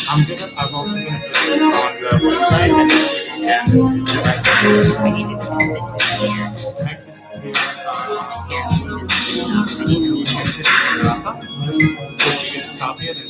I'm also gonna put it on the website and I need to post it to here. I need to copy it and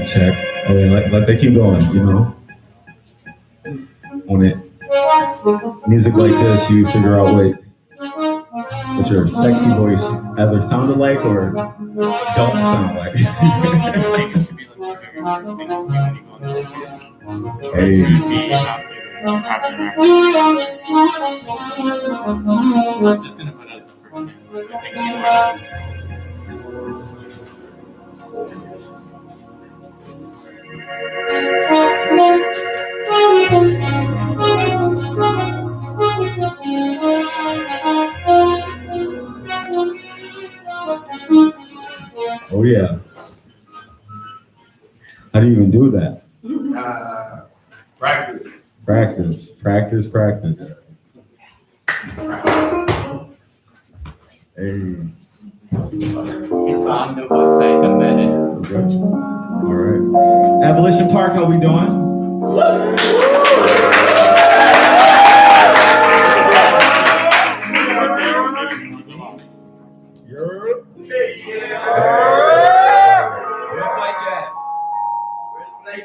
check. Oh yeah, let they keep going, you know. On it. Music like this, you figure out what your sexy voice either sounded like or don't sound like. Hey. I'm just gonna put it as the first Oh yeah. How do you even do that? Practice. Hey. It's on the website embedded. Okay. All right. Abolition Park, how we doing? Europe. Where's like that?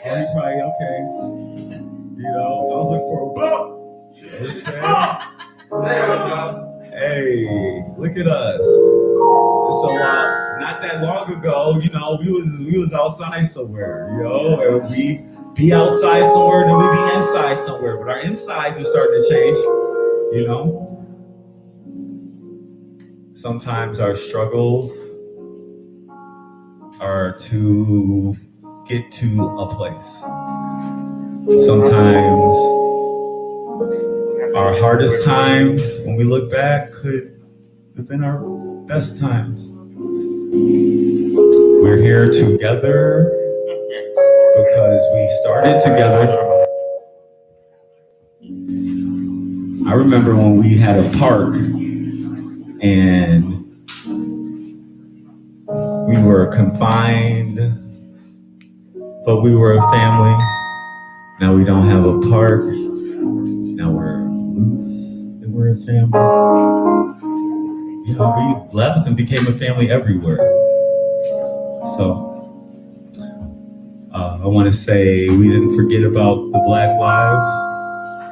Oh, you probably okay. You know, I was looking for a boat. There we go. Hey, look at us. So not that long ago, you know, we was outside somewhere, you know, and we be outside somewhere, then we be inside somewhere. But our insides are starting to change, you know. Sometimes our struggles are to get to a place. Sometimes our hardest times, when we look back, could have been our best times. We're here together because we started together. I remember when we had a park and we were confined, but we were a family. Now we don't have a park. Now we're loose and we're a family. You know, we left and became a family everywhere. So, I want to say we didn't forget about the Black lives.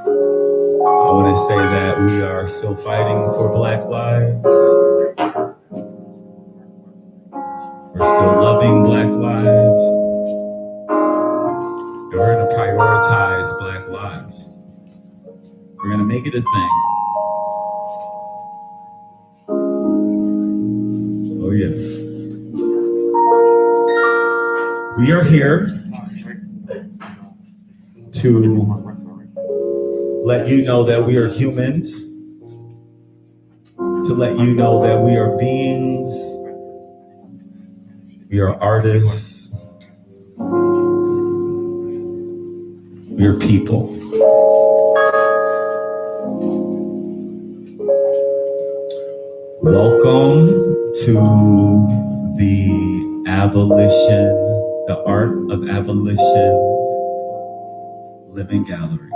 I want to say that we are still fighting for Black lives. We're still loving Black lives. And we're going to prioritize Black lives. We're going to make it a thing. Oh, yeah. We are here to let you know that we are humans, to let you know that we are beings, we are artists, we are people. Welcome to the Abolition, the Art of Abolition Living Gallery.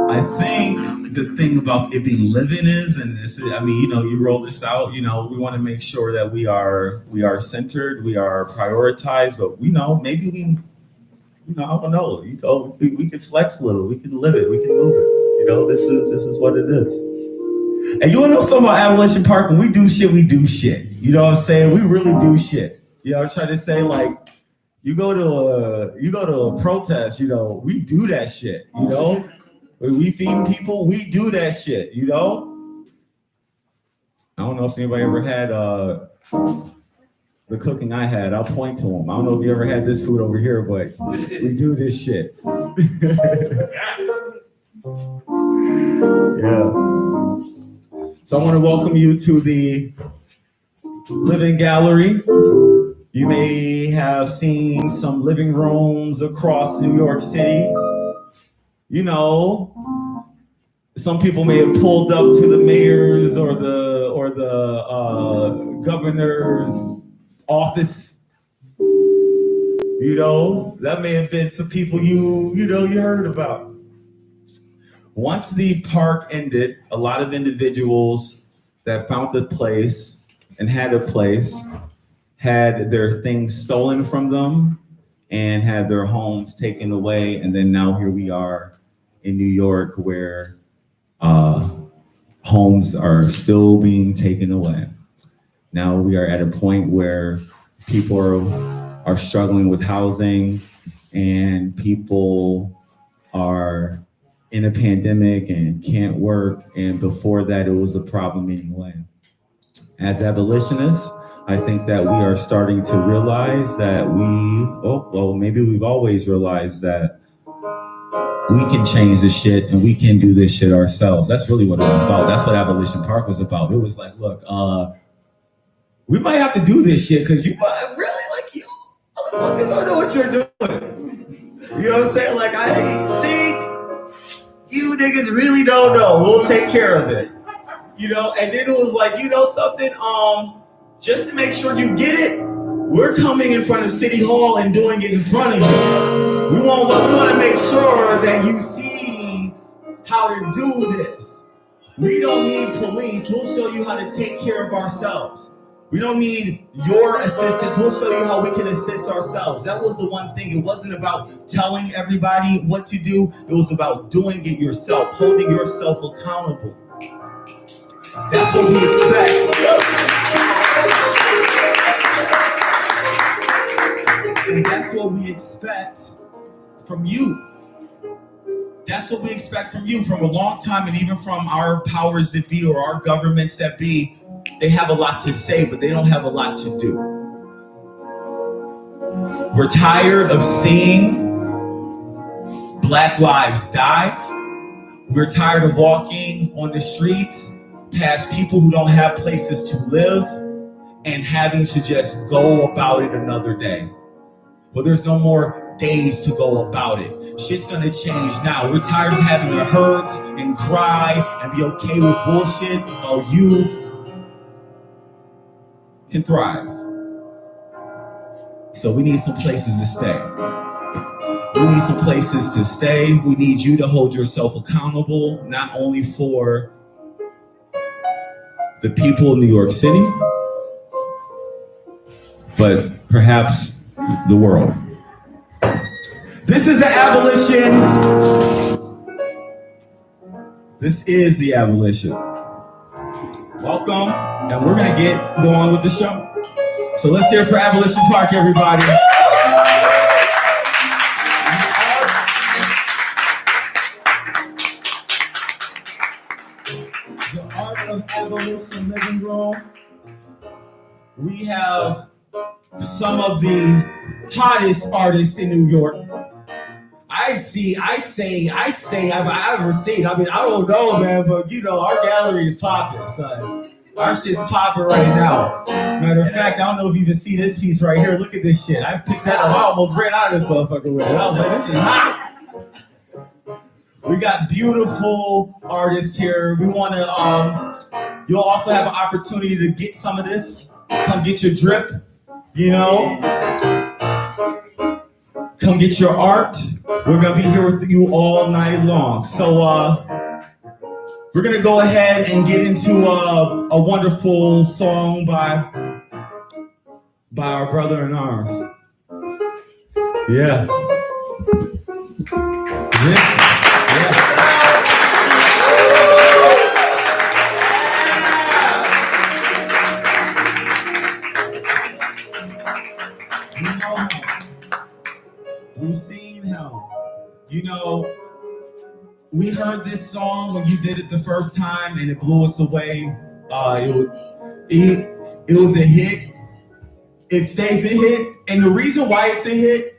I think the thing about it being living is, and this is, I mean, you know, you roll this out, you know, we want to make sure that we are centered, we are prioritized, but we know maybe we, you know, I don't know, you go, we can flex a little, we can live it, we can move it. You know, this is what it is. And you want to know something about Abolition Park? When we do shit, we do shit. You know what I'm saying? We really do shit. You know, I'm trying to say, like, you go to a protest, you know, we do that shit, you know? We feeding people, we do that shit, you know? I don't know if anybody ever had the cooking I had. I'll point to them. I don't know if you ever had this food over here, but we do this shit. Yeah. So I want to welcome you to the Living Gallery. You may have seen some living rooms across New York City. You know, some people may have pulled up to the mayor's or the governor's office. You know, that may have been some people you heard about. Once the park ended, a lot of individuals that found a place and had a place had their things stolen from them and had their homes taken away. And then now here we are in New York where homes are still being taken away. Now we are at a point where people are struggling with housing and people are in a pandemic and can't work. And before that, it was a problem anyway. As abolitionists, I think that we are starting to realize that maybe we've always realized that we can change this shit and we can do this shit ourselves. That's really what it was about. That's what Abolition Park was about. It was like, look, we might have to do this shit because you really, like, you motherfuckers don't know what you're doing. You know what I'm saying? Like, I think you niggas really don't know. We'll take care of it. You know, and then it was like, you know something, just to make sure you get it, we're coming in front of City Hall and doing it in front of you. We want to make sure that you see how to do this. We don't need police. We'll show you how to take care of ourselves. We don't need your assistance. We'll show you how we can assist ourselves. That was the one thing. It wasn't about telling everybody what to do. It was about doing it yourself, holding yourself accountable. That's what we expect. And that's what we expect from you. That's what we expect from you from a long time, and even from our powers that be or our governments that be. They have a lot to say, but they don't have a lot to do. We're tired of seeing Black lives die. We're tired of walking on the streets past people who don't have places to live and having to just go about it another day. But there's no more days to go about it. Shit's gonna change now. We're tired of having to hurt and cry and be okay with bullshit while you can thrive. So we need some places to stay. We need some places to stay. We need you to hold yourself accountable, not only for the people of New York City, but perhaps the world. This is the abolition. This is the abolition. Welcome, and we're gonna get going with the show. So let's hear it for Abolition Park, everybody. The Art of Abolition Living Room. We have some of the hottest artists in New York. I'd say I've ever seen. I mean, I don't know, man, but you know, our gallery is popping, son. Our shit's popping right now. Matter of fact, I don't know if you even see this piece right here. Look at this shit. I picked that up. I almost ran out of this motherfucker with it. I was like, this is hot. We got beautiful artists here. We want to, you'll also have an opportunity to get some of this. Come get your drip, you know. Come get your art. We're going to be here with you all night long. So we're going to go ahead and get into a wonderful song by our brother in arms. Yeah. Yes. We've seen him. You know, we heard this song when you did it the first time and it blew us away. It was a hit. It stays a hit. And the reason why it's a hit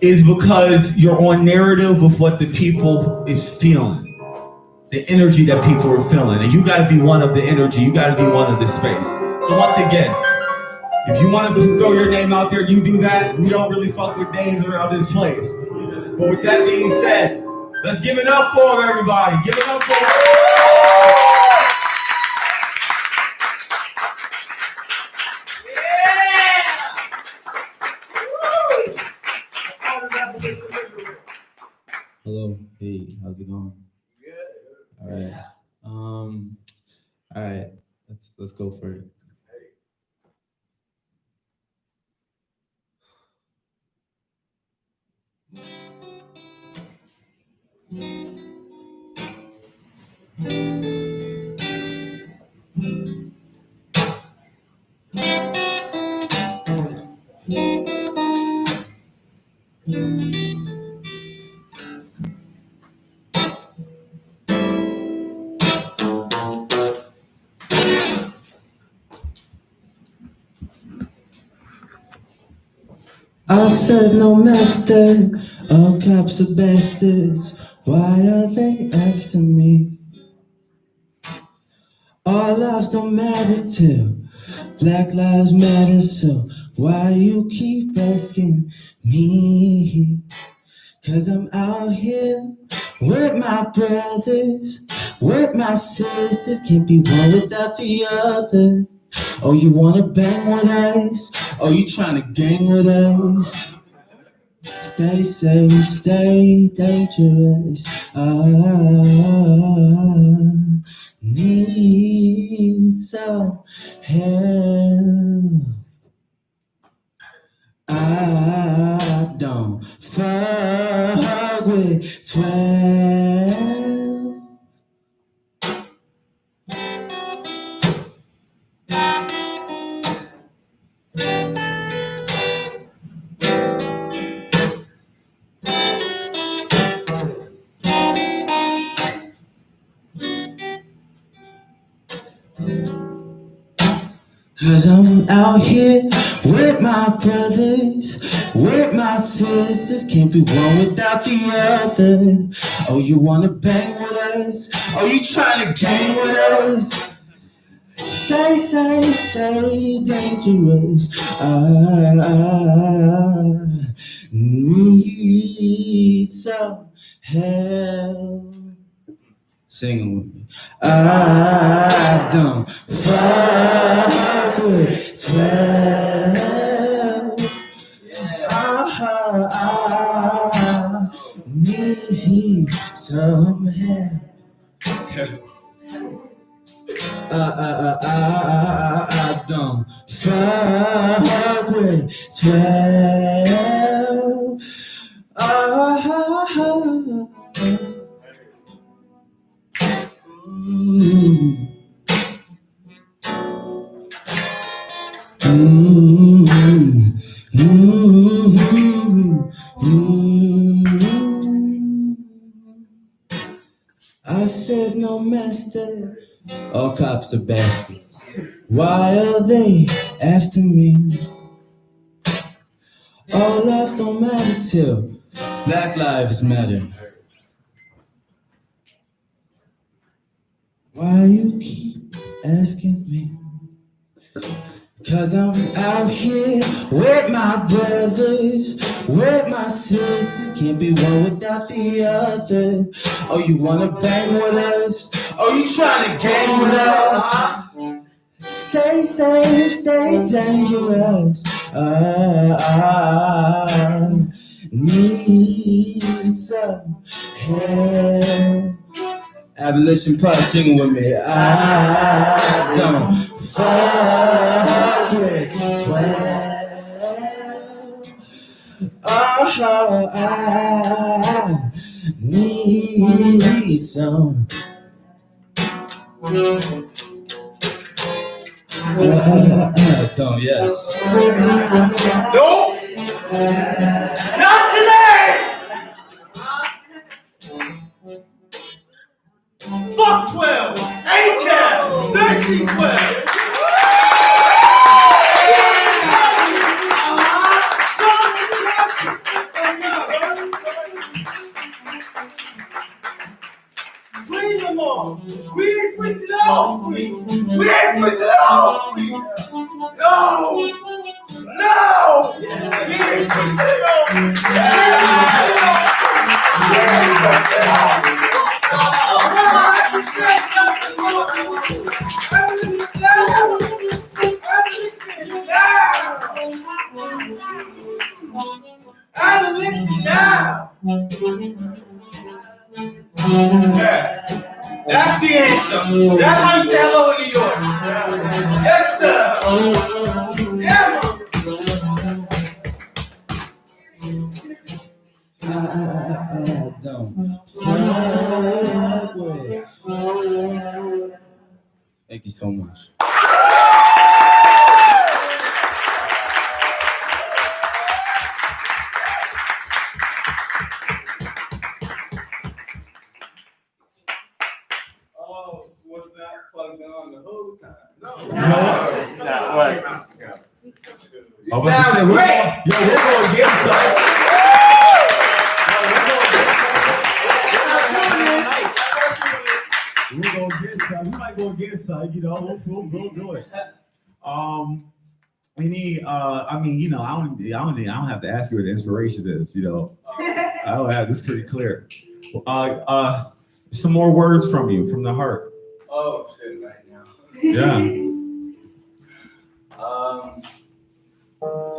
is because you're on narrative of what the people is feeling. The energy that people are feeling. And you gotta be one of the energy. You gotta be one of the space. So once again, if you want to throw your name out there, you do that. We don't really fuck with names around this place. But with that being said, let's give it up for him, everybody. Give it up for him. Yeah! Hello. Hey, how's it going? Good. All right. All right. Let's go for it. I serve no master, all cops are bastards. Why are they after me? All lives don't matter till Black Lives Matter, so why you keep asking me? Cause I'm out here with my brothers, with my sisters, can't be one without the other. Oh, you wanna bang with us? Oh, you tryna gang with us? Stay safe, stay dangerous. I need some help. I don't fuck with 12. Cause I'm out here with my brothers, with my sisters, can't be one without the other. Oh, you wanna bang with us? Oh, you tryna gang with us? Stay safe, stay dangerous. I need some help. Sing with me. I don't fuck with 12. I need some help. I don't fuck with 12. I serve no master. All cops are bastards. Why are they after me? All life don't matter till Black Lives Matter. Why you keep asking me? Cause I'm out here with my brothers, with my sisters. Can't be one without the other. Oh, you wanna bang with us? Oh, you tryna gang with us? Stay safe, stay dangerous. I need some help. Abolition Plus, singing with me. I don't fuck with 12. Oh, I need some. Don't, yes. Nope. Not today. Fuck 12. ACAB. 1312. Free them all. We ain't freaking it all free. We ain't freaking it all free. No. No. We ain't freaking it all. Abolition now. Yeah. That's the anthem. That's how you say hello in New York. Yes, sir. Yeah, I don't fuck with. Thank you so much. was not plugged on the whole time. No. It's not working. You sound great. Yo, we're going to get some. We're going to get some. You might go get some. You know, we'll do it. I don't have to ask you what the inspiration is. You know, I don't have this pretty clear. Some more words from you, from the heart. Oh shit! Right now. Yeah.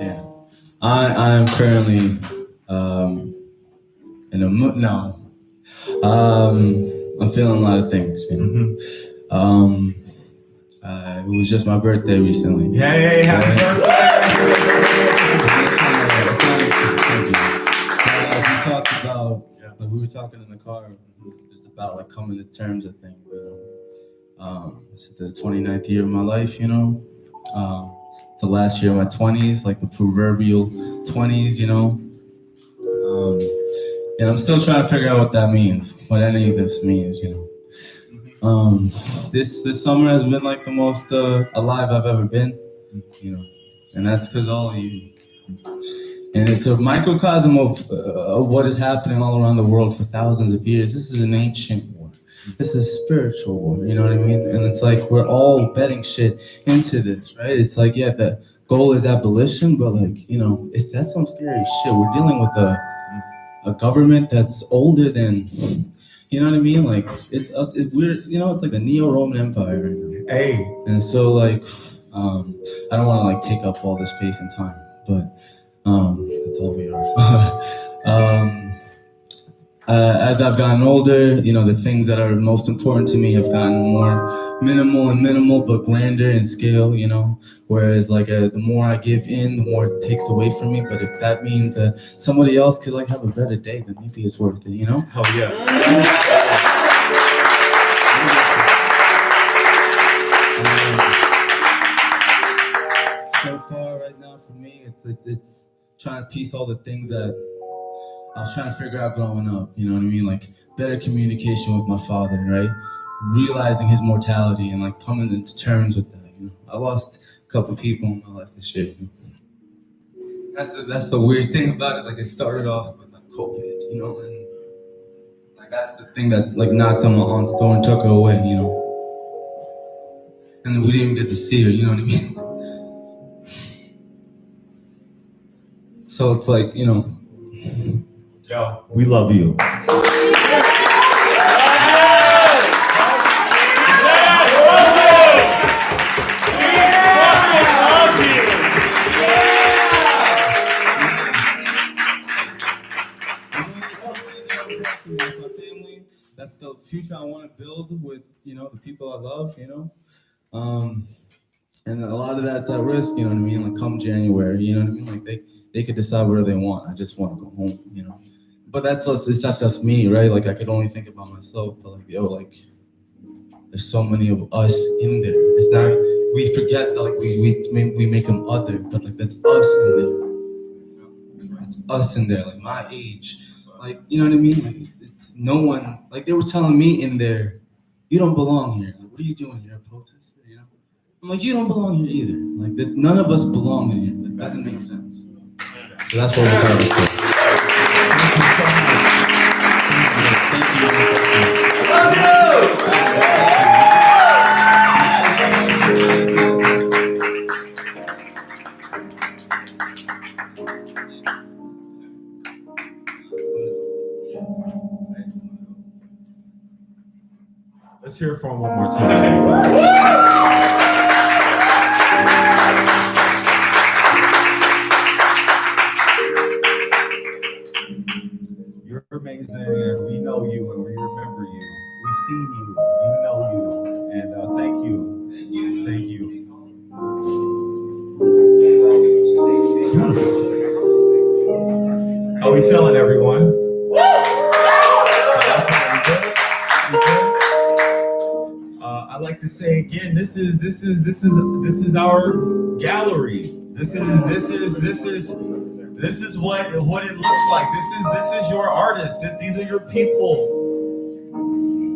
Yeah, I am currently in a mood now. I'm feeling a lot of things, you know. It was just my birthday recently. Hey, happy We talked about, like we were talking in the car, just about like coming to terms with things, you know. This is the 29th year of my life, you know. It's the last year of my 20s, like the proverbial 20s, you know. And I'm still trying to figure out what that means, what any of this means, you know. This summer has been like the most alive I've ever been, you know, and that's because all of you. And it's a microcosm of what is happening all around the world for thousands of years. This is an ancient war. This is a spiritual war, you know what I mean? And it's like we're all betting shit into this, right? It's like, yeah, the goal is abolition, but like, you know, that's some scary shit. We're dealing with a government that's older than, you know what I mean? Like, we're, you know, it's like the Neo-Roman Empire right now. Hey. And so, like, I don't want to, like, take up all this space and time, but that's all we are. As I've gotten older, the things that are most important to me have gotten more minimal, but grander in scale. Whereas the more I give in, the more it takes away from me. But if that means that somebody else could have a better day, then maybe it's worth it. Oh yeah. So far, right now, for me, it's trying to piece all the things that I was trying to figure out growing up. You know what I mean? Like better communication with my father, right? Realizing his mortality and coming into terms with that. I lost a couple people in my life this year. That's the weird thing about it. It started off with COVID, and that's the thing that knocked on my aunt's door and took her away, and we didn't even get to see her. You know what I mean? So it's Yo, we love you. My family, that's the future I want to build with the people I love, and a lot of that's at risk, you know what I mean, come January, you know what I mean, they could decide whatever they want. I just want to go home, but it's not just me, right? I could only think about myself, but there's so many of us in there. It's not, we forget that we make them other, but that's us in there. It's us in there, my age. You know what I mean? It's no one, they were telling me in there, you don't belong here. What are you doing here, a protester? I'm you don't belong here either. None of us belong in here. That doesn't make sense. So that's what we're trying to do. Thank you. Love you! Let's hear it for him one more time. You're amazing, and we know you, and we remember you. We've seen you, you know you, and thank you. Thank you. How we feeling, everyone? I'd like to say again, this is our gallery. This is what it looks like. This is your artists. These are your people.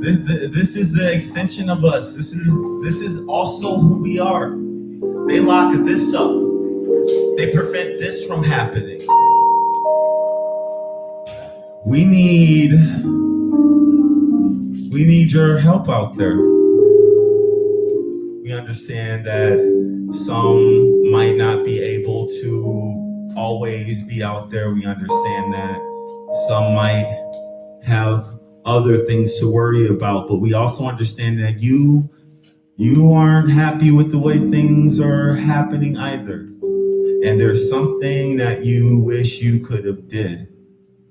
This is the extension of us. This is also who we are. They lock this up. They prevent this from happening. We need your help out there. We understand that some might not be able to always be out there. We understand that some might have other things to worry about, but we also understand that you aren't happy with the way things are happening either. And there's something that you wish you could have did.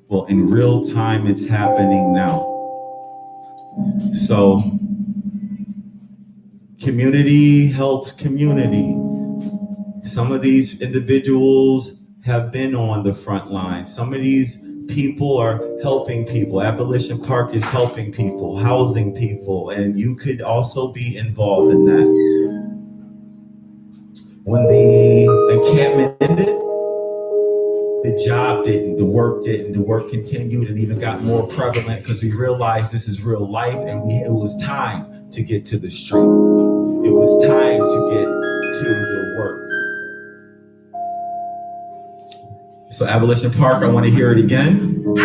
Well, in real time, it's happening now. So community helps community. Some of these individuals have been on the front line. Some of these people are helping people. Abolition Park is helping people, housing people, and you could also be involved in that. When the encampment ended, the job didn't, the work didn't, the work continued and even got more prevalent because we realized this is real life and it was time to get to the street. It was time to get to the work. So Abolition Park, I want to hear it again. Now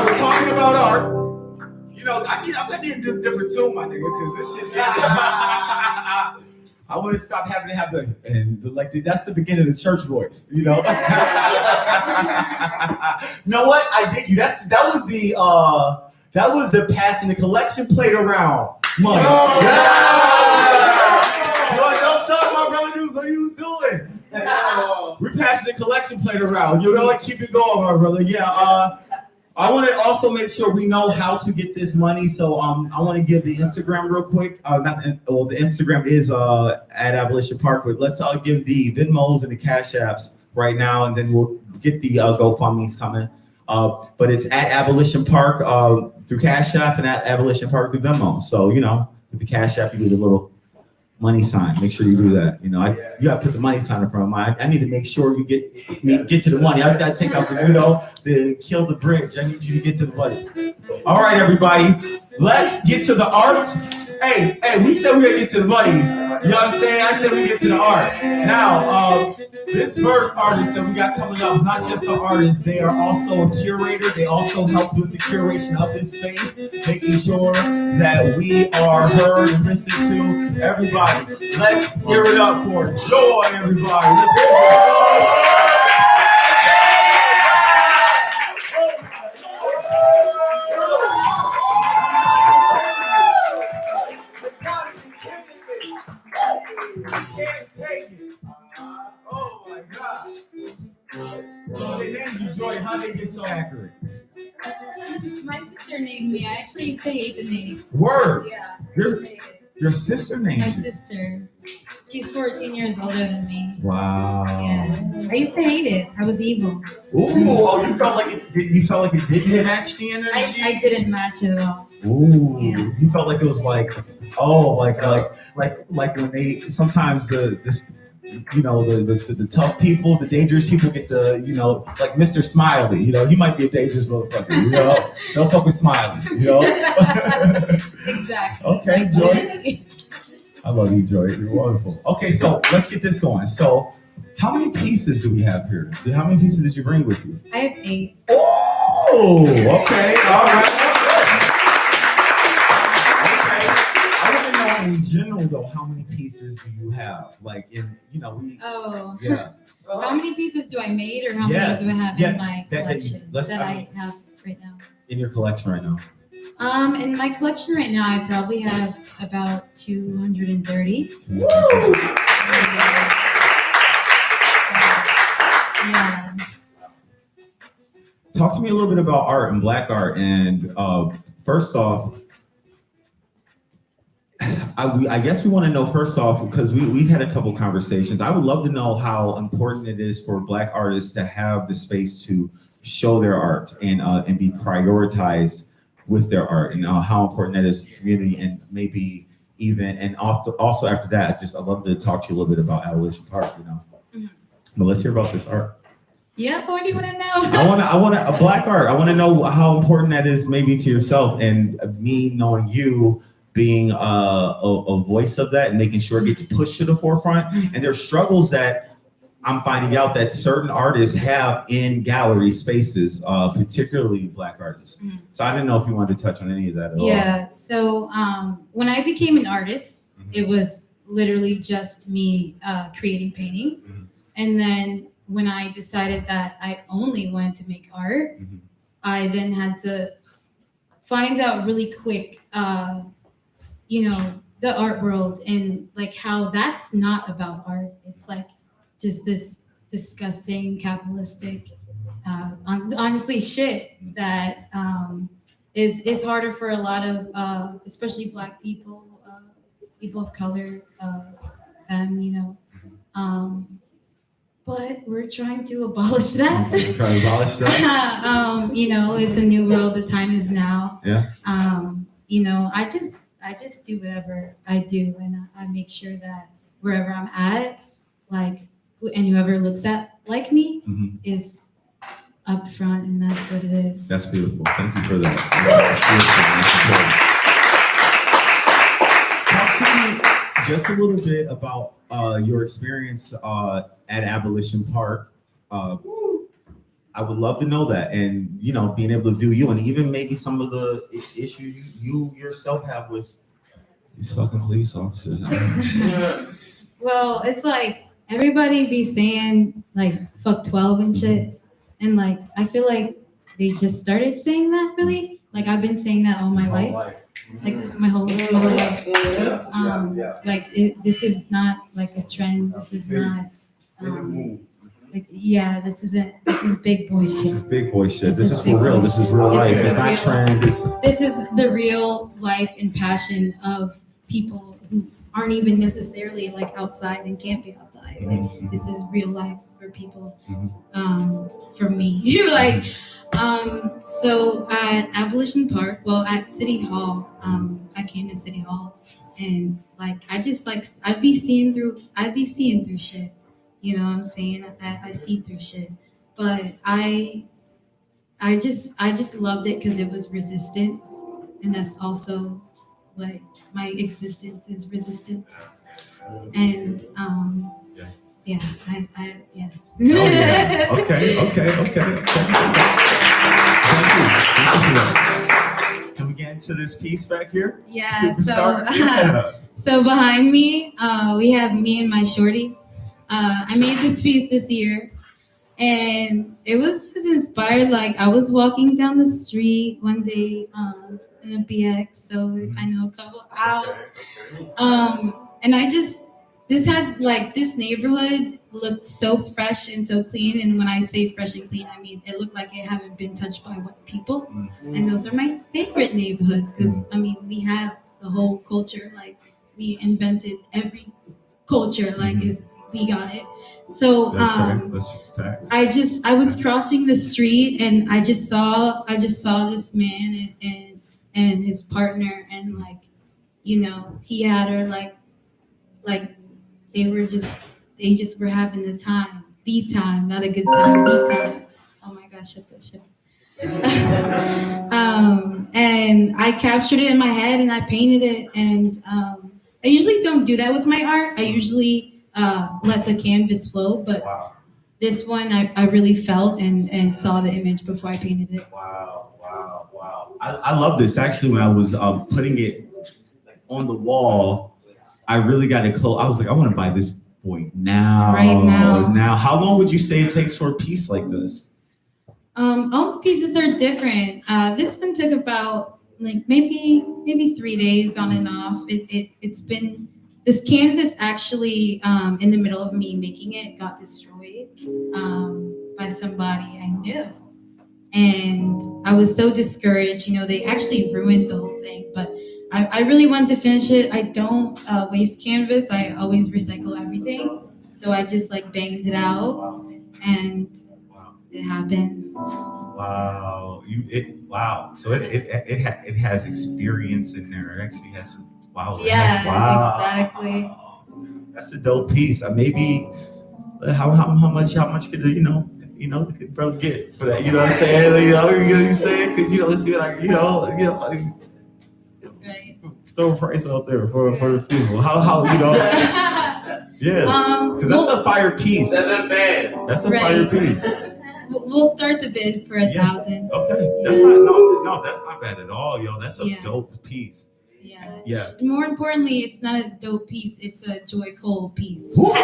we're talking about art. I need a different tune, my nigga, because this shit's getting I want to stop having to have that's the beginning of the church voice, you know? Know what? I dig you. That was the passing the collection plate around money. Yeah. Don't tell my brother what he was doing. we're passing the collection plate around. You know what? Keep it going, my brother. Yeah. I want to also make sure we know how to get this money. So I want to give the Instagram real quick. The Instagram is at Abolition Park, but let's give the Venmos and the Cash Apps right now, and then we'll get the GoFundMe's coming. But it's at Abolition Park through Cash App and at Abolition Park through Venmo. So, you know, with the Cash App, you do the little money sign. Make sure you do that. You know, you got to put the money sign in front of mine. I need to make sure you get to the money. I got to take out the to kill the bridge. I need you to get to the money. All right, everybody, let's get to the art. Hey, we said we gotta get to the money. You know what I'm saying? I said we get to the art. Now, this first artist that we got coming up, not just an artist, they are also a curator. They also help with the curation of this space, making sure that we are heard and listened to. Everybody, let's hear it up for Joy, everybody. Let's hear it up. Can't take it. Oh my God. So they named you Joy. How did they get so accurate? My sister named me. I actually used to hate the name. Word. Yeah. Your sister named My you? sister. She's 14 years older than me. Wow. Yeah. I used to hate it. I was evil. Ooh, you felt like it didn't match the energy? I didn't match it at all. Ooh, Yeah. You felt like it was like when they sometimes the tough people, the dangerous people get like Mr. Smiley. You know, he might be a dangerous motherfucker. You know, don't fuck with Smiley. You know. Exactly. Okay, Joy. I love you, Joy. You're wonderful. Okay, so let's get this going. So, how many pieces do we have here? How many pieces did you bring with you? I have 8. Oh, okay, all right. In general, though, how many pieces do you have? Like in, Oh. Yeah. How many pieces do I made, or how many do I have in my collection that I have right now? In your collection right now. In my collection right now, I probably have about 230. Woo! Yeah. Talk to me a little bit about art and Black art. And first off, I guess we want to know first off, because we had a couple conversations. I would love to know how important it is for Black artists to have the space to show their art and be prioritized with their art, and how important that is to the community, and maybe even, and also after that, I'd love to talk to you a little bit about Abolition Park, Mm-hmm. But let's hear about this art. Yeah, what do you want to know? I want a Black art. I want to know how important that is maybe to yourself, and me knowing you being a voice of that and making sure it gets pushed to the forefront. And there's struggles that I'm finding out that certain artists have in gallery spaces, particularly Black artists. Mm-hmm. So I didn't know if you wanted to touch on any of that at all. Yeah, so when I became an artist, Mm-hmm. it was literally just me creating paintings. Mm-hmm. And then when I decided that I only wanted to make art, Mm-hmm. I then had to find out really quick, the art world, and like how that's not about art. It's like just this disgusting capitalistic, honestly, shit that is harder for a lot of, especially Black people, people of color, but we're trying to abolish that. Trying to abolish that? It's a new world. The time is now. Yeah. I just do whatever I do, and I make sure that wherever I'm at, and whoever looks at like me Mm-hmm. is up front, and that's what it is. That's beautiful. Thank you for that. That's beautiful. Talk to me just a little bit about your experience at Abolition Park. I would love to know that, and being able to view you, and even maybe some of the issues you yourself have with these fucking police officers. Well, it's like everybody be saying like fuck 12 and shit, and like I feel like they just started saying that. Really, like I've been saying that all my life. Like my whole life. Like this is not like a trend. This is not Like, yeah, this is big boy This is shit. big boy shit. This is big for real. boy This is shit. real This life. is It's not real. trend. This is the real life and passion of people who aren't even necessarily like outside and can't be outside. Like, this is real life for people. For me, like, so at Abolition Park, well, at City Hall, I came to City Hall, and like, I just like, I'd be seeing through shit. You know what I'm saying? I see through shit, but I just loved it because it was resistance, and that's also what my existence is, resistance. And yeah, yeah. Oh yeah. Okay. Thank you. Can we get into this piece back here? Yeah. Superstar? So Yeah. so behind me, we have me and my shorty. I made this piece this year, and it was just inspired. Like, I was walking down the street one day in a BX, so I know a couple out. And this neighborhood looked so fresh and so clean. And when I say fresh and clean, I mean it looked like it haven't been touched by white people. And those are my favorite neighborhoods because I mean we have the whole culture. Like, we invented every culture. Like, we got it. So That's facts. I was crossing the street and I just saw this man and his partner, and like, you know, he had her like they just were having the time, not a good time, the time. Oh my gosh, shut that shit. And I captured it in my head and I painted it, and I usually don't do that with my art. I usually let the canvas flow, but this one I really felt and saw the image before I painted it. Wow. I love this. Actually, when I was putting it on the wall, I really got it close. I was like, I want to buy this boy now. Right now. Now, how long would you say it takes for a piece like this? All the pieces are different. This one took about like maybe 3 days on and off. It's been, this canvas actually in the middle of me making it got destroyed by somebody I knew. And I was so discouraged. You know, they actually ruined the whole thing, but I really wanted to finish it. I don't waste canvas. I always recycle everything. So I just like banged it out, and it happened. Wow. Wow. So it has experience in there. It actually has some, wow. Yeah, exactly. That's a dope piece. Maybe how much could could brother get for that? You know what I'm saying? You know what I'm saying? Because let's see what Right. throw a price out there for the people. How yeah. Because that's a fire piece. That's a fire piece. We'll start the bid for 1,000. Okay. That's not that's not bad at all, yo. That's a dope piece. Yeah. Yeah. And more importantly, it's not a dope piece. It's a Joy Cole piece. Wow,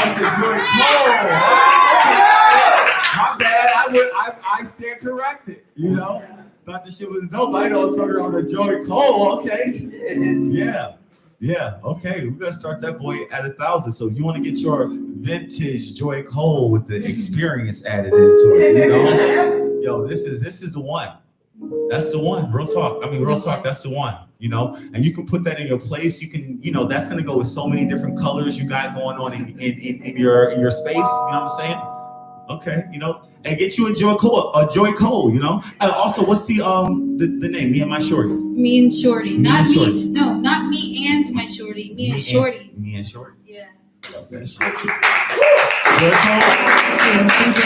it's a Joy Cole. My bad. I stand corrected. You know, thought the shit was dope. I know it's fucking on the Joy Cole. Okay. Yeah. Okay. We're gonna start that boy at 1,000. So if you want to get your vintage Joy Cole with the experience added into it, you know, yo, this is the one. That's the one. Real talk. I mean, real talk. That's the one. You know, and you can put that in your place. You can, that's gonna go with so many different colors you got going on in your space. You know what I'm saying? Okay, and get you a Joy Cole, And also, what's the name? Me and my shorty. Me and Shorty. Not and me. Shorty. No, not me and my Shorty. Me and Shorty. Me and Shorty. Yeah. Love that shit. Joy Cole. Thank you.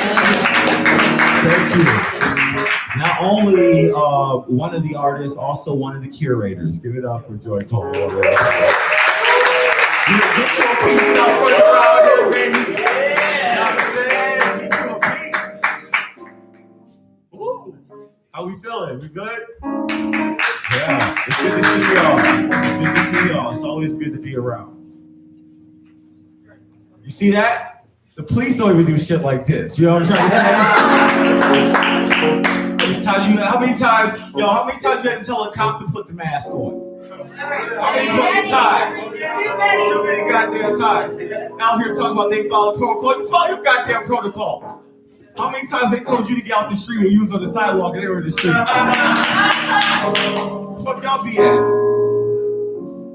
Thank you. Not only one of the artists, also one of the curators. Give it up for Joy Cole. You get your piece out for the crowd here, baby. You know what I'm saying? Get you a piece. Woo. How we feeling? We good? Yeah. It's good to see y'all. It's good to see y'all. It's always good to be around. You see that? The police don't even do shit like this. You know what I'm trying to say? How many times you had to tell a cop to put the mask on? How many fucking times? Too many goddamn times. Out here talking about they follow protocol. You follow your goddamn protocol. How many times they told you to get out the street when you was on the sidewalk and they were in the street? Fuck y'all be at?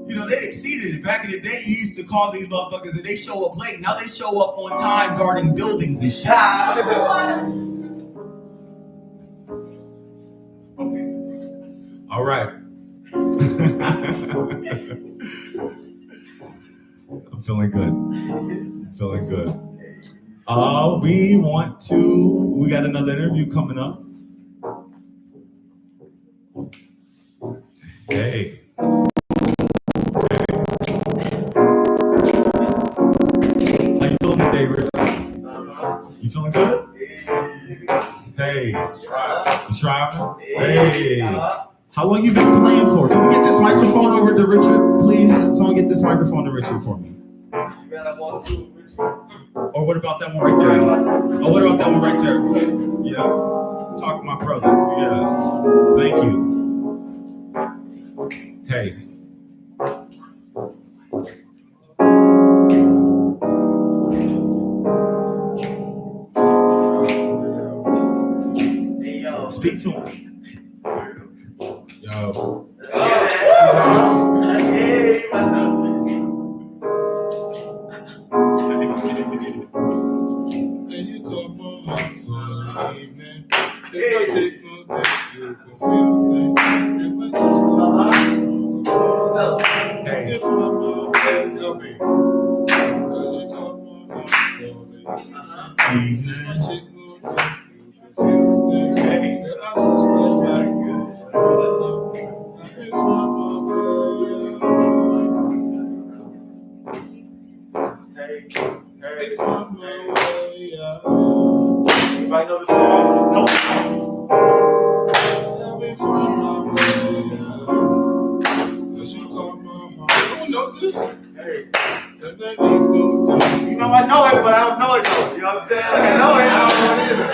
You know, they exceeded it. Back in the day, you used to call these motherfuckers and they show up late. Now they show up on time guarding buildings and shit. Okay. All right. I'm feeling good. Feeling good. We got another interview coming up. Hey. How you feeling today, Rich? You feeling good? Hey. You driving? Hey. How long you been playing for? Can we get this microphone over to Richard, please? Someone get this microphone to Richard for me. Or what about that one right there? Oh, what about that one right there? Yeah. Talk to my brother. Yeah. Thank you. Hey. Speak to him. Yo. Hey, what's up? And you come on for the evening. If I take my day, you confuse me. If I just hey, if I'm not help me. Cause you come on for the evening. If I take my day, you confuse me. Hey, and I just like it. If I'm not hey, from my way out. Anybody know the song? No. Let me find my way out. Cause you caught my heart. Who knows this? Hey. You know I know it, but I don't know it though. You know what I'm saying? Like I know it, I don't know it either.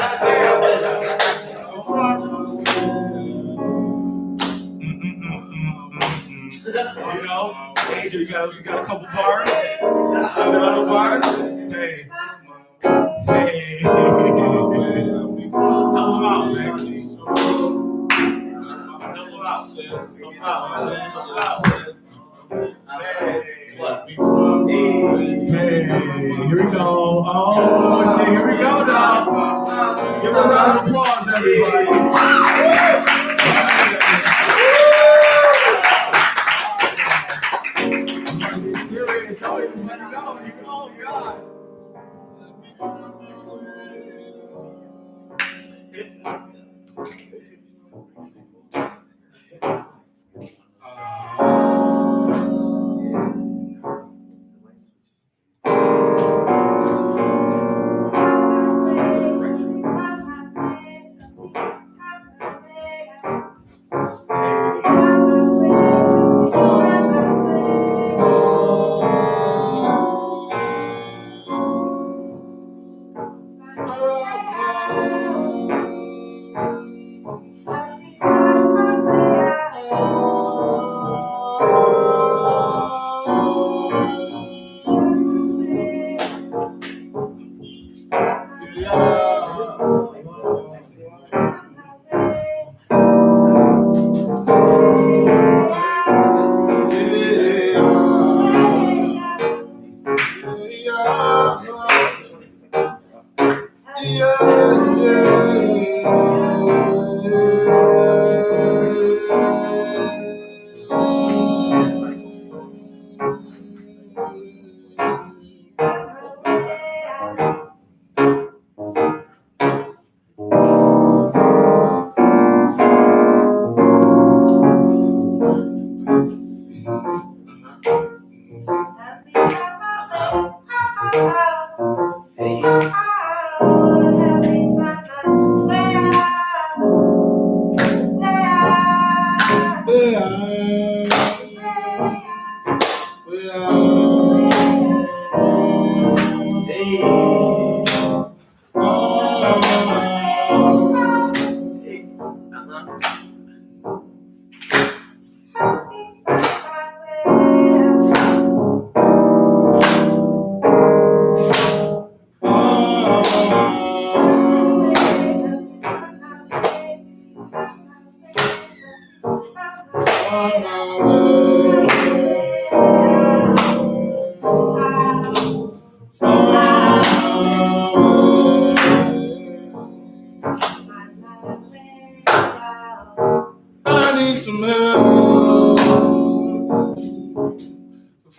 You know? Angel, you got a couple bars? Another bars? Hey. Hey. Help them out, man. Hey, here we go. Oh, shit, here we go now. Give a round of applause, everybody. Serious, oh, you go, oh, God.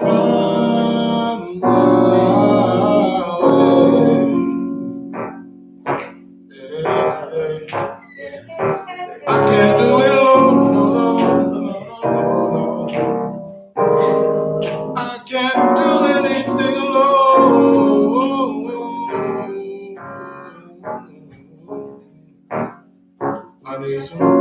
from my way. I can't do it alone, no. I can't do anything alone. I need some.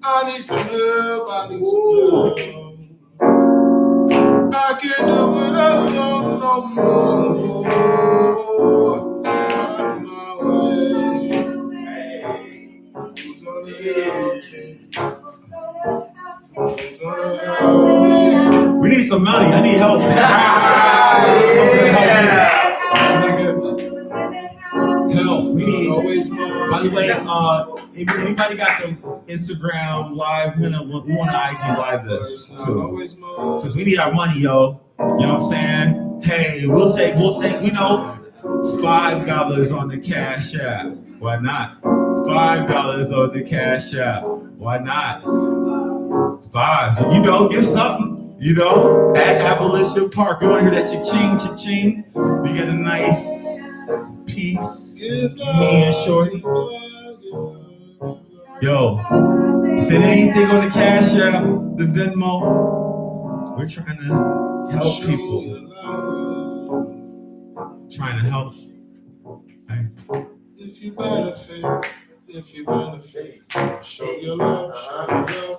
I need some help, I need some love. I can't do it alone no more. Find my way. Who's gonna help me? Who's gonna help me? We need some money. I need help. Help. We need always more. By the way, if anybody got the Instagram live, we want to IG live this too, because we need our money, yo. You know what I'm saying? Hey, we'll take, $5 on the Cash App. Why not? $5 on the Cash App. Why not? $5. Give something. At Abolition Park. We want to hear that cha-ching. We get a nice piece. Me and Shorty. Yo, send anything on the Cash App, the Venmo. We're trying to help people. Trying to help. Hey. If you benefit, show your love. Show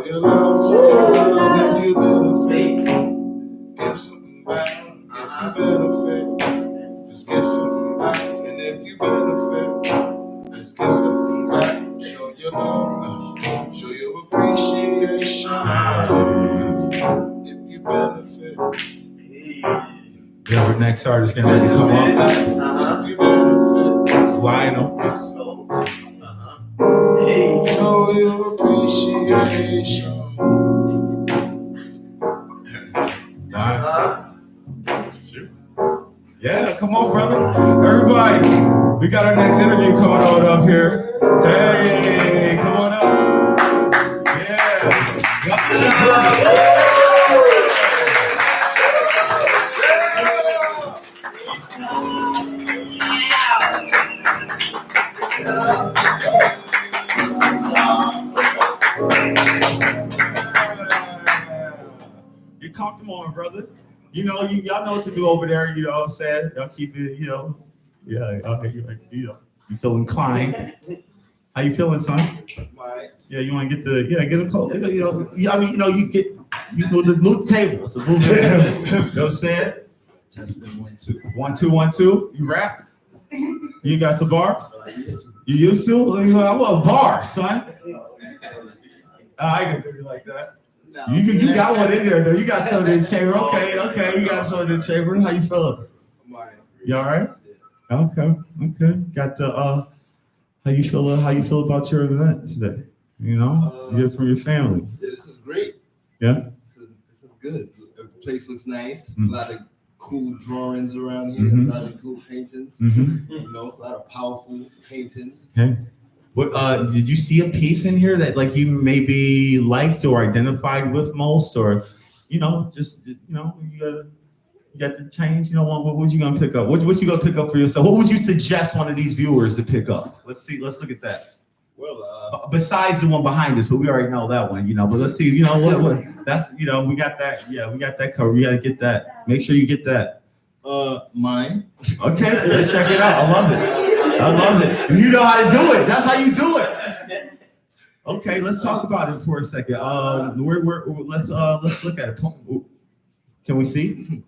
your love. If you benefit, get something back. If you benefit, just get something back. And if you benefit, let's get something back. Show your love, show your appreciation. If you benefit. Yeah, our next artist gonna come up. If you benefit. Lionel. Show your appreciation. Yeah, come on, brother. Everybody, we got our next interview coming on up here. Hey, come on up. Yeah. You're comfortable, brother. Y'all know what to do over there, what I'm saying? Y'all keep it, yeah, okay, you feel inclined. How you feeling, son? Right. Yeah, you want to get a close, you move the table, so move it. You know what I'm saying? Testing 1 2. 1 2 1 2. You rap? You got some bars? You used to? I want a bar, son. I can do it like that. No, You got one in there though. You got something in the chamber. Okay. You got something in the chamber. How you feeling? You all right? Okay. Got the how you feel about your event today? You did from your family. Yeah, this is great. Yeah. This is good. The place looks nice. Mm-hmm. A lot of cool drawings around here. Mm-hmm. A lot of cool paintings. Mm-hmm. A lot of powerful paintings. Okay. What did you see a piece in here that like you maybe liked or identified with most, or you got to change? What you gonna pick up? What you gonna pick up for yourself? What would you suggest one of these viewers to pick up? Let's look at that. Well, Besides the one behind us, but we already know that one, you know. But let's see, you know what? That's, you know, we got that. Yeah, we got that covered. We got to get that. Make sure you get that. mine. Okay, let's check it out. I love it. I love it. You know how to do it. That's how you do it. Okay, let's talk about it for a second. Let's look at it. Can we see?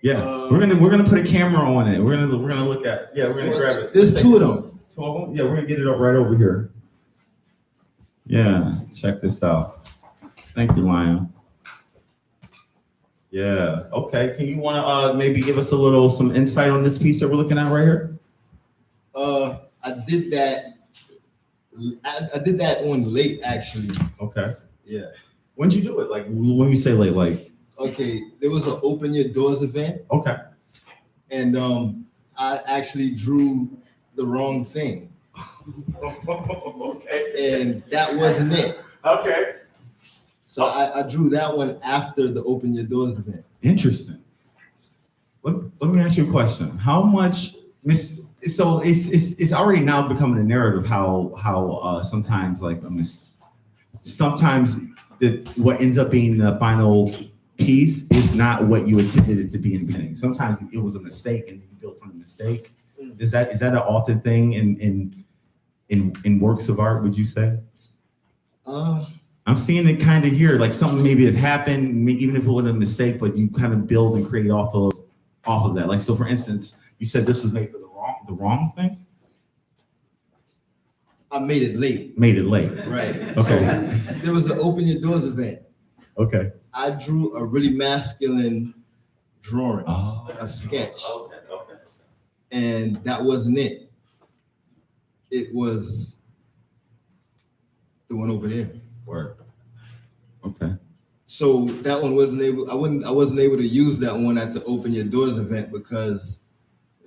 Yeah, we're gonna put a camera on it. We're gonna look at. Yeah, we're gonna grab it. There's two of them. 2 of them. Yeah, we're gonna get it up right over here. Yeah, check this out. Thank you, Lion. Yeah. Okay. Can you want to maybe give us some insight on this piece that we're looking at right here? I did that. I did that one late, actually. Okay. Yeah. When'd you do it? Like when you say late, like. Okay, there was an Open Your Doors event. Okay. And I actually drew the wrong thing. Okay. And that wasn't it. Okay. So I drew that one after the Open Your Doors event. Interesting. Let me ask you a question. How much so it's already now becoming a narrative how sometimes like sometimes what ends up being the final piece is not what you intended it to be in the beginning. Sometimes it was a mistake and you built from the mistake. Is that an often thing in works of art, would you say? I'm seeing it kind of here, like something maybe had happened, even if it wasn't a mistake, but you kind of build and create off of that. Like, so for instance, you said this was made for the wrong thing? I made it late. Made it late. Right. Okay. So there was the Open Your Doors event. Okay. I drew a really masculine drawing, a sketch. Okay. And that wasn't it. It was the one over there. Word. Okay. So that one I wasn't able to use that one at the Open Your Doors event because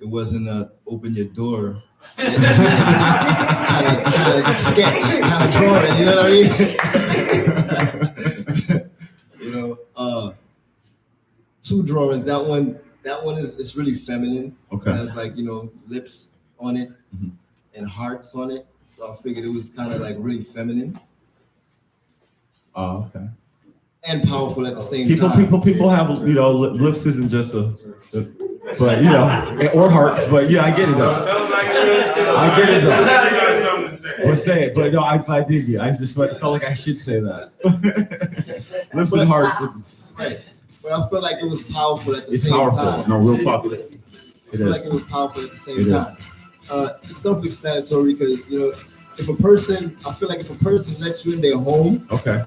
it wasn't a Open Your Door kind of sketch, kind of drawing, you know what I mean? You know, two drawings. That one is really feminine. Okay. It has like, you know, lips on it and hearts on it. So I figured it was kind of like really feminine. Oh, okay. And powerful at the same time. People have, you know, lips isn't just but you know, or hearts, but yeah, I get it though. I get it though. But say it, but no, I dig you. I just felt like I should say that. Lips and hearts. Right. But I feel like it was powerful at the It's same powerful. time. No, real talk. I feel like it was powerful at the It same is. time. It's self-explanatory because, you know, I feel like if a person lets you in their home, Okay.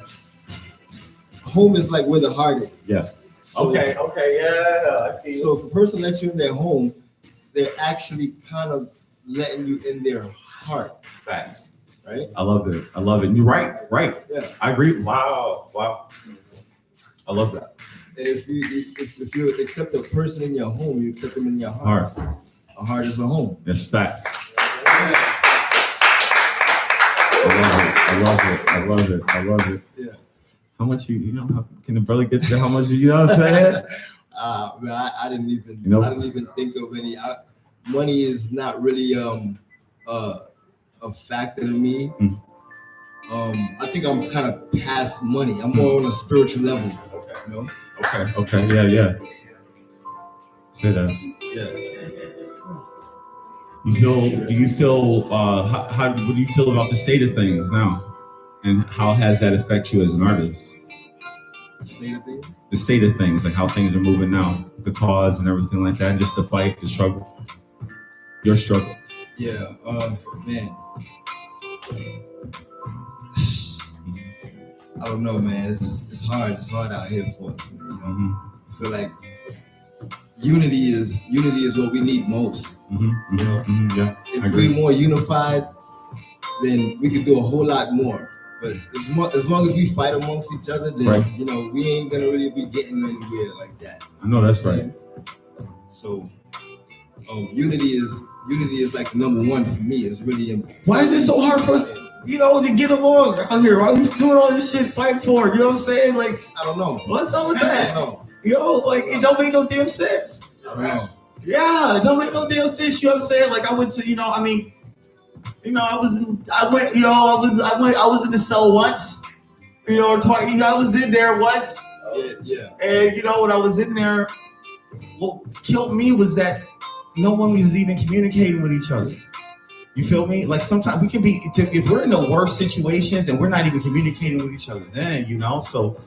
home is like where the heart is. Yeah. So, Okay, yeah, I see. So if a person lets you in their home, they're actually kind of letting you in their heart, Facts. right? I love it. You're right. Yeah. I agree. Wow. I love that. And if you accept a person in your home, you accept them in your heart. A heart is a home. That's facts. I love it. Yeah. How much can the brother get to how much, you know what I'm saying? Man, I didn't even You know- I didn't even think of any. Money is not really a factor to me. I think I'm kind of past money. I'm more on a spiritual level. Okay. You know? Okay. Yeah. Say that. Yeah. What do you feel about the state of things now? And how has that affected you as an artist? State of things? The state of things, like how things are moving now, the cause and everything like that, and just the fight, the struggle, your struggle. Yeah. Man. I don't know, man. It's hard. It's hard out here for us, man. You know? I feel like unity is what we need most. Yeah. If we're more unified, then we could do a whole lot more. But as long as we fight amongst each other, then Right. you know we ain't gonna really be getting anywhere like that. I know that's right. So, unity is like number one for me. It's really important. Why is it so hard for us, to get along out here? Why are we doing all this shit, fighting for it? You know what I'm saying? Like, I don't know. what's up with I that? don't know. Like, it don't make no damn sense. I don't know. Yeah, it don't make no damn sense. You know what I'm saying? Like, I went to, You know, I was in the cell once. You know, I was in there once. Yeah. And you know, when I was in there, what killed me was that no one was even communicating with each other. You feel me? Like sometimes we can be, if we're in the worst situations and we're not even communicating with each other, then you know. So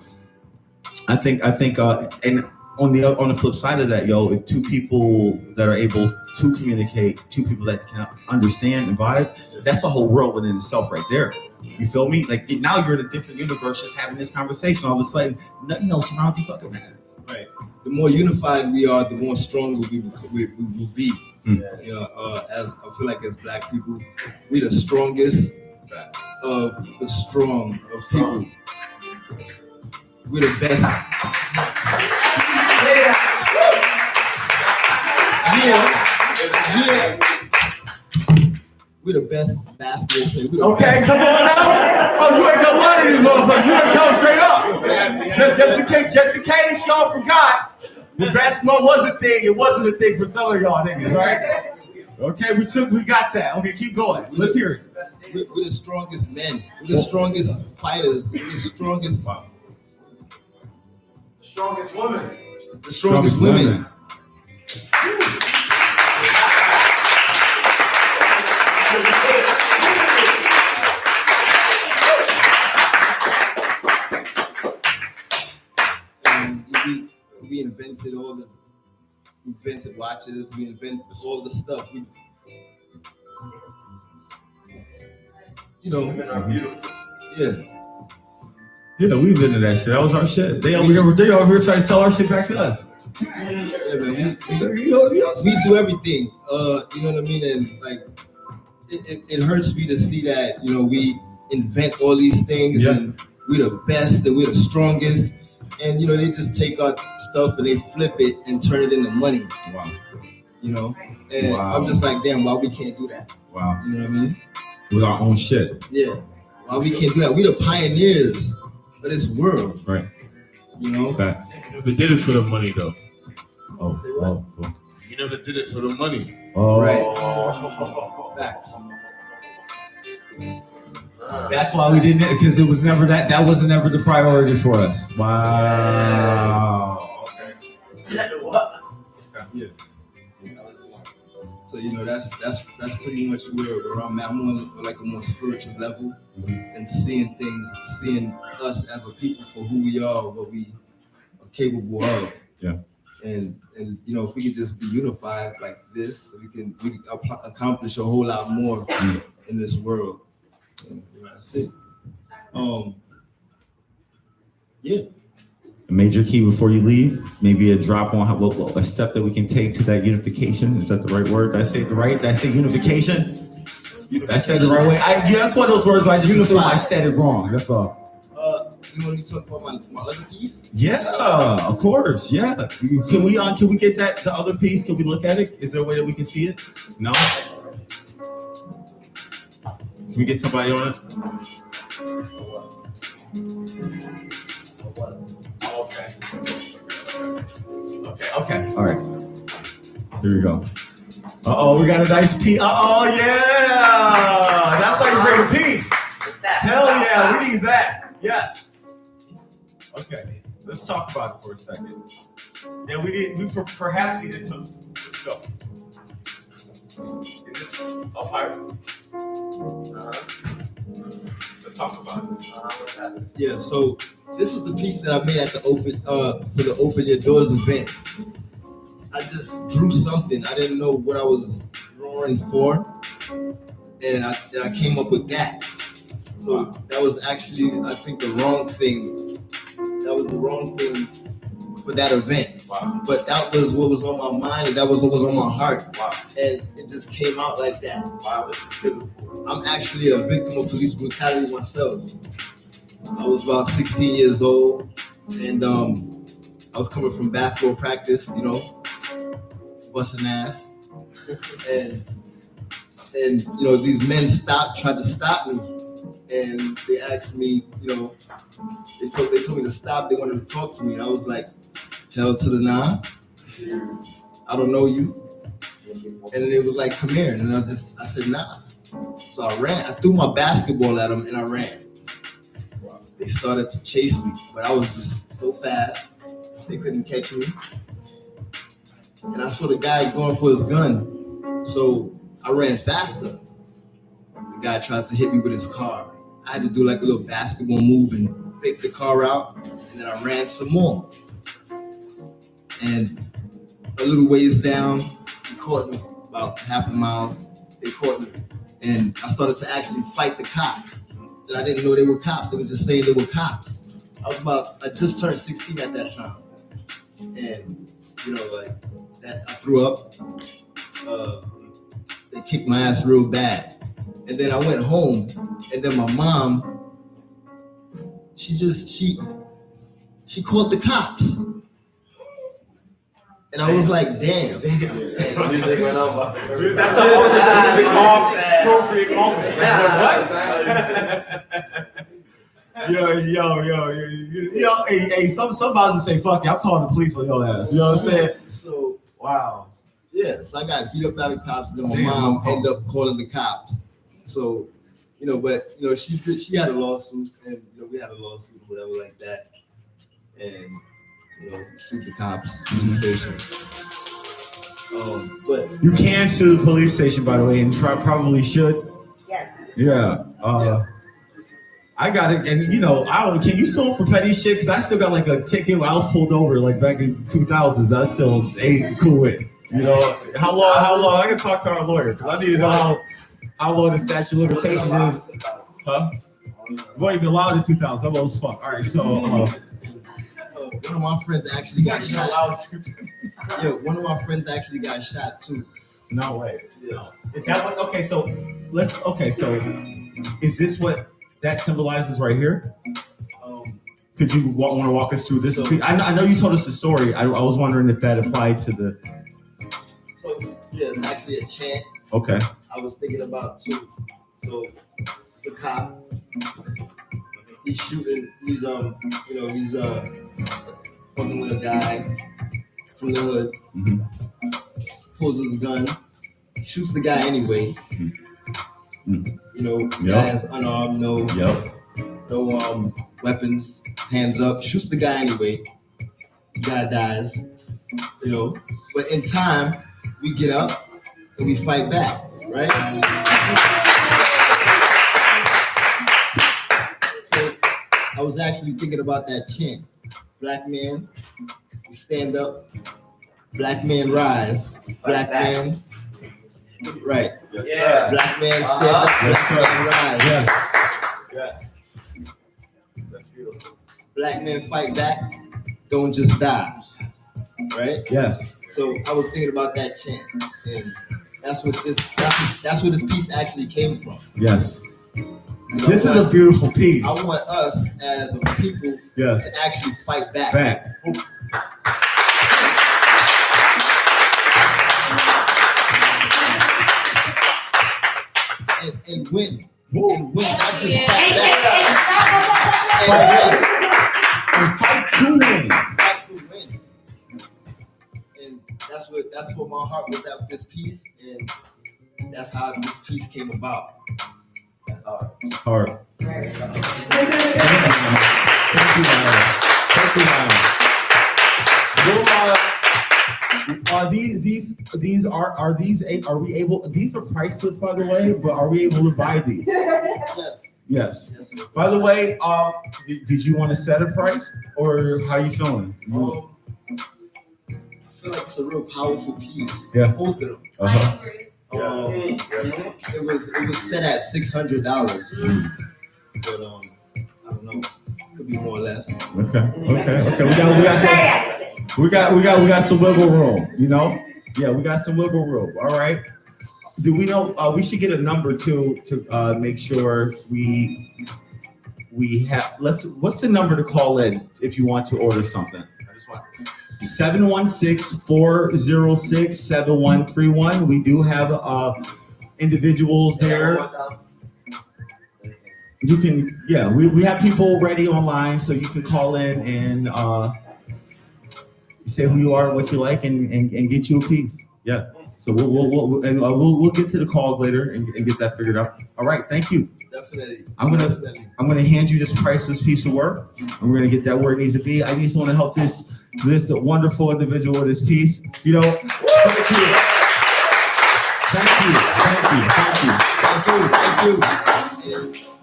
I think, and on the flip side of that, yo, if two people that are able to communicate, two people that can understand and vibe, that's a whole world within itself right there. You feel me? Like now you're in a different universe just having this conversation. All of a sudden, nothing else around you fucking matters. Right. The more unified we are, the more stronger we will be. You know, as I feel like as Black people, we're the strongest of the strong of people. We're the best. Yeah. We're the best basketball players. Okay, come on now. Oh, you ain't gonna lie to these motherfuckers. You ain't tell them straight up. Just in case y'all forgot, the basketball was a thing. It wasn't a thing for some of y'all niggas, right? Okay, we got that. Okay, keep going. Let's hear it. We're the strongest men. We're the strongest fighters. We're the strongest. Strongest woman. The strongest women. And we invented watches. We invented all the stuff. Women are beautiful. Yeah. Yeah, we invented that shit. That was our shit. They over here trying to sell our shit back to us. Yeah, man. We do everything. You know what I mean? And like, it hurts me to see that, you know, we invent all these things and we're the best and we're the strongest. And, you know, they just take our stuff and they flip it and turn it into money. Wow. You know? And I'm just like, damn, why we can't do that? Wow. You know what I mean? With our own shit. Yeah. Why we can't do that? We're the pioneers of this world. Right. You know? Facts. You never did it for the money, though. Oh. You never did it for the money. Oh. Right. Facts. That's why we didn't, because it was never that wasn't ever the priority for us. Wow. Okay. Yeah, what? Yeah. So, you know, that's pretty much where I'm at. I'm on like a more spiritual level and seeing us as a people for who we are, what we are capable of. Yeah. And you know, if we could just be unified like this, we can accomplish a whole lot more in this world. And that's it. Yeah. A major key before you leave, maybe a drop on a step that we can take to that unification. Is that the right word? Did I say it right? Did I say unification? Did I say it the right way? That's one of those words where I just assume I said it wrong. That's all. You want me to talk about my other piece? Yeah, of course. Yeah. Can we get that the other piece? Can we look at it? Is there a way that we can see it? No. Can we get somebody on it? Okay. All right. Here we go. We got a nice piece. Yeah. That's how you bring a piece. Hell yeah, we need that. Yes. Okay. Let's talk about it for a second. Yeah, perhaps needed some. Let's go. Is this a pirate? Let's talk about it. What's happening? Yeah, so this was the piece that I made at the for the Open Your Doors event. I just drew something. I didn't know what I was drawing for, and I came up with that. So that was actually, I think, the wrong thing. That was the wrong thing for that event. Wow. But that was what was on my mind, and that was what was on my heart. Wow. And it just came out like that. Wow. I'm actually a victim of police brutality myself. I was about 16 years old, and I was coming from basketball practice, you know, busting ass, and you know, these men tried to stop me, and they asked me, you know, they told me to stop. They wanted to talk to me, and I was like, hell to the nah, I don't know you. And they was like, come here, and I said, nah. So I ran. I threw my basketball at them and I ran. They started to chase me, but I was just so fast they couldn't catch me. And I saw the guy going for his gun, so I ran faster. The guy tries to hit me with his car. I had to do like a little basketball move and fake the car out, and then I ran some more. And a little ways down, he caught me, about half a mile. They caught me, and I started to actually fight the cops. And I didn't know they were cops. They were just saying they were cops. I just turned 16 at that time, and like that, I threw up. They kicked my ass real bad. And then I went home, and then my mom, she called the cops. And I was like, damn. Music went over. That's an appropriate moment. What? Yo, hey, somebody just say, fuck it, I'm calling the police on your ass. You know what I'm saying? So, Wow. yeah, so I got beat up by the cops, and then my mom ended up calling the cops. So, she had a lawsuit, and we had a lawsuit or whatever like that, and sued the cops in the station. But You can sue the police station, by the way, and probably should. Yes. Yeah. I got it, and can you sue them for petty shit? Because I still got like a ticket when I was pulled over like back in 2000s. I still ain't cool with. How long? I can talk to our lawyer because I need to know how long the statute of limitations is. Huh? Wasn't even allowed in 2000. I'm old as fuck. All right, so one of my friends actually got shot. Yeah, one of my friends actually got shot too. no way. Yeah. Is that what? Okay, so is this what that symbolizes right here? Could you want to walk us through this? I know you told us the story. I was wondering if that applied to the. Yeah, it's actually a chant. Okay. I was thinking about too. So the cop, he's shooting. He's fucking with a guy from the hood. Mm-hmm. Pulls his gun, shoots the guy anyway. Mm-hmm. Guy is unarmed, no weapons, hands up, shoots the guy anyway. The guy dies. But in time, we get up and we fight back, right? So I was actually thinking about that chant. Black man, we stand up. Black man rise. Black man, right. Yeah. Black man stand up. Black man rise. Yes. That's beautiful. Black men fight back. Don't just die. Right? Yes. So I was thinking about that chant, and that's where this piece actually came from. Yes. This is a beautiful piece. I want us as a people Yes. to actually fight back. And win. And win. Not just fight back. And fight to win. Fight to win. And that's what my heart was at with this piece, and that's how this piece came about. That's hard. It's hard. Right. Thank you, Myra. Are we able? These are priceless, by the way. But are we able to buy these? Yes. Yes. By the way, did you want to set a price, or how are you feeling? I feel like it's a real powerful piece. Yeah. Both of them. Uh-huh. It was set at $600, but I don't know. Could be more or less. Okay. We got some wiggle room. Yeah, we got some wiggle room. All right. Do we know? We should get a number too to make sure we have. What's the number to call in if you want to order something? I just want 716-406-7131. We do have individuals there. You can, we have people ready online, so you can call in and say who you are, what you like, and get you a piece. Yeah. So we'll get to the calls later and get that figured out. All right, thank you. Definitely. I'm gonna hand you this priceless piece of work, and we're gonna get that where it needs to be. I just want to help this wonderful individual with this piece. Thank you. And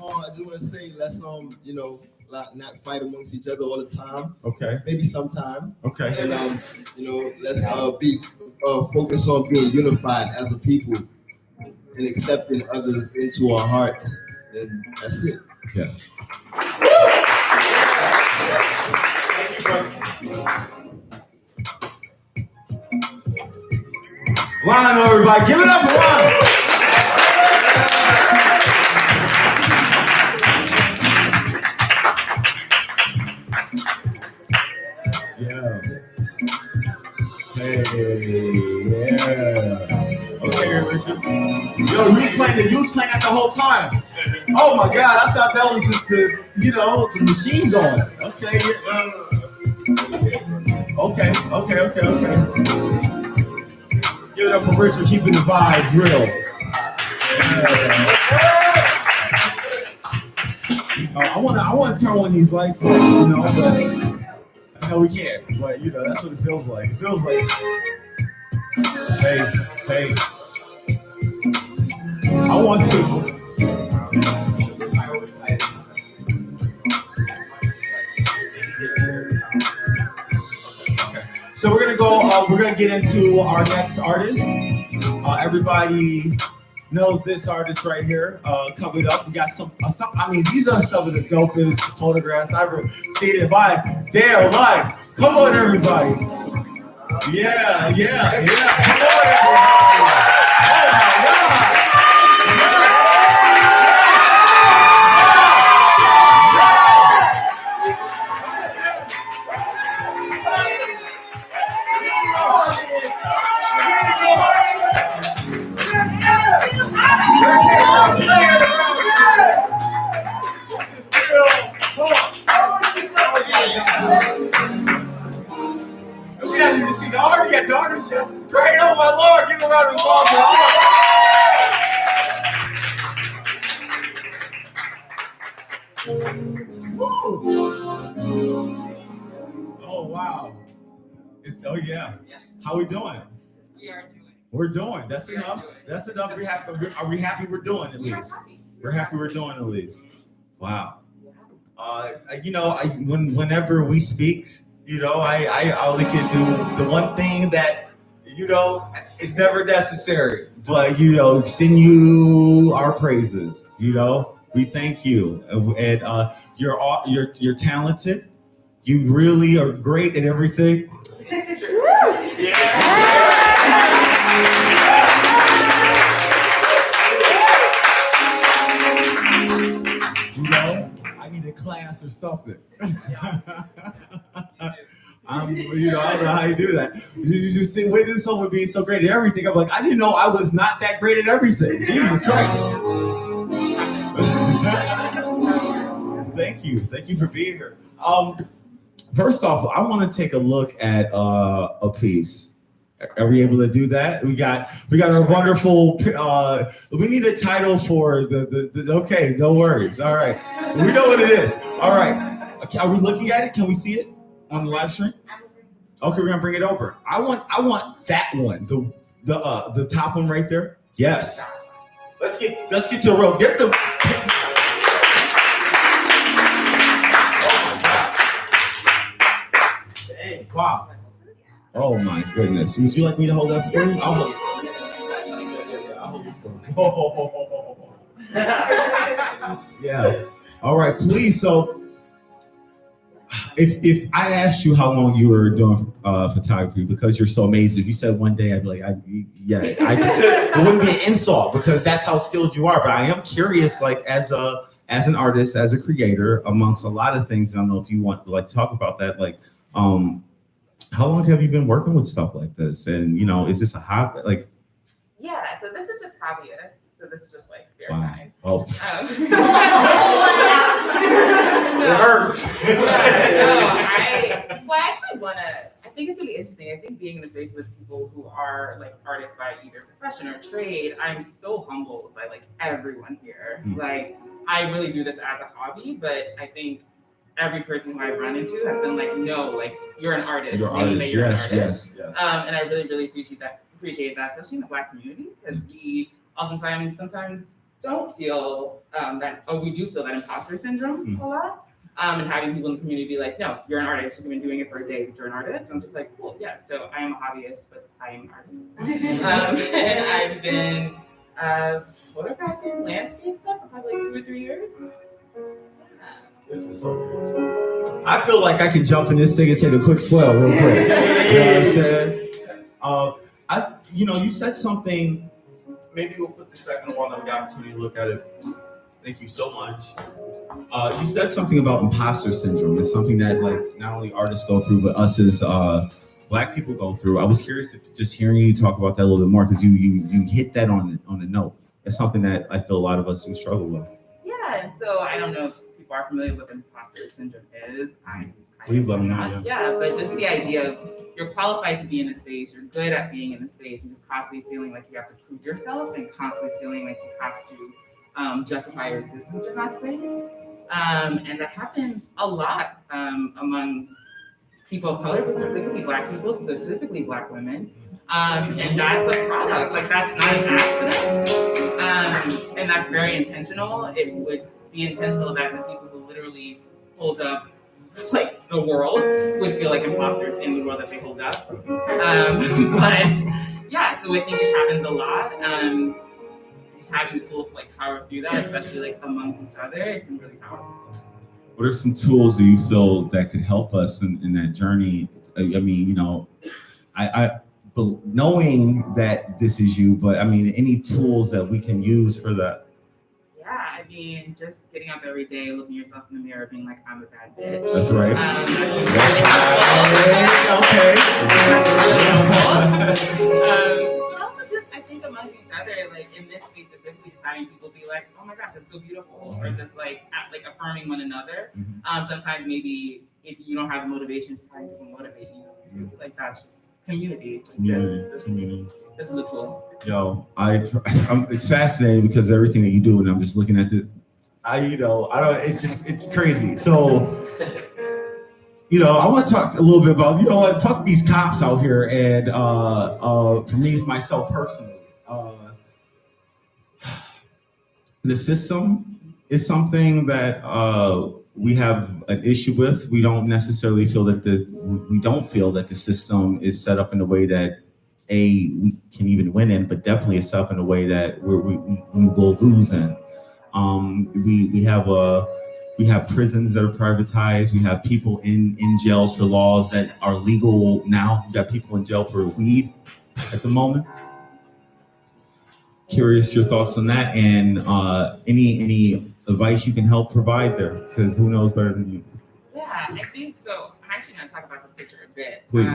I just want to say, let's not fight amongst each other all the time. Okay. Maybe sometime. Okay. And let's be focused on being unified as a people and accepting others into our hearts. And that's it. Yes. Lionel, everybody, give it up for Lionel. Yeah. Hey, yeah. Okay, Richard. Yo, you was playing that the whole time. Oh my God, I thought that was just the machine going. Okay. Okay. Give it up for Richard, keeping the vibe real. Yeah. I want to turn on these lights, but I know we can't. But that's what it feels like. It feels like, hey. I want to. So we're gonna go. We're gonna get into our next artist. Everybody knows this artist right here. Coming up, we got some. I mean, these are some of the dopest photographs I've ever seen in my damn life. Come on, everybody. Yeah. Come on, everybody. Oh my God. We haven't even seen the art yet. The art is just great. Oh my Lord, give a round of applause. Oh wow. Yeah. How we doing? We are doing. We're doing. That's enough. That's enough. Are we happy we're doing at least? We're happy we're doing at least. Wow. Whenever we speak, I only can do the one thing that, is never necessary, but, send you our praises, we thank you. And you're talented. You really are great at everything. I need a class or something. I don't know how you do that. You see, when did someone be so great at everything? I'm like, I didn't know I was not that great at everything. Jesus Christ. Thank you for being here. First off, I want to take a look at a piece. Are we able to do that? We got our wonderful. We need a title for the. Okay, no worries. All right, we know what it is. All right, are we looking at it? Can we see it on the live stream? Okay, we're gonna bring it over. I want that one. The top one right there. Yes. Let's get to a row. Get the. Wow. Oh my goodness. Would you like me to hold that for you? I'll hold it for you. Yeah. All right, please. So if I asked you how long you were doing photography, because you're so amazing, if you said one day, I'd be like, it wouldn't be an insult because that's how skilled you are. But I am curious, like as an artist, as a creator, amongst a lot of things. I don't know if you want to talk about that, how long have you been working with stuff like this? And, is this a hobby? Yeah, so this is just hobbyist. So this is just spare time. Oh. It hurts. I actually won a think it's really interesting. I think being in a space with people who are like artists by either profession or trade, I'm so humbled by like everyone here. Like I really do this as a hobby, but I think every person who I've run into has been like, no, like you're an artist. You're an artist. Yes. And I really, really appreciate that, especially in the Black community, because we sometimes don't feel we do feel that imposter syndrome a lot. And having people in the community be like, no, you're an artist, you've been doing it for a day, but you're an artist. And I'm just like, cool, yeah, so I am a hobbyist, but I am an artist. And I've been photographing landscape stuff for probably like 2 or 3 years. This is so beautiful. I feel like I could jump in this thing and take a quick swell real quick. You know what I'm saying? You said something, maybe we'll put this back on the wall now we got the opportunity to look at it. Thank you so much. You said something about imposter syndrome. It's something that like not only artists go through, but us as Black people go through. I was curious to just hearing you talk about that a little bit more because you hit that on the note. It's something that I feel a lot of us do struggle with. Yeah, and so I don't know if people are familiar with what imposter syndrome is. Please let them know. Yeah, but just the idea of you're qualified to be in a space, you're good at being in a space, and just constantly feeling like you have to prove yourself and constantly feeling like you have to justify your existence in that space. And that happens a lot amongst people of color, but specifically Black people, specifically Black women. And that's a product, like that's not an accident. And that's very intentional. It would be intentional that the people who literally hold up like the world would feel like imposters in the world that they hold up. But yeah, so I think it happens a lot. Just having the tools to like power through that, especially like amongst each other, it's been really powerful. What are some tools do you feel that could help us in that journey? I mean, knowing that this is you, but I mean, any tools that we can use for that? Yeah, I mean, just getting up every day, looking yourself in the mirror, being like, I'm a bad bitch. That's right. That's really but also just, I think amongst each other, like in this space specifically, just having people be like, oh my gosh, that's so beautiful, or just like affirming one another. Sometimes maybe if you don't have the motivation, just having people motivate you. Like that's just community. This is a tool. Yo, it's fascinating because everything that you do, and I'm just looking at this. It's crazy. So, I want to talk a little bit about, fuck these cops out here, and for me, myself personally, the system is something that we have an issue with. We don't necessarily feel that the system is set up in a way that we can even win in, but definitely it's set up in a way that we will lose in. We have prisons that are privatized. We have people in jails for laws that are legal now. We got people in jail for weed at the moment. Curious your thoughts on that, and any advice you can help provide there, because who knows better than you? Yeah, I think so. I'm actually going to talk about this picture a bit. Please.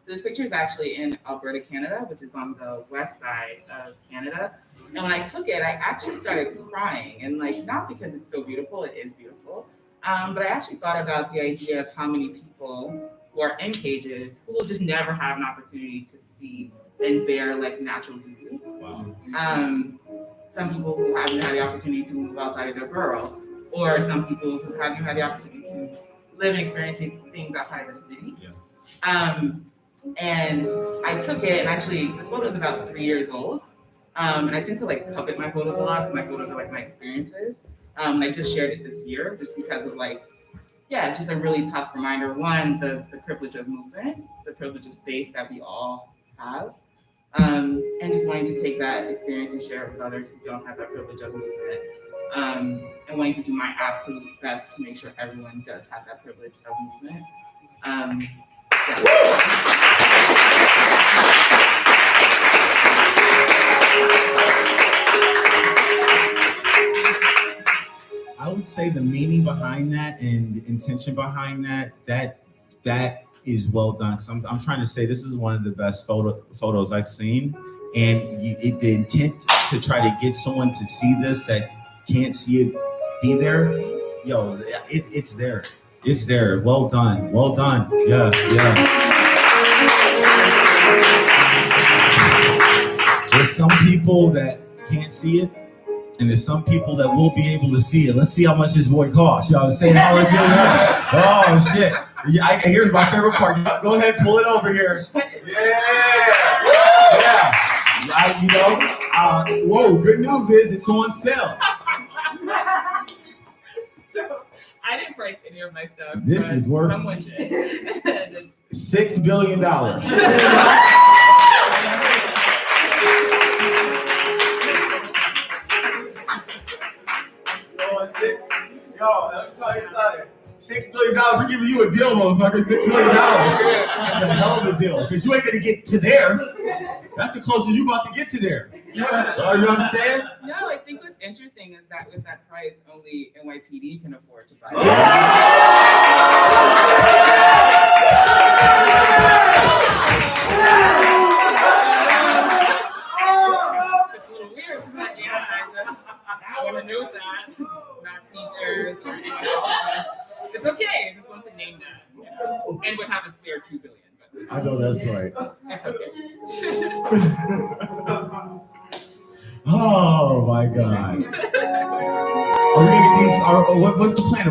So this picture is actually in Alberta, Canada, which is on the west side of Canada. And when I took it, I actually started crying, and like not because it's so beautiful, it is beautiful, but I actually thought about the idea of how many people who are in cages who will just never have an opportunity to see and bear like natural beauty. Wow. Some people who haven't had the opportunity to move outside of their borough, or some people who haven't had the opportunity to live and experience things outside of the city. Yeah. And I took it, and actually this photo is about 3 years old. And I tend to like covet my photos a lot because my photos are like my experiences. And I just shared it this year just because of it's just a really tough reminder. One, the privilege of movement, the privilege of space that we all have. And just wanting to take that experience and share it with others who don't have that privilege of movement. And wanting to do my absolute best to make sure everyone does have that privilege of movement. I would say the meaning behind that and the intention behind that is well done. Because I'm trying to say this is one of the best photos I've seen, and the intent to try to get someone to see this that can't see it be there. Yo, it's there. It's there. Well done. Well done. Yeah. some people that can't see it, and there's some people that will be able to see it. Let's see how much this boy costs. You know what I'm saying? How much you know? Oh shit! Yeah, here's my favorite part. Go ahead, pull it over here. Yeah. Whoa! Good news is it's on sale. So I didn't price any of my stuff. This is worth someone did. $6 billion. Yo, let me tell you something. $6 billion, we're giving you a deal, motherfucker. $6 million. That's a hell of a deal. Because you ain't gonna get to there. That's the closest you about to get to there. You know what I'm saying? No, I think what's interesting is that with that price, only NYPD can afford to buy it. It's a little weird, but yeah, I want to note that. Not teachers or anyone else. It's okay. I just want to name that. And would have a spare $2 billion. But I know that's right. it's okay. Oh my God. Are we gonna get these? What's the plan?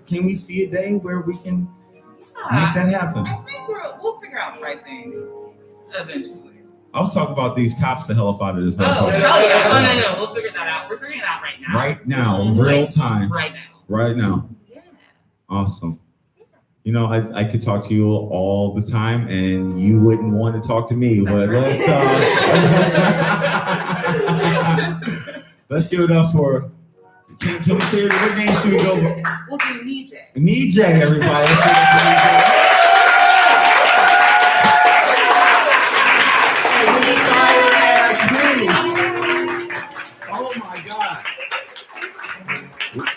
Can we see a day where we can make that happen? I think we'll figure out pricing eventually. I was talking about these cops the hell up out of this. Oh, hell yeah. Oh, no. We'll figure that out. We're figuring it out right now. Right now, in real time. Right now. Right now. Yeah. Awesome. You know, I could talk to you all the time, and you wouldn't want to talk to me. But let's let's give it up for. Can we say what name should we go? We'll do Nijay. Nijay, everybody. Let's give it up for Nijay. Oh my God.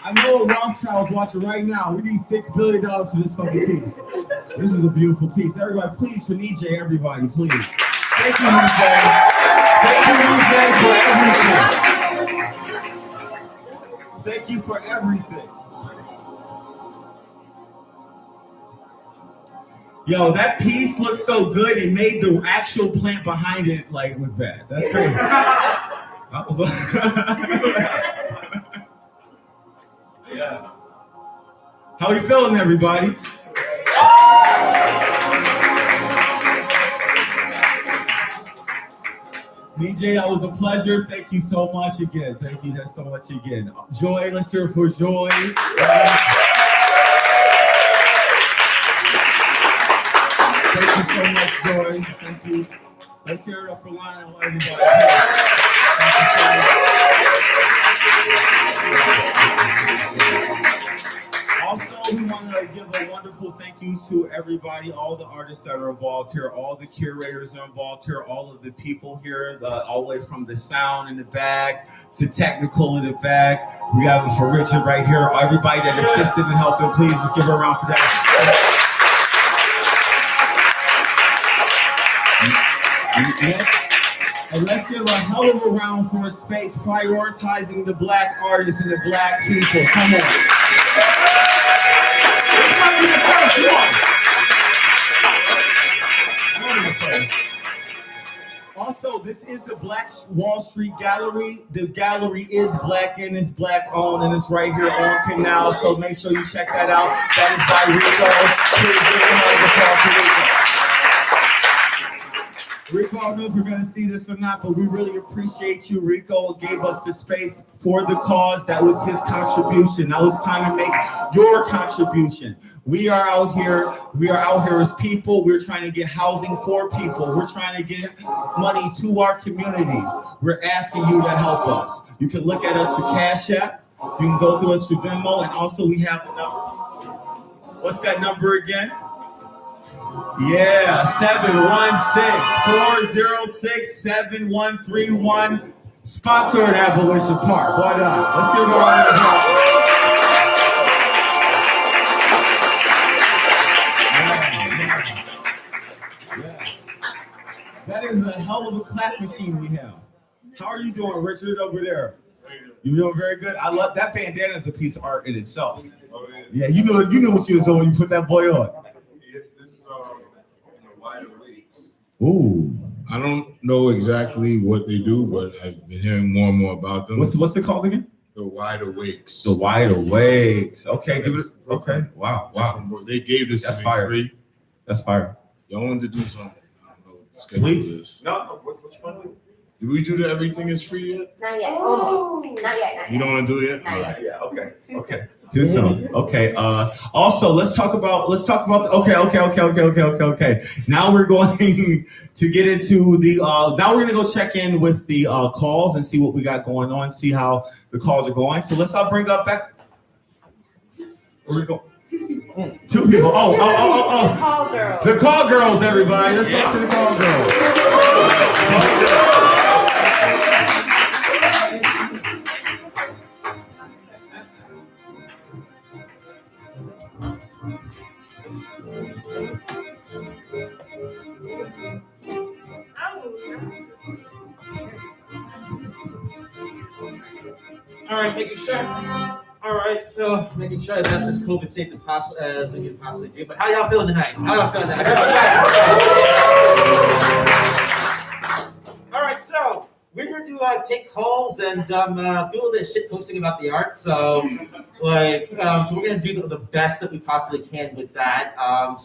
I know Rothschild's watching right now. We need $6 billion for this fucking piece. This is a beautiful piece. Everybody, please, for Nijay, everybody, please. Thank you, Nijay. Thank you, Nijay, for everything. Thank you for everything. Yo, that piece looks so good, it made the actual plant behind it like look bad. That's crazy. I was like, yes. How are you feeling, everybody? BJ, that was a pleasure. Thank you so much again. Thank you so much again. Joy, let's hear it for Joy. Thank you so much, Joy. Thank you. Let's hear it up for Lionel, everybody. Thank you so much. Also, we want to give a wonderful thank you to everybody, all the artists that are involved here, all the curators are involved here, all of the people here, all the way from the sound in the back to technical in the back. We have it for Richard right here. Everybody that assisted and helping, please just give a round for that. And let's give a hell of a round for a space prioritizing the black artists and the black people. Come on. This might be the first one. Also, this is the Black Wall Street Gallery. The gallery is black and it's black owned, and it's right here on Canal. So make sure you check that out. That is by Rico. Please give a round of applause for Rico. Rico, I don't know if you're going to see this or not, but we really appreciate you. Rico gave us the space for the cause. That was his contribution. Now it's time to make your contribution. We are out here as people. We're trying to get housing for people. We're trying to get money to our communities. We're asking you to help us. You can look at us through Cash App. You can go through us through Venmo. And also we have the number. What's that number again? Yeah, 716-406-7131. Sponsored Abolition Park. Why not? Let's give it a round of applause. Yes. That is a hell of a clap machine we have. How are you doing, Richard, over there? You doing very good? I love that bandana is a piece of art in itself. Yeah, you know what you was doing when you put that boy on. Ooh. I don't know exactly what they do, but I've been hearing more and more about them. What's it called again? The Wide Awakes. The Wide Awakes. Okay, give it. Okay, wow. They gave this That's to me fire. free. That's fire. Y'all wanted to do something. I don't know what the schedule Please. is. No, which one? Did we do the everything is free yet? Not yet. Almost. Not yet. You don't want to do it yet? Not All yet. right. Yeah. Okay. Too Okay. Too soon. Okay. Also, let's talk about. Okay. Now we're going to get into the. Now we're gonna go check in with the calls and see what we got going on. See how the calls are going. So let's bring up back. Where we go? Two people. Oh. Call girl. The call girls, everybody. Let's talk to the call girls. All right, making sure. All right, so making sure that's as COVID safe as possible as we can possibly do. But how y'all feeling tonight? How y'all feeling tonight? All right, so we're here to take calls and do a little bit of shit posting about the art. So, so we're gonna do the best that we possibly can with that. Can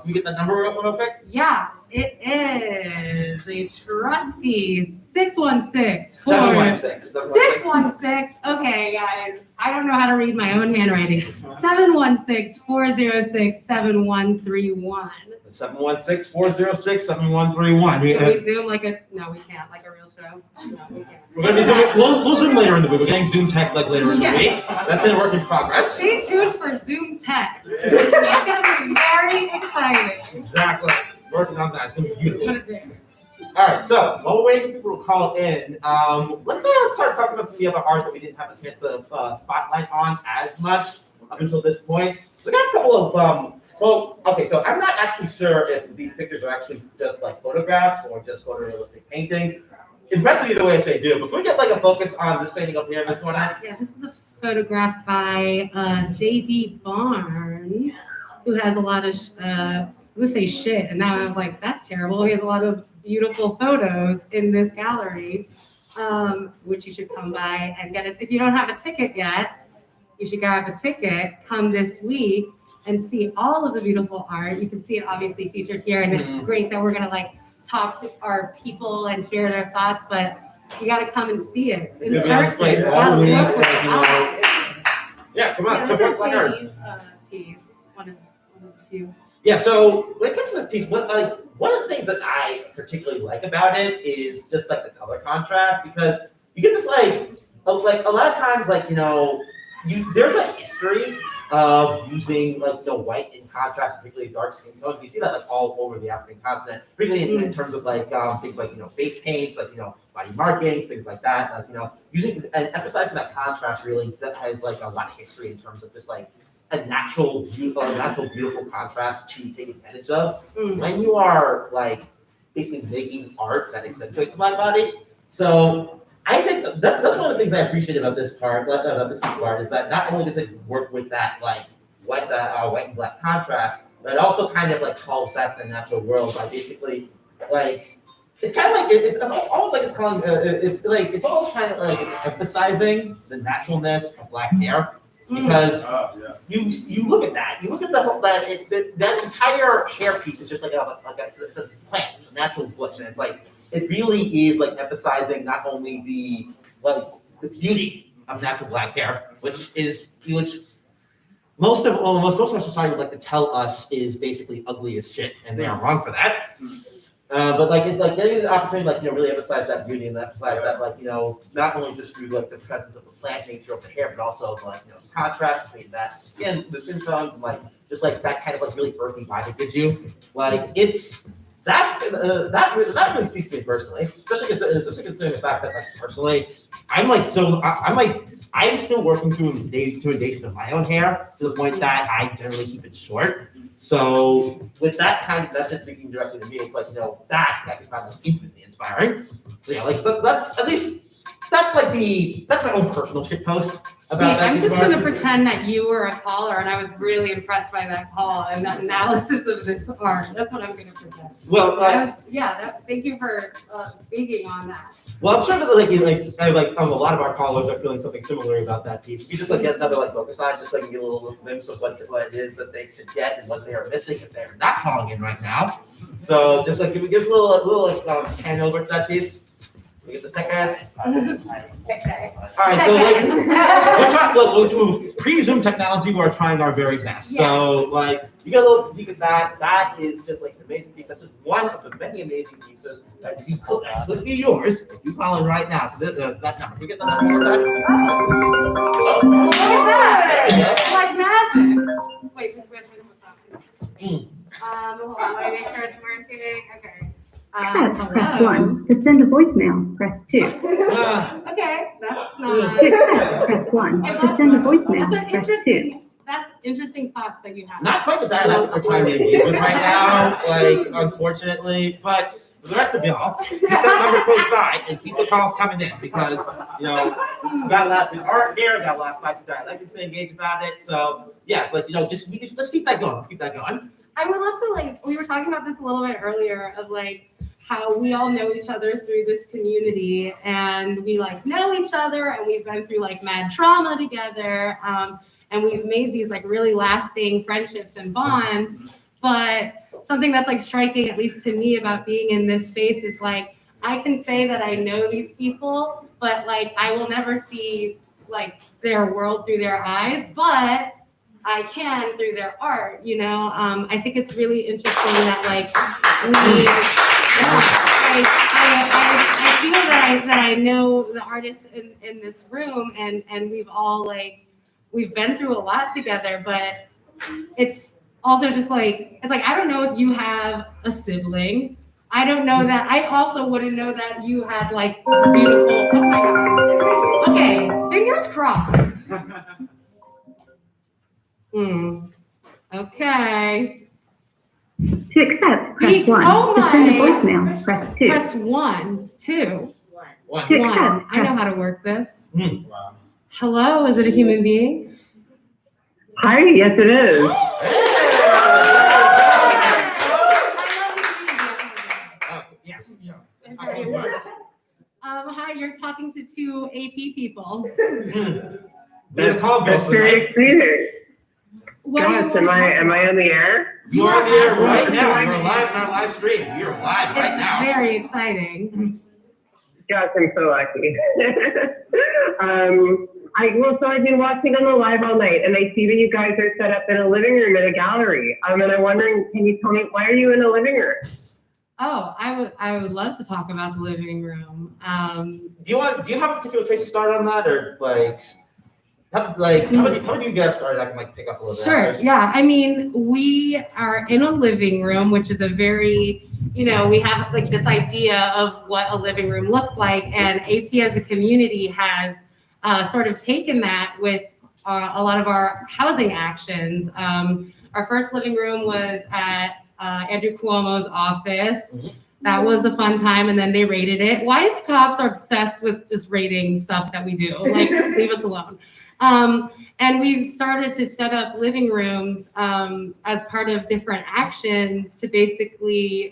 we get that number real quick? Yeah, it is a trusty 616 716. 616. Okay, guys. I don't know how to read my own handwriting. 716-406-7131. 716-406-7131. Can we zoom like a? No, we can't. Like a real show. No, we can't. We're gonna be zooming, we'll zoom later in the week. We're getting Zoom tech later in the week. That's in work in progress. Stay tuned for Zoom Tech. It's gonna be very exciting. Exactly. Working on that. It's gonna be beautiful. All right. So while we're waiting for people to call in, let's start talking about some of the other art that we didn't have a chance to spotlight on as much up until this point. So we got a couple of okay, so I'm not actually sure if these pictures are actually just like photographs or just photorealistic paintings. Impressive either way as they do, but can we get like a focus on this painting up here in this corner? Yeah, this is a photograph by J.D. Barnes, who has a lot of, I'm gonna say shit, and now I was like, that's terrible. He has a lot of beautiful photos in this gallery, which you should come by and get it. If you don't have a ticket yet, you should grab a ticket, come this week, and see all of the beautiful art. You can see it obviously featured here, and it's great that we're gonna like talk to our people and hear their thoughts, but you gotta come and see it. It's gonna be on display all week, Yeah, come on. Yeah, So this first, is JD's piece, one of the few. Yeah, so when it comes to this piece, one of the things that I particularly like about it is just like the color contrast, because you get this like a lot of times there's a history of using like the white in contrast, particularly dark skin tones. You see that like all over the African continent, particularly in terms of like things like face paints, like body markings, things like that. Like using and emphasizing that contrast really that has like a lot of history in terms of just like a natural beautiful contrast to take advantage of when you are like basically making art that accentuates the black body. So I think that's one of the things I appreciate about this part. Is that not only does it work with that like white and black contrast, but it also kind of like calls back to the natural world by basically like it's kind of like it's almost like it's calling it's almost kind of like it's emphasizing the naturalness of black hair. Because you look at that, you look at the whole that entire hair piece is just like a plant, it's a natural bush, and it's like it really is like emphasizing not only the beauty of natural black hair, which most of our society would like to tell us is basically ugly as shit, and they are wrong for that. But getting the opportunity really emphasize that beauty and emphasize that not only just through the presence of the plant nature of the hair, but also the contrast between the skin tones, and just that kind of really earthy vibe it gives you. That really speaks to me personally, especially considering the fact that personally I'm still working through inundation of my own hair to the point that I generally keep it short. So with that kind of message speaking directly to me, it's that I can find intimately inspiring. So yeah, that's my own personal shit post. about that I'm piece, just Mark? gonna pretend that you were a caller, and I was really impressed by that call and that analysis of this art. That's what I'm gonna pretend. Well, Thank you for speaking on that. well, I'm sure that a lot of our callers are feeling something similar about that piece. If you just get another focus on, just get a little glimpse of what it is that they could get and what they are missing if they're not calling in right now. So just give us a little hand over to that piece. We get the tech guys. All right, so we're trying with pre-Zoom technology. We're trying our very best. So you get a little peek at that. That is just the amazing piece. That's just one of the many amazing pieces that could be yours if you call in right now. So that number. We get the number. Look at that! Like magic. Wait, just wait hold on. Let me make sure it's working. Okay. Press 1. To send a voicemail, press 2. Okay, that's not. To accept, press 1. To send a voicemail, press 2. That's interesting thoughts that you have. Not quite the dialect we're trying to engage with right now, unfortunately, but for the rest of y'all, keep that number close by and keep the calls coming in because, we got a lot of art here, got a lot of spicy dialectics to engage about it. So, yeah, it's let's keep that going. Let's keep that going. I would love to we were talking about this a little bit earlier of how we all know each other through this community and we know each other and we've been through mad trauma together. And we've made these really lasting friendships and bonds. But something that's striking, at least to me, about being in this space is I can say that I know these people, but I will never see their world through their eyes, but I can through their art, I think it's really interesting that I feel that I know the artists in this room and we've all we've been through a lot together, but it's also just I don't know if you have a sibling. I don't know that. I also wouldn't know that you had a beautiful, oh my God. Okay, fingers crossed. Okay. To accept, press 1. Oh to send a my. voicemail, press 2. Press 1, 2. One. To 1. accept, I know how to work this. Hello, is it a human being? Hi, yes it is. Yes. Hi, you're talking to 2 AP people. That's very exciting. What do you Gosh, am I on the air? You are on the air right now. You're live in our live stream. You're live right now. It's very exciting. Gosh, I'm so lucky. So I've been watching on the live all night, and I see that you guys are set up in a living room in a gallery. And I'm wondering, can you tell me why are you in a living room? Oh, I would love to talk about the living room. Do you have a particular place to start on that, or how many you guys started? I can pick up a little bit. Sure. Yeah. I mean, we are in a living room, which is a very, we have this idea of what a living room looks like, and AP as a community has sort of taken that with a lot of our housing actions. Our first living room was at Andrew Cuomo's office. Mm-hmm. That was a fun time, and then they raided it. Why is cops are obsessed with just raiding stuff that we do? Leave us alone. And we've started to set up living rooms as part of different actions to basically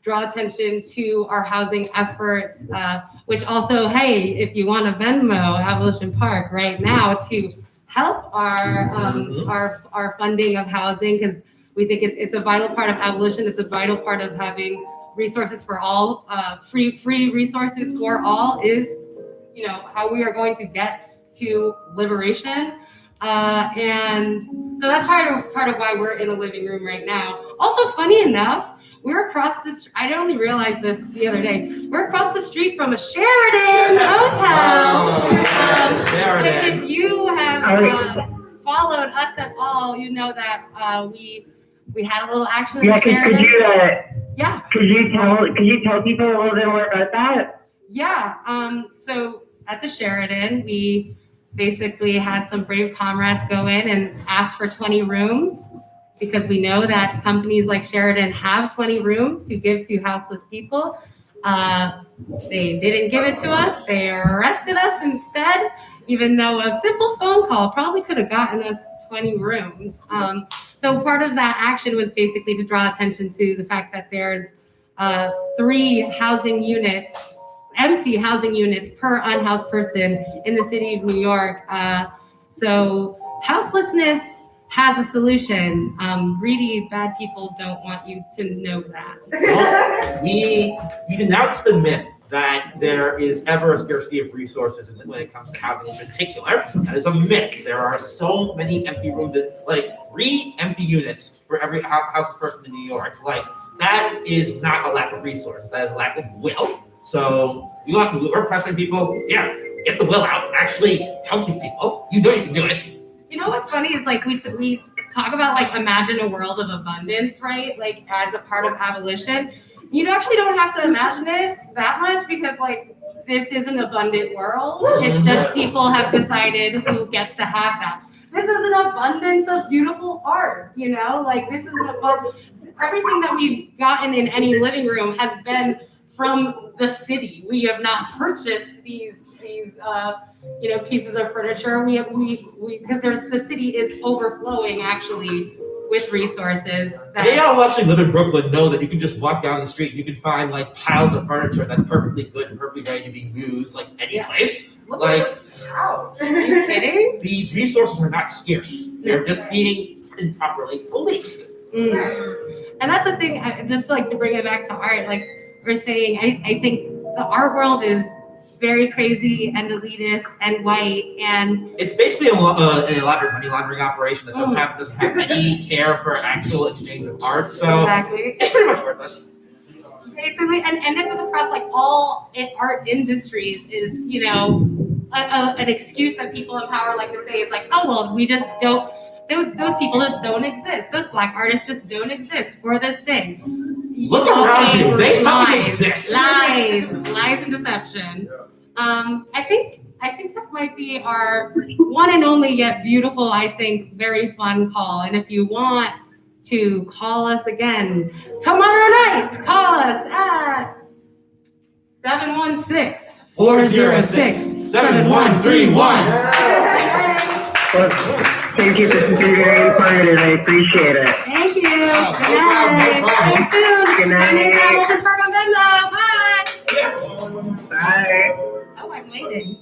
draw attention to our housing efforts, which also, hey, if you want to Venmo Abolition Park right now to help our funding of housing, because we think it's a vital part of abolition. It's a vital part of having resources for all, free resources for all is, how we are going to get to liberation. And so that's part of why we're in a living room right now. Also, funny enough, we're across this, I only realized this the other day, we're across the street from a Sheraton hotel. Which if you have followed us at all, you know that we had a little action in Sheraton. Could you tell people a little bit more about that? Yeah. So at the Sheraton, we basically had some brave comrades go in and ask for 20 rooms because we know that companies like Sheraton have 20 rooms to give to houseless people. They didn't give it to us. They arrested us instead. even though a simple phone call probably could have gotten us 20 rooms. So part of that action was basically to draw attention to the fact that there's 3 housing units, empty housing units per unhoused person in the city of New York. So houselessness has a solution. Greedy, bad people don't want you to know that. Well, we denounce the myth that there is ever a scarcity of resources when it comes to housing in particular. That is a myth. There are so many empty rooms, like 3 empty units for every house person in New York. Like, that is not a lack of resources. That is a lack of will. So we're pressuring people. Yeah, get the will out. Actually help these people. You know you can do it. You know what's funny is like we talk about like imagine a world of abundance, right? Like as a part of abolition. You actually don't have to imagine it that much because like this is an abundant world. It's just people have decided who gets to have that. This is an abundance of beautiful art, you know? Like this is an abundance. Everything that we've gotten in any living room has been from the city. We have not purchased these pieces of furniture. We because the city is overflowing actually with resources. They all actually live in Brooklyn know that you can just walk down the street and you can find like piles of furniture that's perfectly good and perfectly ready to be used like any place. Look like at this house. Are you kidding? These resources are not scarce. They're just being improperly policed. And that's the thing, just like to bring it back to art, like we're saying, I think the art world is very crazy and elitist and white, and it's basically an elaborate money laundering operation that doesn't have any care for actual exchange of art. So exactly. It's pretty much worthless. Basically, and this is across like all art industries is, you know, an excuse that people in power like to say is like, oh, well, we just don't, those people just don't exist. Those Black artists just don't exist for this thing. Look around you, they fucking exist. Lies and deception. I think that might be our one and only yet beautiful, I think, very fun call. And if you want to call us again tomorrow night, call us at 716-406-7131. Thank you. This has been very informative. I appreciate it. Thank you. Good no night. problem. Stay tuned. Good night. Abolition Park on Venmo. Bye. Yes. Bye. Oh, I'm waiting.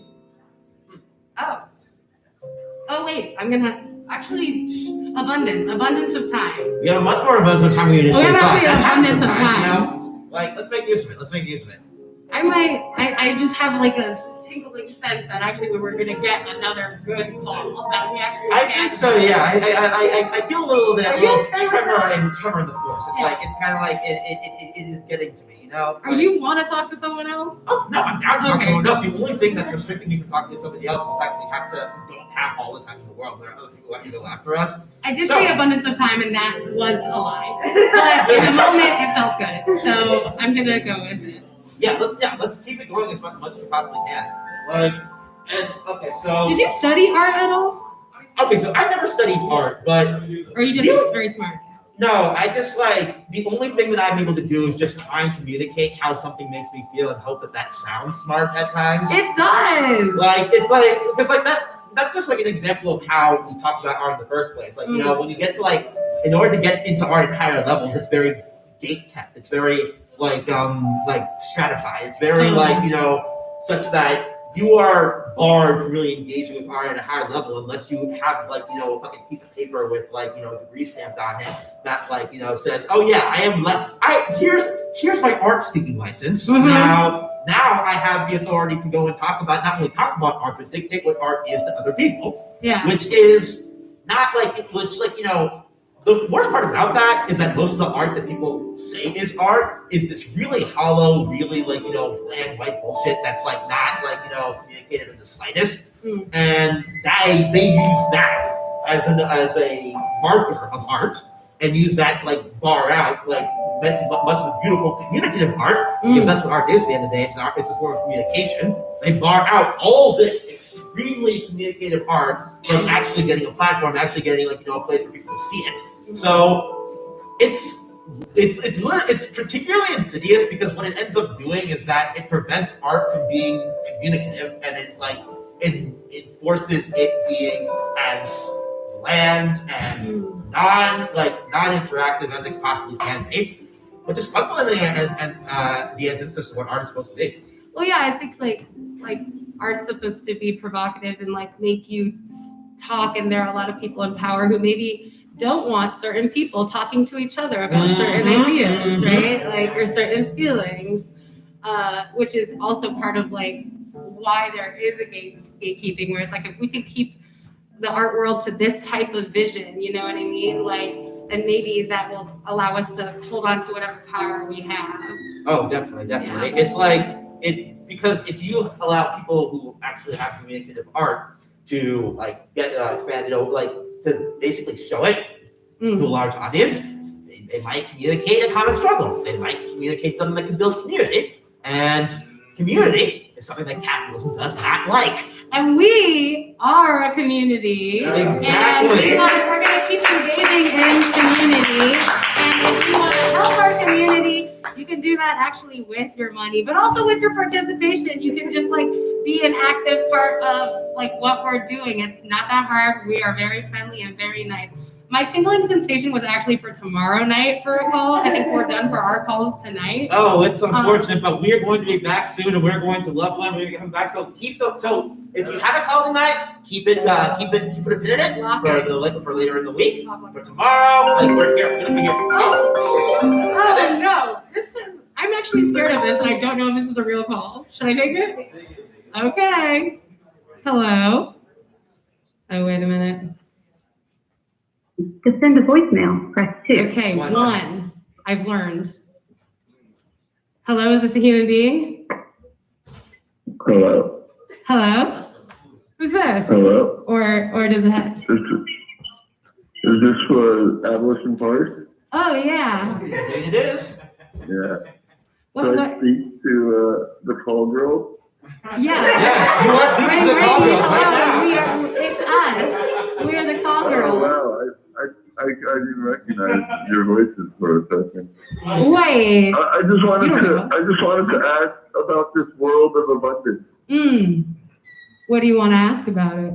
Oh wait, I'm gonna actually abundance of time. We have much more abundance of time than we initially We have thought. actually That happens abundance of sometimes, time. you know? Like, let's make use of it. I just have like a tingling sense that actually we're gonna get another good call that we actually. I think so. Yeah. I feel a little bit, tremor in the force. It's like it's kind of like it is getting to me. You know. Are you want to talk to someone else? Oh no, I'm down to talk to Okay. someone else. The only thing that's restricting me from talking to somebody else is the fact that we don't have all the time in the world. There are other people that can go after us. I did say abundance of time, and that was a lie. But in the moment, it felt good, so I'm gonna go with it. Let's keep it going as much as we possibly can. So. Did you study art at all? Okay, so I never studied art, but. Or are you just very smart? No, I just the only thing that I'm able to do is just try and communicate how something makes me feel and hope that sounds smart at times. It does. That's just like an example of how we talk about art in the first place. Like, you know, when you get to in order to get into art at higher levels, it's very gate kept. It's very stratified. It's very such that you are barred from really engaging with art at a higher level unless you have a fucking piece of paper with degree stamped on it that says, oh yeah, here's my art speaking license. Now I have the authority to go and not only talk about art, but dictate what art is to other people. Yeah. Which is not the worst part about that is that most of the art that people say is art is this really hollow, really bland white bullshit that's not communicated in the slightest. And they use that as a marker of art and use that to bar out much of the beautiful communicative art, because that's what art is at the end of the day. It's a form of communication. They bar out all this extremely communicative art from actually getting a platform, actually getting a place for people to see it. So it's particularly insidious because what it ends up doing is that it prevents art from being communicative, and it forces it being as bland and non-interactive as it possibly can be, but just fundamentally and the antithesis of what art is supposed to be. Well, yeah, I think like art's supposed to be provocative and like make you talk, and there are a lot of people in power who maybe don't want certain people talking to each other about certain ideas, right? Like, or certain feelings, which is also part of like why there is a gatekeeping, where it's like if we could keep the art world to this type of vision, you know what I mean? Like, then maybe that will allow us to hold on to whatever power we have. Oh, definitely. Yeah. It's like because if you allow people who actually have communicative art to like get expanded over, like to basically show it to a large audience, they might communicate a common struggle. They might communicate something that can build community, and community is something that capitalism does not like. And we are a community. Exactly. And we're going to keep engaging in community. And if you want to help our community, you can do that actually with your money, but also with your participation. You can just like be an active part of like what we're doing. It's not that hard. We are very friendly and very nice. My tingling sensation was actually for tomorrow night for a call. I think we're done for our calls tonight. Oh, it's unfortunate, but we are going to be back soon, and we're going to love them. We're going to come back. So keep them. So if you had a call tonight, keep it a pin in it for later in the week. For tomorrow, like we're here. We're going to be here. Oh no! I'm actually scared of this, and I don't know if this is a real call. Should I take it? Okay. Hello. Oh, wait a minute. To send a voicemail, press 2. Okay, 1. I've learned. Hello, is this a human being? Hello. Hello? Who's this? Hello. Or does it have? Is this for Abolition Park? Oh, yeah. It is. Yeah. What? Can I speak to the call girl? Yeah. Yes, you are speaking to the call girls right now. It's us. We are the call girls. Oh, wow. I didn't recognize your voices for a second. Wait. I just wanted to ask about this world of abundance. What do you want to ask about it?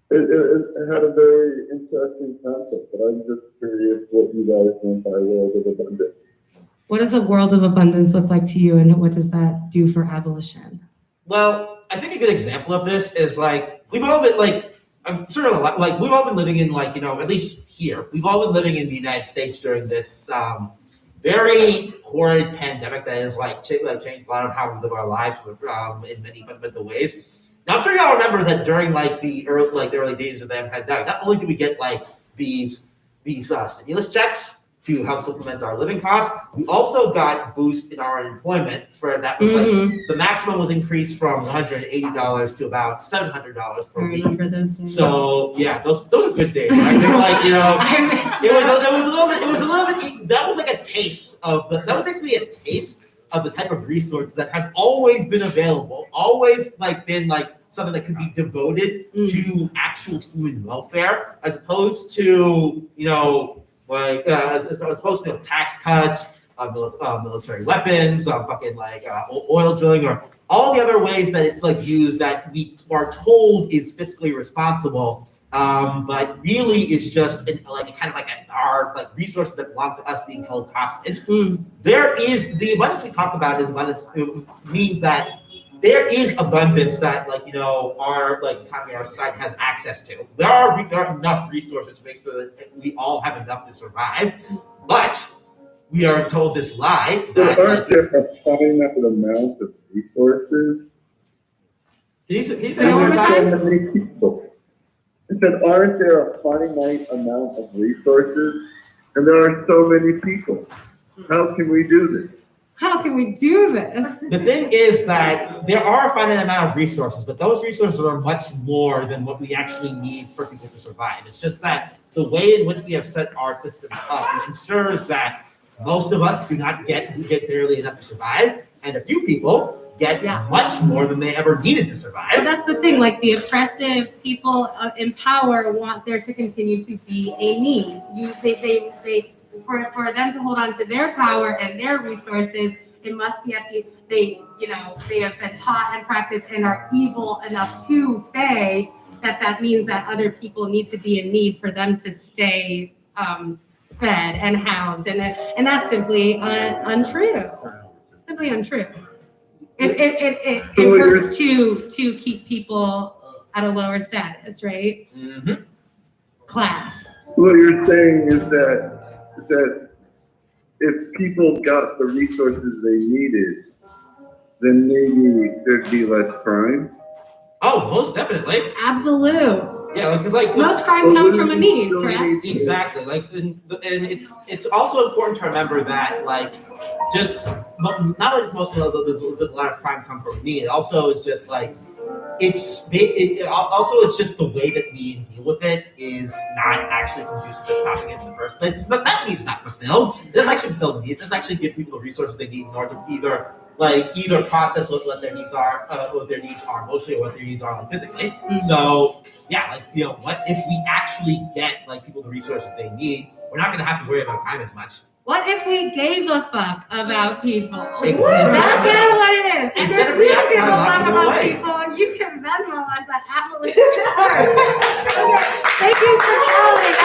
It had a very interesting concept, but I'm just curious what you guys meant by world of abundance. What does a world of abundance look like to you, and what does that do for abolition? Well, I think a good example of this is like we've all been like. I'm sure like we've all been living in like, you know, at least here, we've all been living in the United States during this very horrid pandemic that has like changed a lot of how we live our lives in many fundamental ways. Now I'm sure y'all remember that during like the early days of the pandemic, not only did we get like these stimulus checks to help supplement our living costs, we also got boost in our unemployment for that was like the maximum was increased from $180 to about $700 per week. Those days. So yeah, those are good days, right? They were like, you know, it was a little bit that was like a taste of that was basically a taste of the type of resources that have always been available, always like been like something that could be devoted to actual human welfare, as opposed to, you know, like as opposed to tax cuts, military weapons, fucking like oil drilling, or all the other ways that it's like used that we are told is fiscally responsible, but really is just our like resources that belong to us being held hostage. There is the abundance we talk about is abundance. It means that there is abundance that, like, you know, our like economy, our society has access to. There are enough resources to make sure that we all have enough to survive, but we are told this lie that aren't there a finite amount of resources? Can you say so many people. I said, aren't there a finite amount of resources? And there are so many people. How can we do this? How can we do this? The thing is that there are a finite amount of resources, but those resources are much more than what we actually need for people to survive. It's just that the way in which we have set our system up ensures that most of us do not get barely enough to survive, and a few people get much more than they ever needed to survive. But that's the thing, like the oppressive people in power want there to continue to be a need. For them to hold on to their power and their resources, it must be they have been taught and practiced and are evil enough to say that means that other people need to be in need for them to stay fed and housed, and that's simply untrue. Simply untrue. It works to keep people at a lower status, right? Mm-hmm. Class. What you're saying is that if people got the resources they needed, then maybe there'd be less crime. Oh, most definitely. Absolute. Yeah, because like most crime comes from a need, correct? Exactly. Like, and it's also important to remember that like just not only does most there's a lot of crime come from a need. It also is just like it's just the way that we deal with it is not actually conducive to stopping it in the first place. It's not, that need's not fulfilled. It doesn't actually fulfill the need. It doesn't actually give people the resources they need in order to either process what their needs are, emotionally, or what their needs are like physically. Mm-hmm. So yeah, like what if we actually get like people the resources they need? We're not gonna have to worry about crime as much. What if we gave a fuck about people? Exactly. That's kind of what it is. And Instead if of you give a reacting, fuck about away. people, you can Venmo us at Abolition. Okay. Thank you for calling.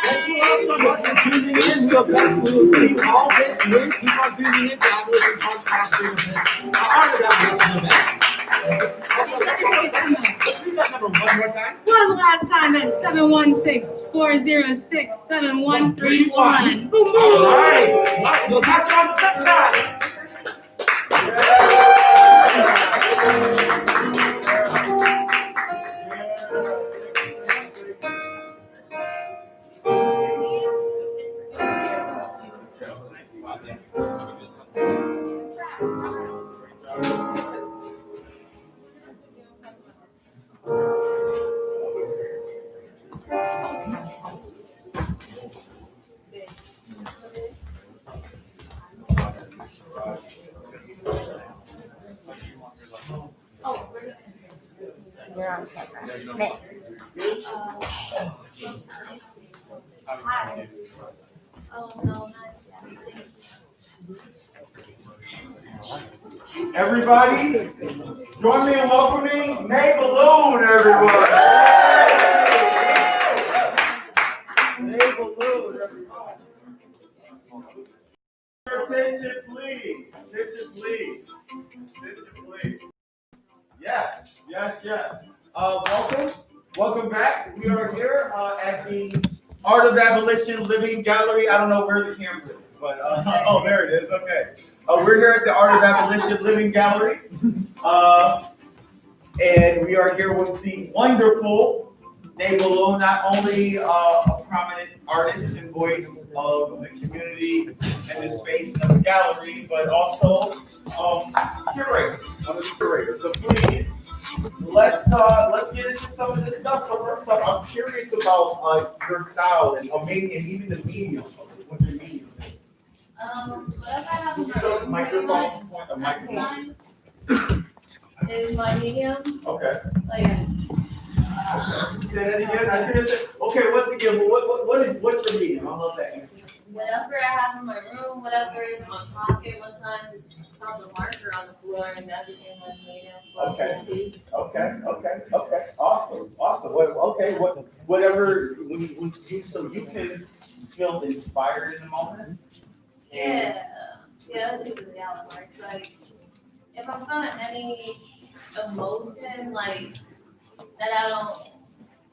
Thank you all so much for tuning in. We will see you all this week. Keep on tuning in to Abolition Park's sponsoring of this Art of Abolition event. Let's read that number one more time. One last time at 716-406-7131. All right. We'll catch you on the flip side. You're on camera. Hi. Oh, no, not yet. Everybody, join me in welcoming May Balloon, everyone. May Balloon, everyone. Attention, please. Attention, please. Attention, please. Yes. Welcome back. We are here at the Art of Abolition Living Gallery. I don't know where the camera is, but oh, there it is. Okay. We're here at the Art of Abolition Living Gallery, and we are here with the wonderful May Balloon, not only a prominent artist and voice of the community and the space of the gallery, but also curator, one of the curators. So please, let's get into some of this stuff. So first off, I'm curious about your style and even the medium of it. What your medium is. What I have on So the microphone, point the microphone. is my medium. Okay. Like, Say that again. I did it. Okay. Once again, what's your medium? I love that. whatever I have in my room, whatever is in my pocket, what time is found a marker on the floor and everything was made of. Okay. Awesome. Whatever. When you can feel inspired in the moment. Yeah, that's usually how it works. Like, if I'm feeling any emotion, like, that I don't,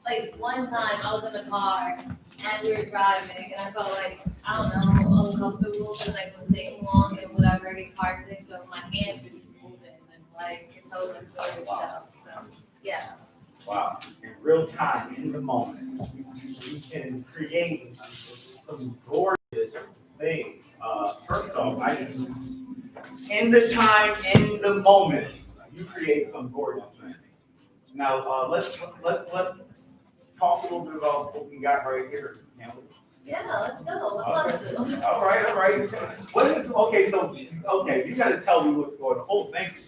like, one time I was in the car and we were driving and I felt like, I don't know, uncomfortable because, like, it was taking long and whatever, the car thing, so my hands were just moving and, like, it told the story stuff. So, yeah. Wow. In real time, in the moment, you can create some gorgeous things. First off, in the time, in the moment, you create some gorgeous things. Now, let's talk a little bit about what we got right here. Yeah, let's go. Okay. All right. What is okay, you gotta tell me what's going on. Oh, thank you.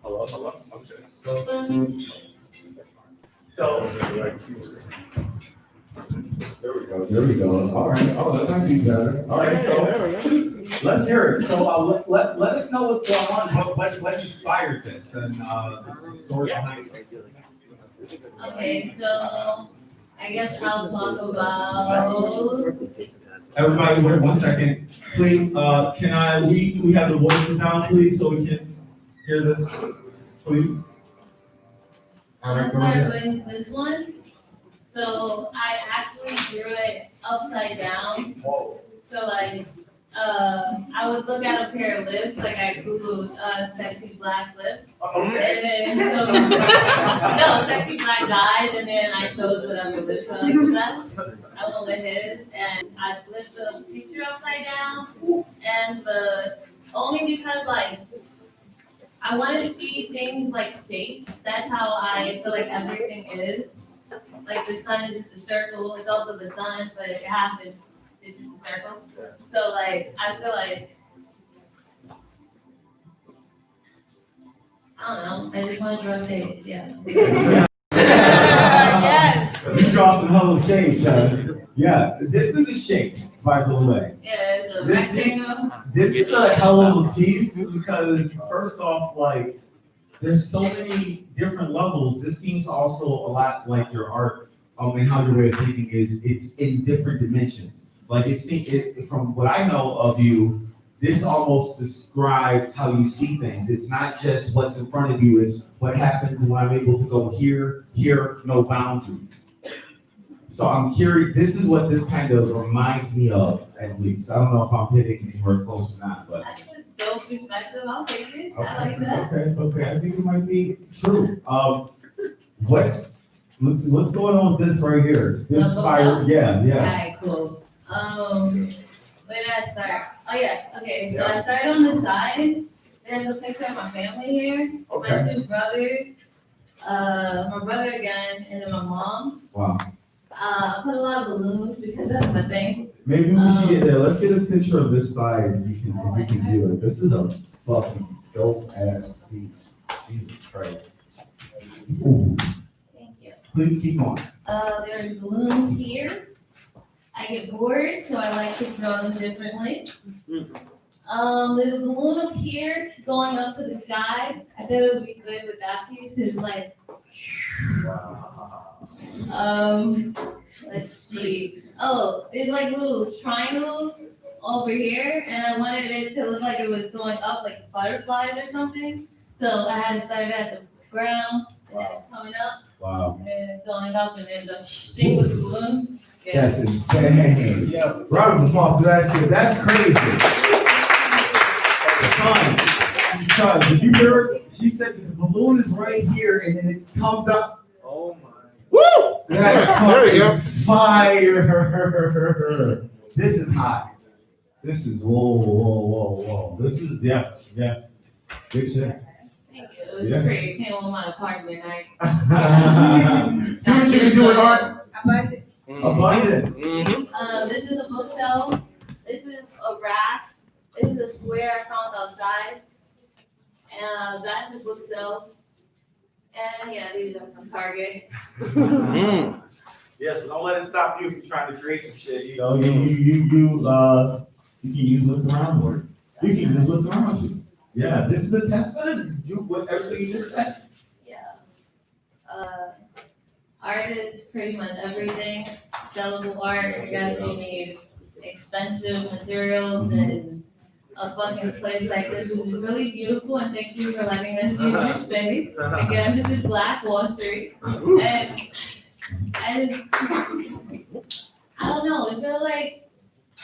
Hello. Okay. So There we go. All right. Oh, that might be better. All right, so let's hear it. So let us know what's going on. What inspired this and the story behind it. Okay, so I guess I'll talk about. Everybody, wait 1 second. Please, we have the voices down, please, so we can hear this, please. All I'm right, gonna go start ahead. with this one. So I actually drew it upside down. So like, I would look at a pair of lips, like I googled sexy black lips. And then no, sexy black guys, and then I chose whatever lips I like the best. I went with his, and I flipped the picture upside down, and only because like I want to see things like shapes. That's how I feel like everything is. Like the sun is just a circle. It's also the sun, but it happens. It's just a circle. So like I feel like I don't know. I just want to draw shapes. Yeah. Yes. You draw some hell of shades, son. Yeah, this is a shape, by the way. Yeah. It's a This rectangle. This is a hell of a piece because first off, like, there's so many different levels. This seems also a lot like your art. I mean, how your way of thinking is, it's in different dimensions. Like from what I know of you, this almost describes how you see things. It's not just what's in front of you, it's what happens when I'm able to go here, no boundaries. So I'm curious, this is what this kind of reminds me of, at least. I don't know if I'm hitting anywhere close or not, but. That's a dope perspective. I'll take it. I like that. Okay, I think it might be true. What's going on with this right here? This fire, yeah. Alright, cool. Where did I start? Oh yeah, okay, so I started on the side. There's a picture of my family here. Okay. My two brothers, my brother again, and then my mom. Wow. I put a lot of balloons because that's my thing. Maybe we should get there. Let's get a picture of this side if we can do it. This is a fucking dope ass piece. Jesus Christ. Ooh. Thank you. Please keep on. There's balloons here. I get bored, so I like to draw them differently. There's a balloon up here going up to the sky. I thought it would be good with that piece. It's like, let's see. Oh, there's like little triangles over here, and I wanted it to look like it was going up like butterflies or something. So I had to start it at the ground, and then it's coming up. Wow. And then going up, and then the thing with the balloon. Yeah. That's insane. Yeah. Round of applause for that shit. That's crazy. Son, did you hear her? She said the balloon is right here and then it comes up. Oh my. Woo! That's There we go. fire. This is hot. This is whoa. This is yeah. Good shit. Thank you. It was Yeah. pretty. It came on my apartment. See what you can do with art? Abundance. Abundance. This is a bookshelf. This is a rack. This is a square I found outside. And that's a bookshelf. And yeah, these are from Target. Yes, don't let it stop you from trying to create some shit. So you can use what's around you. You can use what's around you. Yeah, this is a testament to what everything you just said. Yeah. Art is pretty much everything. Sellable art, I guess you need expensive materials and a fucking place like this, which is really beautiful, and thank you for letting us use your space. Again, this is Black Wall Street. And I don't know, it feels like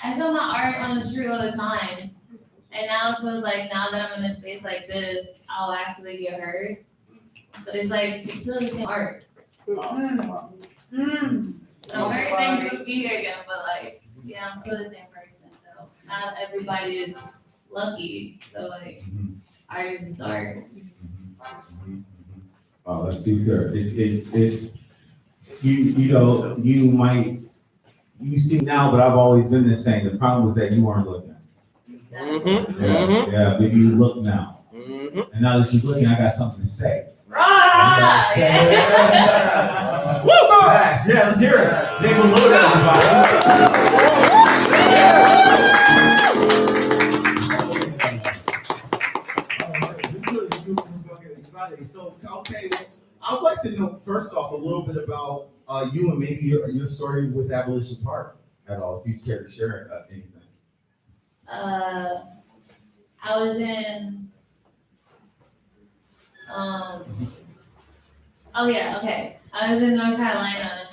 I show my art on the street all the time. And now it feels like now that I'm in a space like this, I'll actually get heard. But it's like, it's still the same art. So I'm very thankful to be here again, but like, yeah, I'm still the same person. So not everybody is lucky. So like, art is just art. Oh, let's see here. It's you know, you see now, but I've always been the same. The problem was that you weren't looking. Yeah, but you look now. And now that you're looking, I got something to say. Ah! Woo! Facts. Yeah, let's hear it. They will load everybody. This is super fucking exciting. So, okay, I would like to know first off a little bit about you and maybe your story with Abolition Park at all, if you care to share anything. I was in, oh yeah, okay. I was in North Carolina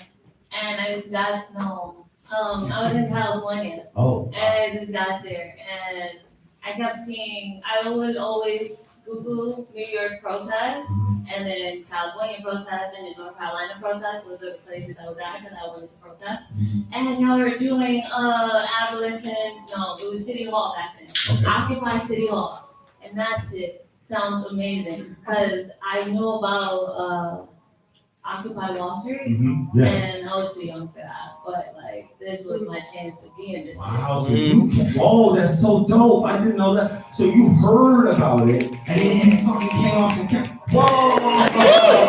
and I just got home. I was in California. Oh. And I just got there and I kept seeing, I would always Google New York protests and then California protests and then North Carolina protests were the places I was at because I wanted to protest. And they were doing abolition, no, it was City Hall back then. Okay. Occupy City Hall. And that's it. Sounds amazing. Because I knew about Occupy Wall Street Yeah. and I was too young for that. But like this was my chance to be in this Wow, city. so oh, that's so dope. I didn't know that. So you heard about it and then you fucking came off the camera. Whoa!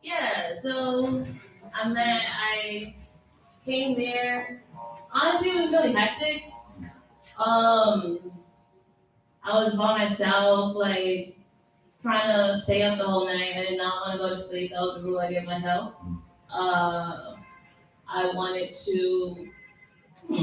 Yeah, so I came there. Honestly, it was really hectic. I was by myself, like trying to stay up the whole night. I did not want to go to sleep. That was the rule I gave myself. I wanted to. I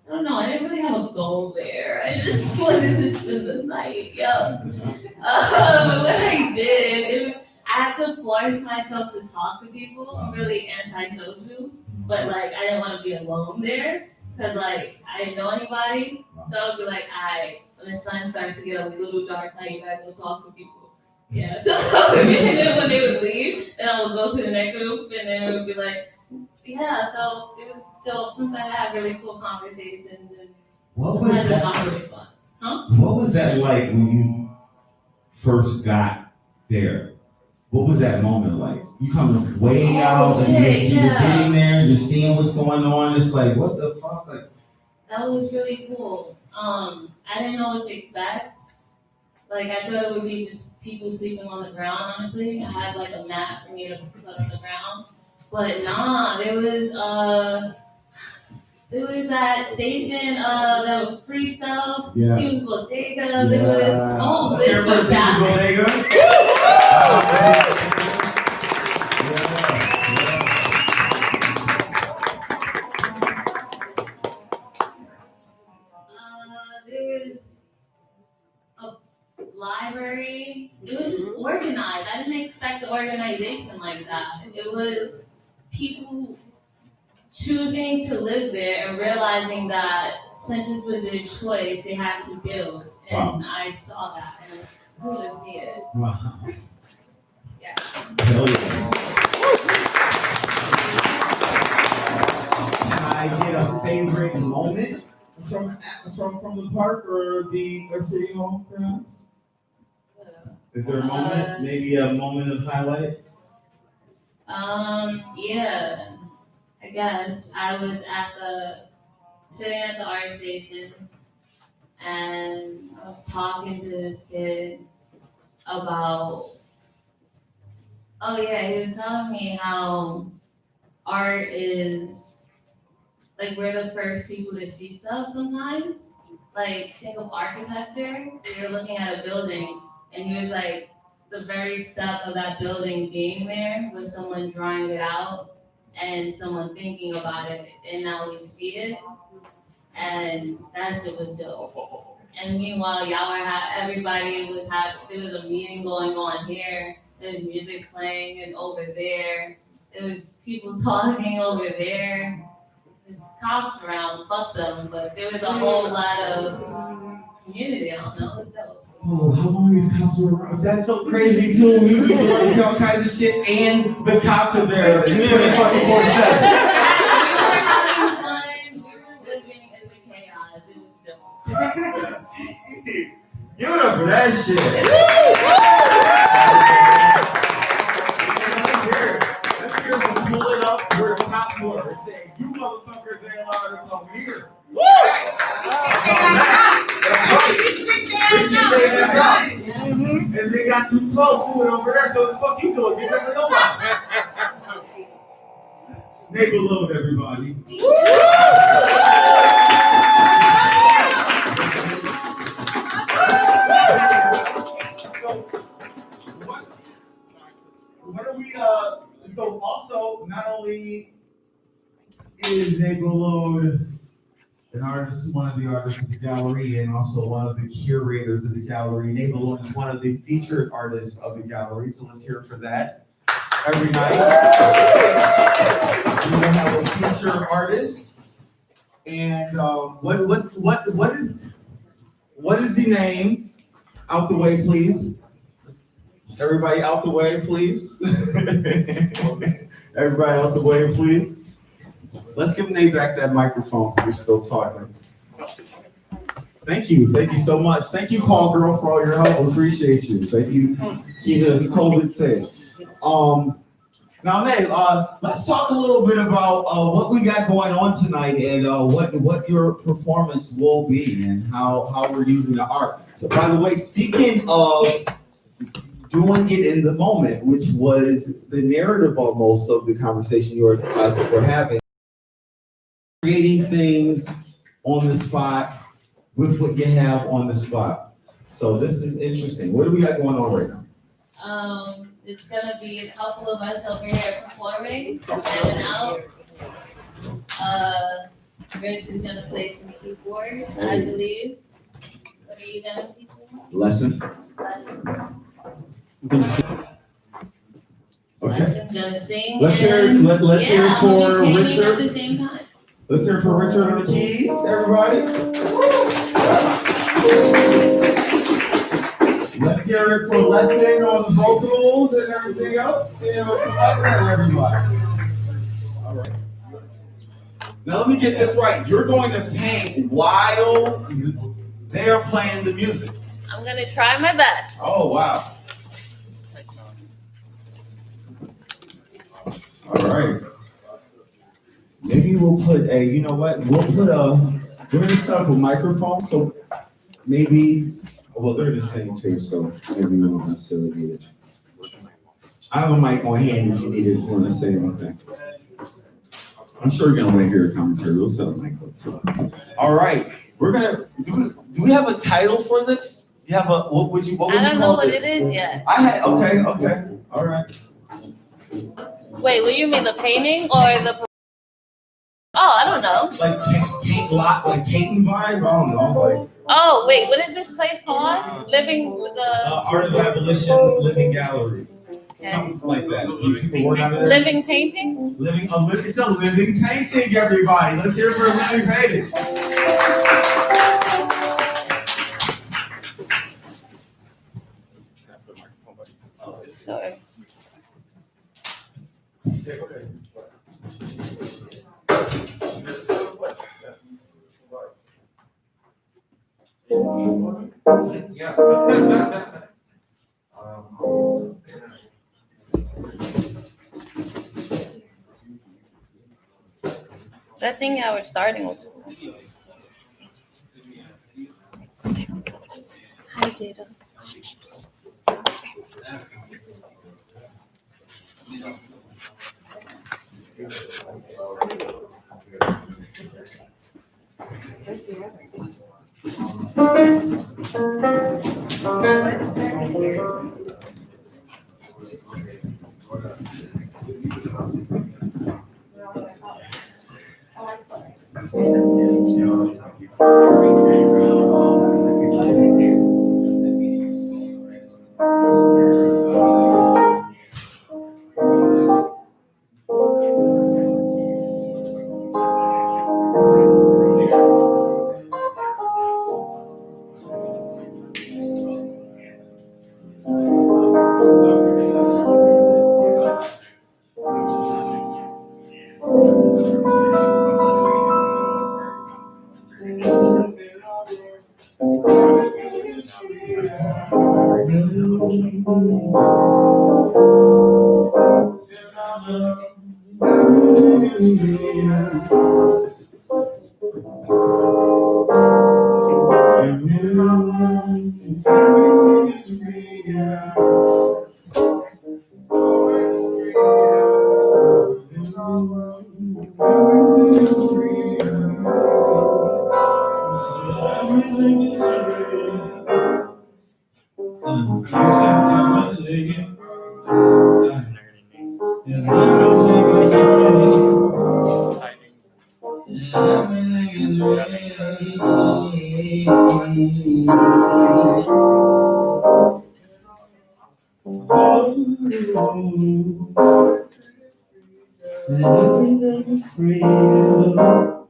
don't know. I didn't really have a goal there. I just wanted to spend the night. Yeah. But what I did, I had to force myself to talk to people. I'm really antisocial, but like I didn't want to be alone there because like I didn't know anybody. So I would be like, when the sun starts to get a little dark, now you guys will talk to people. Yeah. So and then when they would leave, then I would go to the next group, and then it would be like, yeah. So it was dope. Sometimes I had really cool conversations, and What was sometimes I got that? a response. Huh? What was that like when you first got there? What was that moment like? You coming way out and you're getting there, you're seeing what's going on. It's like, what the fuck? Like, That was really cool. I didn't know what to expect. Like I thought it would be just people sleeping on the ground, honestly. I had like a mat for me to put on the ground. But nah, there was that station that was free stuff. Yeah. People's Bodega. There was Let's hear it for the People's Bodega. There's a library. It was just organized. I didn't expect the organization like that. It was people choosing to live there and realizing that since this was their choice, they had to build. And I saw that, and it was cool to see it. Wow. Yeah. Hell yes. Can I get a favorite moment from the park or the City Hall, perhaps? Is there a moment? Maybe a moment of highlight? Yeah. I guess I was sitting at the art station, and I was talking to this kid about. Oh yeah, he was telling me how art is like we're the first people to see stuff sometimes. Like think of architecture. You're looking at a building, and he was like, the very step of that building being there was someone drawing it out and someone thinking about it, and now we see it, and that shit was dope. And meanwhile, everybody was there was a meeting going on here, there was music playing and over there was people talking over there, there's cops around, fuck them, but there was a whole lot of community, I don't know, it was dope. Oh, how long is cops around? That's so crazy too. We be doing all kinds of shit, and the cops are there 24/7. We were having fun. We were living in the chaos. It was dope. Give it up for that shit. Let's hear them pull it up where the cops were, saying, "You motherfuckers ain't allowed to come here." Woo! folks doing over there, so what the fuck you doing? Get rid of your life. Neighbor load, everybody. What are we, so also, not only is Neighbor Load an artist, one of the artists of the gallery, and also one of the curators of the gallery. Neighbor Load is one of the featured artists of the gallery, so let's hear it for that. Every night, we will have a featured artist. And what is the name? Out the way, please. Everybody out the way, please. Everybody out the way, please. Let's give Nate back that microphone because we're still talking. Thank you so much. Thank you, Call Girl, for all your help. I appreciate you. Thank you, keeping us COVID safe. Now, Nate, let's talk a little bit about what we got going on tonight and what your performance will be and how we're using the art. So, by the way, speaking of doing it in the moment, which was the narrative almost of the conversation you and us were having, creating things on the spot with what you have on the spot. So this is interesting. What do we got going on right now? It's gonna be a couple of us over here performing, jamming out. Rich is gonna play some keyboards, I believe. What are you gonna be doing? Lesson. Okay. Lesson's gonna sing. Let's hear it for Richard. At the same time. Let's hear it for Richard on the keys, everybody. Let's hear it for Lesson on the vocals and everything else. Everybody. All right. Now let me get this right. You're going to paint while they're playing the music. I'm gonna try my best. Oh, wow. All right. Maybe we'll put we're gonna set up a microphone, so maybe, well, they're the same too, so maybe we don't necessarily need it. I have a mic on hand if you need it, if you want to say anything. I'm sure you're gonna want to hear a commentary. We'll set a mic up too. All right, we're gonna, do we have a title for this? You have a, what would you call this? I don't know what it is yet. Okay, all right. Wait, will you mean the painting or the? Oh, I don't know. Like Caton vibe? I don't know. Like, Oh, wait, what is this place called? Living with the Art of Abolition Living Gallery. Something like that. People work out of there. living painting? It's a living painting, everybody. Let's hear it for a living painting. Sorry. Yeah. That thing I was starting was cool. Hi, Jada. Everything is real.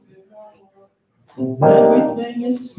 Everything is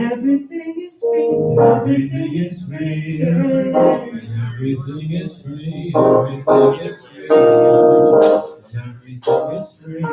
Everything is free.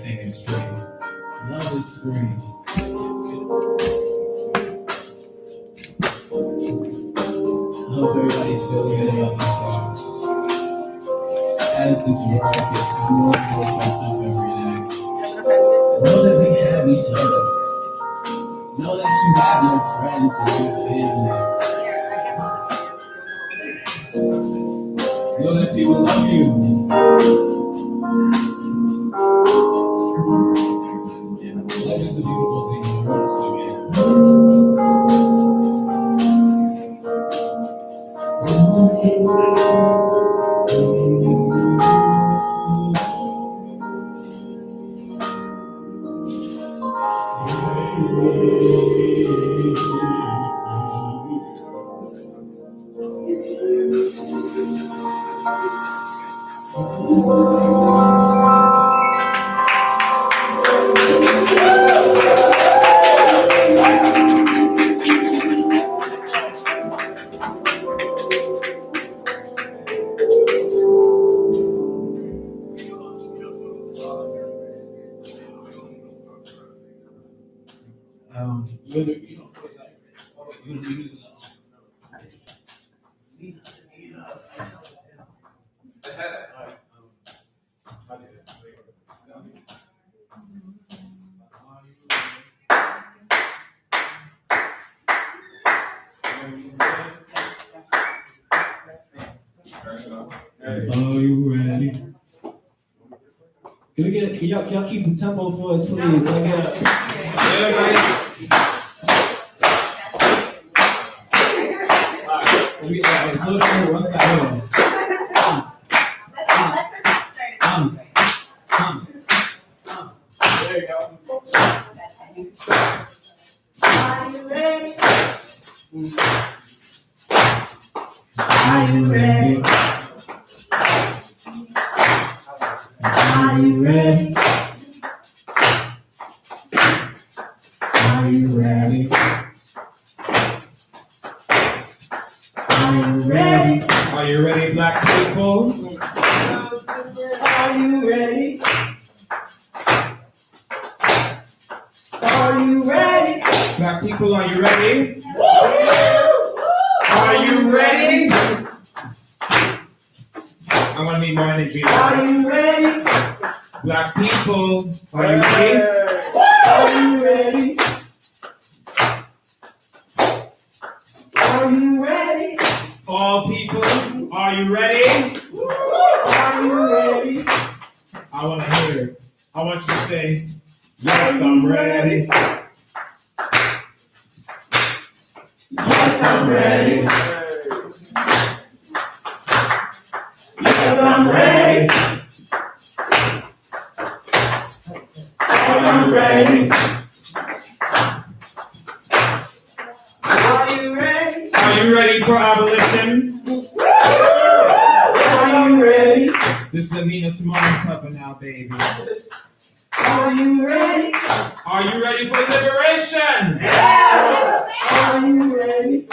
everything is free. Love is free. I hope everybody's feeling good about themselves. As this world gets more and more fucked up every day. Know that we have each other. Know that you have your friends and your family. Know that people love you. Life is a beautiful thing that hurts to me. Are you ready? Can y'all keep the tempo for us, please? Can I get everybody? There you go. Are you ready? Are you ready? Are you ready? Are you ready? Are you ready, black people? Are you ready? Are you ready? Black people, are you ready? Are you ready? I want to need more energy. Are you ready? Black people, are you ready? Are you ready? Are you ready? All people, are you ready? Are you ready? I want to hear it. I want you to say, yes, I'm ready. Yes, I'm ready. Yes, I'm ready. I'm ready. Are you ready? Are you ready for abolition? Are you ready? This is the Nina Simone cover now, baby. Are you ready? Are you ready for liberation? Are you ready?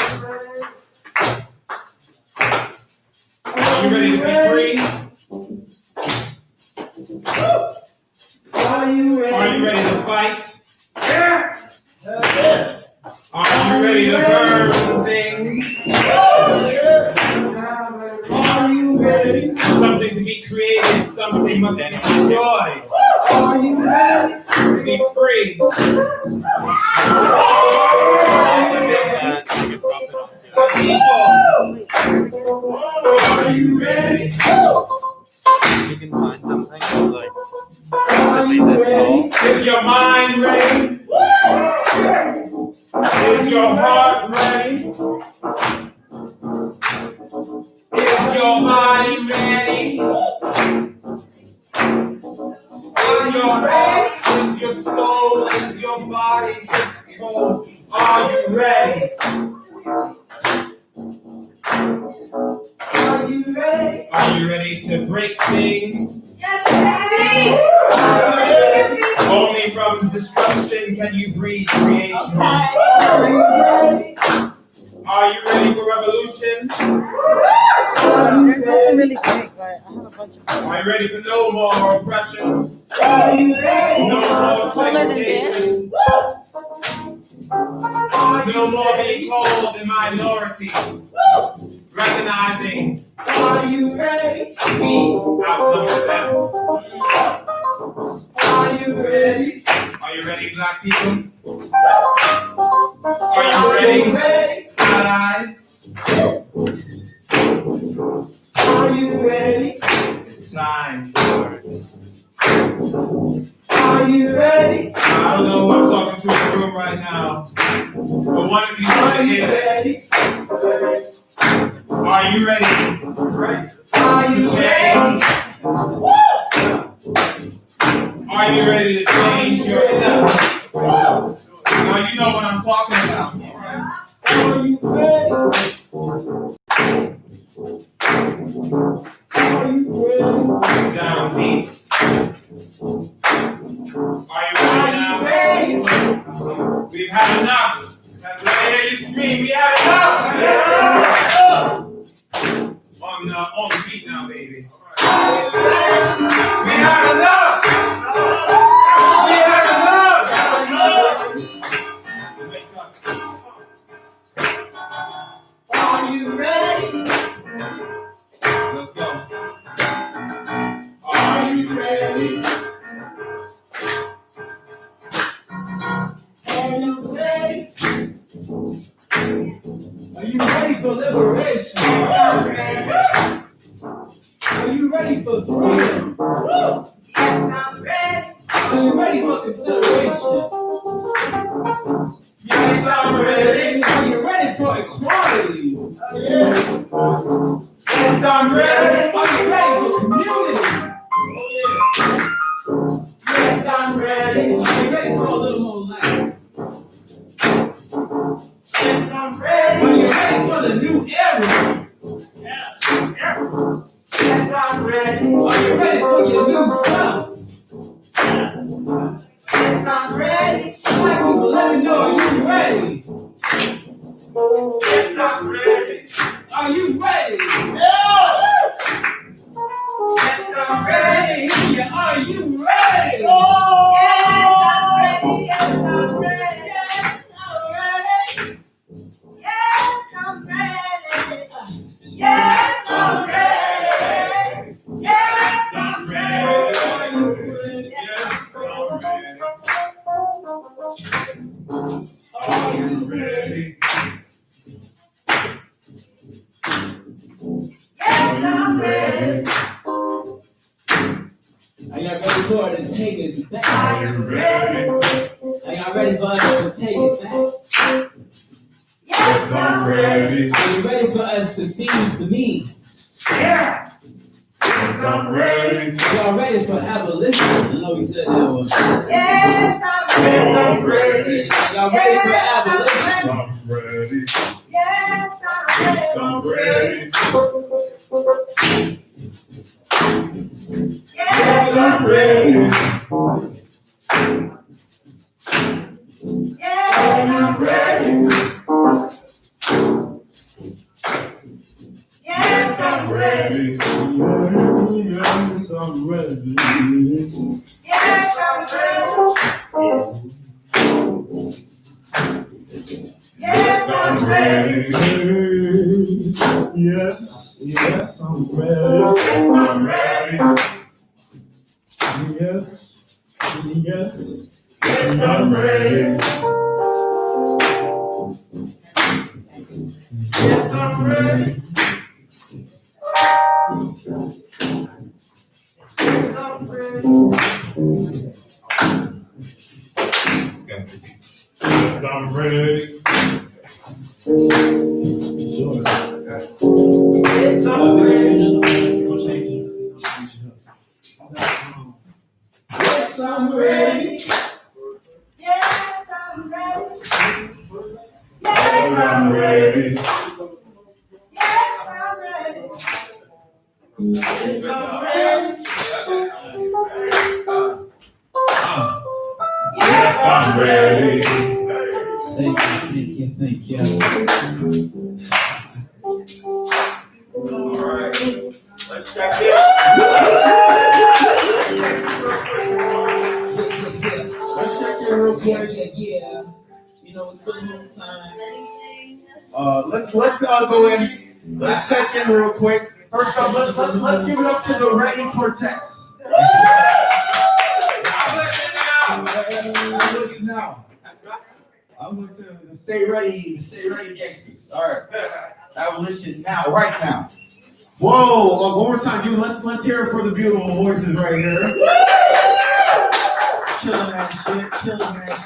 Are you ready to be free? Are you ready? Are you ready to fight? Are you ready to burn things? Are you ready? Something to be created, something must be destroyed. Are you ready to be free? Are you ready? You can find something like. Are you ready? Is your mind ready? Is your heart ready? Is your body ready? Is your head, is your soul, is your body, is cold? Are you ready? Are you ready? Are you ready to break things? Yes, only from destruction can you breathe creation. Okay. Are you ready? Are you ready for revolution? There's nothing really big, but I have a bunch of. Are you ready for no more oppression? Are you ready? No more segregation. No more being called a minority. Recognizing, are you ready? We outnumber them. Are you ready? Are you ready, black people? Are you ready, allies? Are you ready? It's time for it. Are you ready? I don't know who I'm talking to in the room right now, but one of you are here. Ready? Are you ready? Are you ready? Are you ready to change yourself? Now you know what I'm talking about. Are you ready? Are you ready? Down deep. Are you ready now? We've had enough. Let me hear you scream. We had enough. Yeah. On the beat now, baby. We had enough. We had enough. Wake up. Are you ready? Let's go. Are you ready? Are you ready? Are you ready for liberation? Are you ready for freedom? I'm ready. Are you ready for consideration? Yes, I'm ready. Are you ready for equality? Yes, I'm ready. Are you ready for community? Yes, I'm ready. Are you ready for a little more life? Yes, I'm ready. Are you ready for the new era? Yes, I'm ready. Are you ready for your new self? Yes, I'm ready. Black people, let me know, are you ready? Yes, I'm ready. Are you ready? Yes, I'm ready. Yeah, are you ready? Yes, I'm ready. Yes, I'm ready. Yes, I'm ready. Yes, I'm ready. Yes, I'm ready. Yes, I'm ready. Are you ready? Yes, I'm ready. Are y'all ready for it to take us back? Are you ready? Are y'all ready for us to take it back? Yes, I'm ready. Are you ready for us to seize the means? Yeah. Yes, I'm ready. Y'all ready for abolition? I know we said that one. Yes, I'm ready. Y'all ready for abolition? I'm ready. Yes, I'm ready. Yes, I'm ready. Yes, I'm ready. Yes, I'm ready. Yes, I'm ready. Yes, I'm ready. Yes, I'm ready. Yes, I'm ready. Yes, I'm ready. Yes, I'm ready. Yes, I'm ready. Yes, I'm ready. Yes, I'm ready. Yes, I'm ready. Yes, I'm ready. Yes, I'm ready. Yes, I'm ready. Yes, I'm ready. Yes, I'm ready. Thank you. All right. Let's check it. Yeah. You know, it's the moon time. Let's go in. Let's check in real quick. First up, let's give it up to the Ready Quartets. Abolition now. I'm gonna say stay ready, gangsters. All right. Abolition now, right now. Whoa! One more time, dude. Let's hear it for the beautiful voices right here. Killing that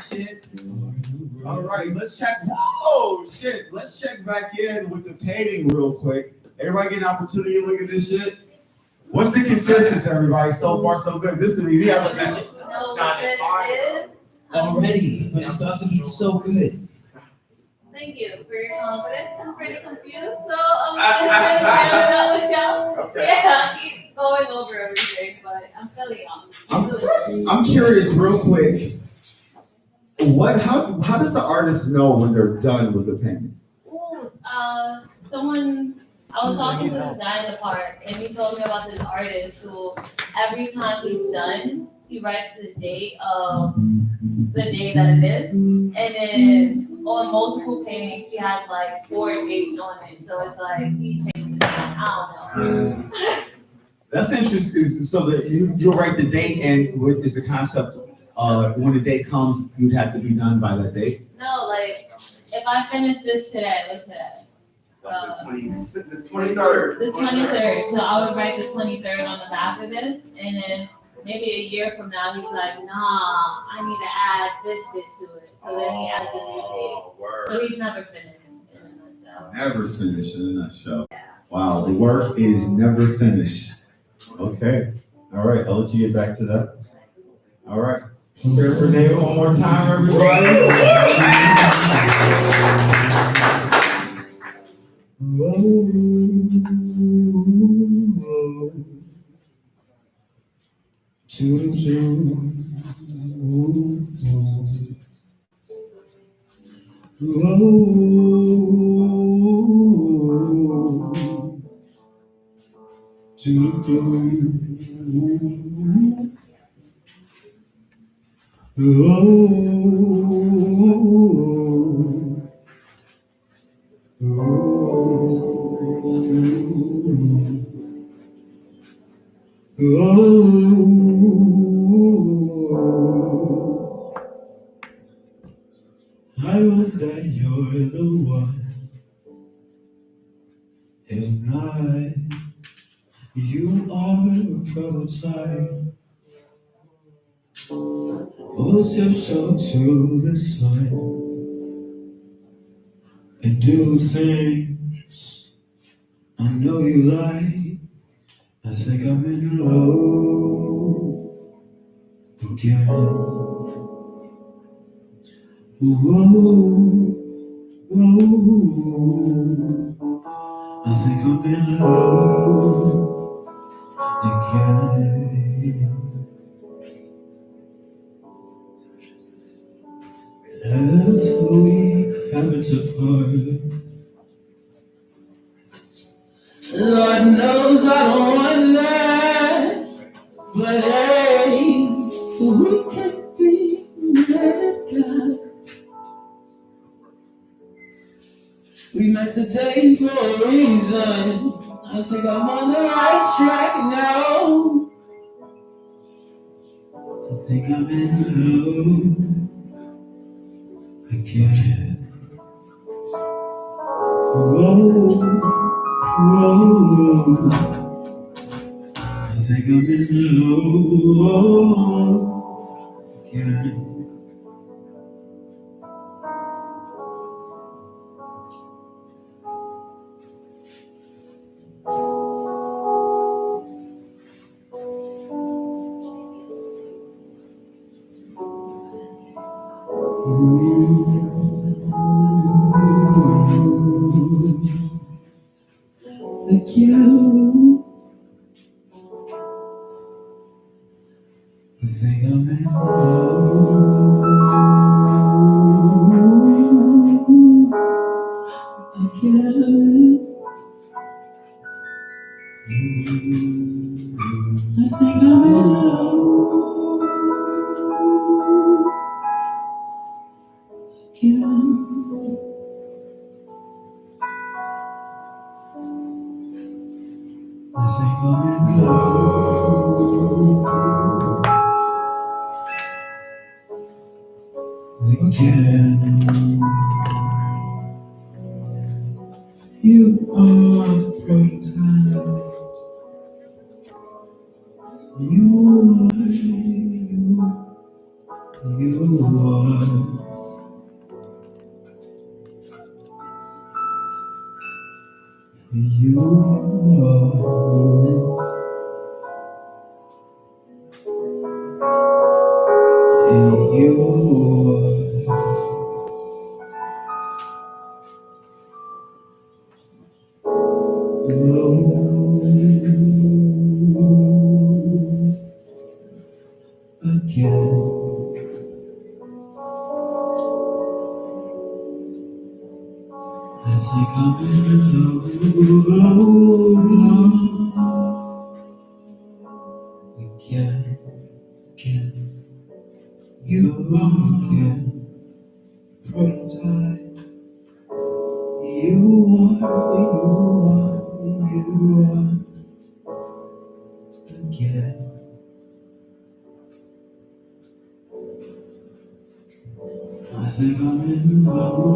shit. All right, let's check. Whoa, shit. Let's check back in with the painting real quick. Everybody get an opportunity to look at this shit. What's the consensus, everybody? So far, so good. This is me. I look this shit. No, this is. Already, but it's about to be so good. Thank you for your confidence. I'm pretty confused, so I'm gonna go. Yeah, keep going over everything, but I'm feeling on. I'm curious, real quick. How does an artist know when they're done with the painting? Ooh, I was talking to this guy in the park, and he told me about this artist who, every time he's done, he writes this date of the day that it is, and then on multiple paintings, he has like 4 dates on it, so it's like he changes it. I don't know. That's interesting. So that you'll write the date, and with is the concept when the date comes, you'd have to be done by that date. No, like if I finish this today, what's today? The 23rd. The 23rd. So I would write the 23rd on the back of this, and then maybe a year from now, he's like, nah, I need to add this shit to it. So then he adds a new date. So he's never finished in a nutshell. Never finished in a nutshell. Yeah. Wow, the work is never finished. Okay. All right, I'll let you get back to that. All right. Prepare for David one more time, everybody. I hope that you're the one. If not, you are a prototype. We'll tiptoe to the sun and do things I know you like. I think I'm in love again. Whoa, whoa. I think I'm in love again. If we haven't apart, Lord knows I don't want that, but hey, we can be together. We met today for a reason. I think I'm on the right track now. I think I'm in love again. Whoa, whoa. I think I'm in love again. Like you, I think I'm in love again. I think I'm in love again. You are the prototype. You are. You are. I think I'm in love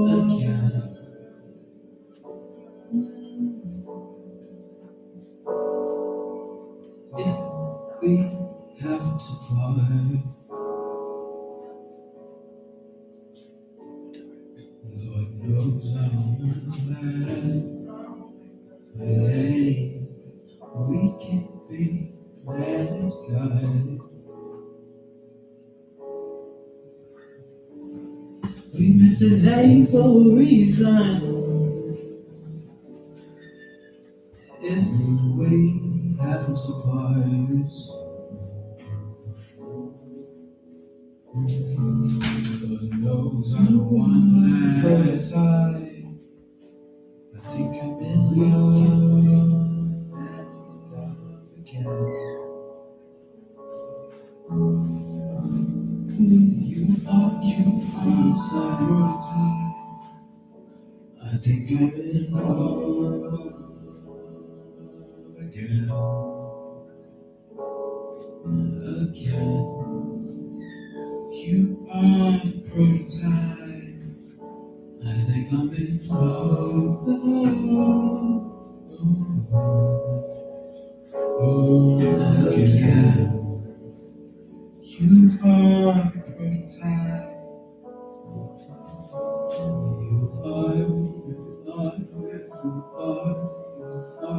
again. If we have to part, Lord knows I don't want that. But hey, we can be mad at God. We miss a day for a reason. If we happen to part, Lord knows I don't want that. I think I'm in love again. You occupy inside. I think I'm in love again. You are the prototype. I think I'm in love again. You are the prototype. You are. Listen,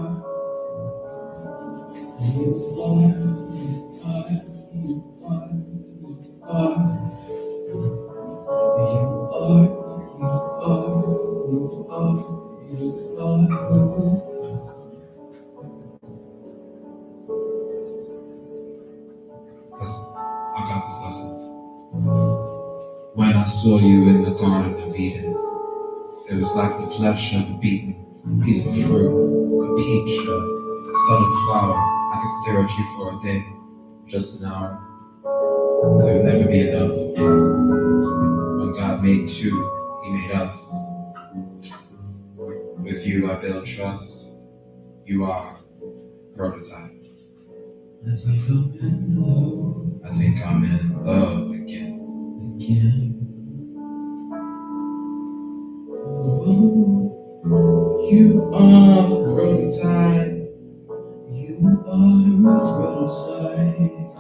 I got this lesson. When I saw you in the Garden of Eden, it was like the flesh of a beaten piece of fruit, a peach, a subtle flower. I could stare at you for a day, just an hour. It would never be enough. When God made two, He made us. With you, I build trust. You are prototype. I think I'm in love. I think I'm in love again. You are the prototype. You are a prototype.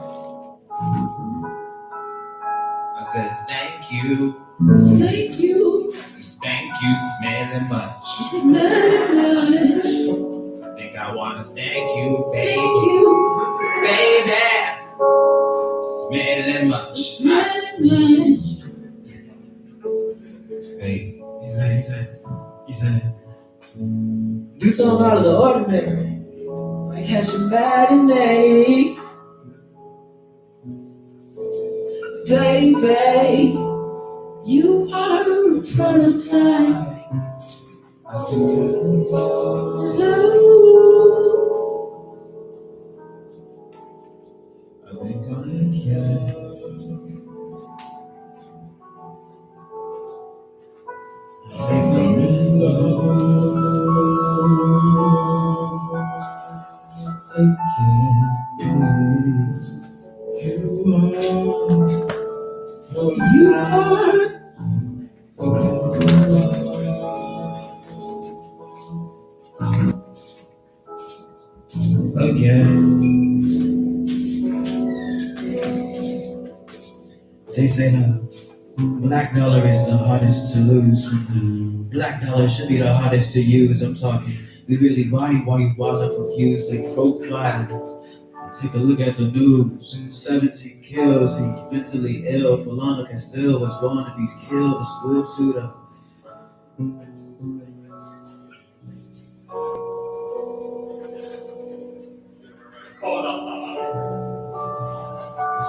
I said, thank you. Thank you. Thank you, smelling much. Smelling much. I think I wanna thank you, baby. Thank you, baby. Smelling much. Smelling much. Hey, he said, do something out of the ordinary, like catch a matinee. Baby, you are a prototype. I think I'm in love. I think I'm in love. I think I'm in love again. Again. They say the black dollar is the hardest to lose. Black dollar should be the hardest to use. I'm talking, we really buying while you wild and confused. Like profile. Take a look at the news. 17 kills. He mentally ill. Philando Castile was born to be killed. A school shooter.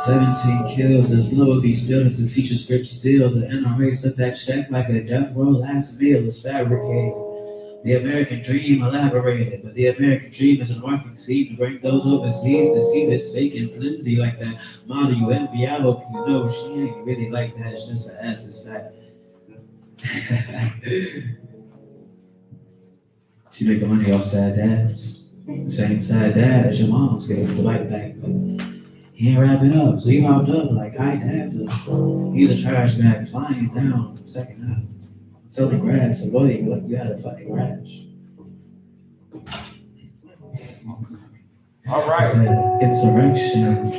17 kills, there's no of these buildings, the teacher script still. The NRA took that check like a death row last meal is fabricated. The American dream elaborated, but the American dream is a marketing seed to bring those overseas to see this fake and flimsy like that model you envy. I hope you know she ain't really like that, it's just her ass is fat. She making money off sad dads. Same sad dad as your mom's gave the light back, but he ain't wrapping up, so he hopped up like I had to. He's a trash bag flying down second half. Selling grass, avoiding like you had a fucking rash. All right. Insurrection.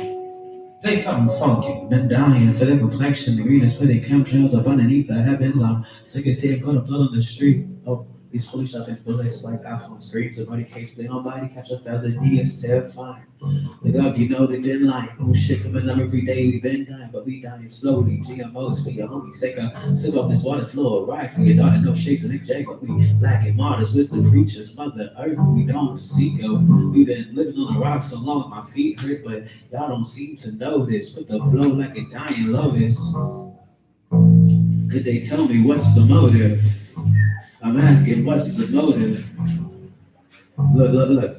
Play something funky. Been dying for the complexion. The greenest putting chemtrails up underneath the heavens. I'm sick of seeing blood on the street. Oh, these police shopping bullets like iPhone screens. A body case play on body, catch a felony, it's terrifying. The gov, you know they been lying. Oh shit, coming up every day, we been dying, but we dying slowly. GMOs for your homies, take a sip of this water floor. Right for your daughter, no shakes and Nick J, but we black and martyrs, wisdom preachers, Mother Earth, we don't seek her. We've been living on the rock so long, my feet hurt, but y'all don't seem to know this. Put the flow like a dying lotus. Could they tell me what's the motive? I'm asking, what's the motive? Look.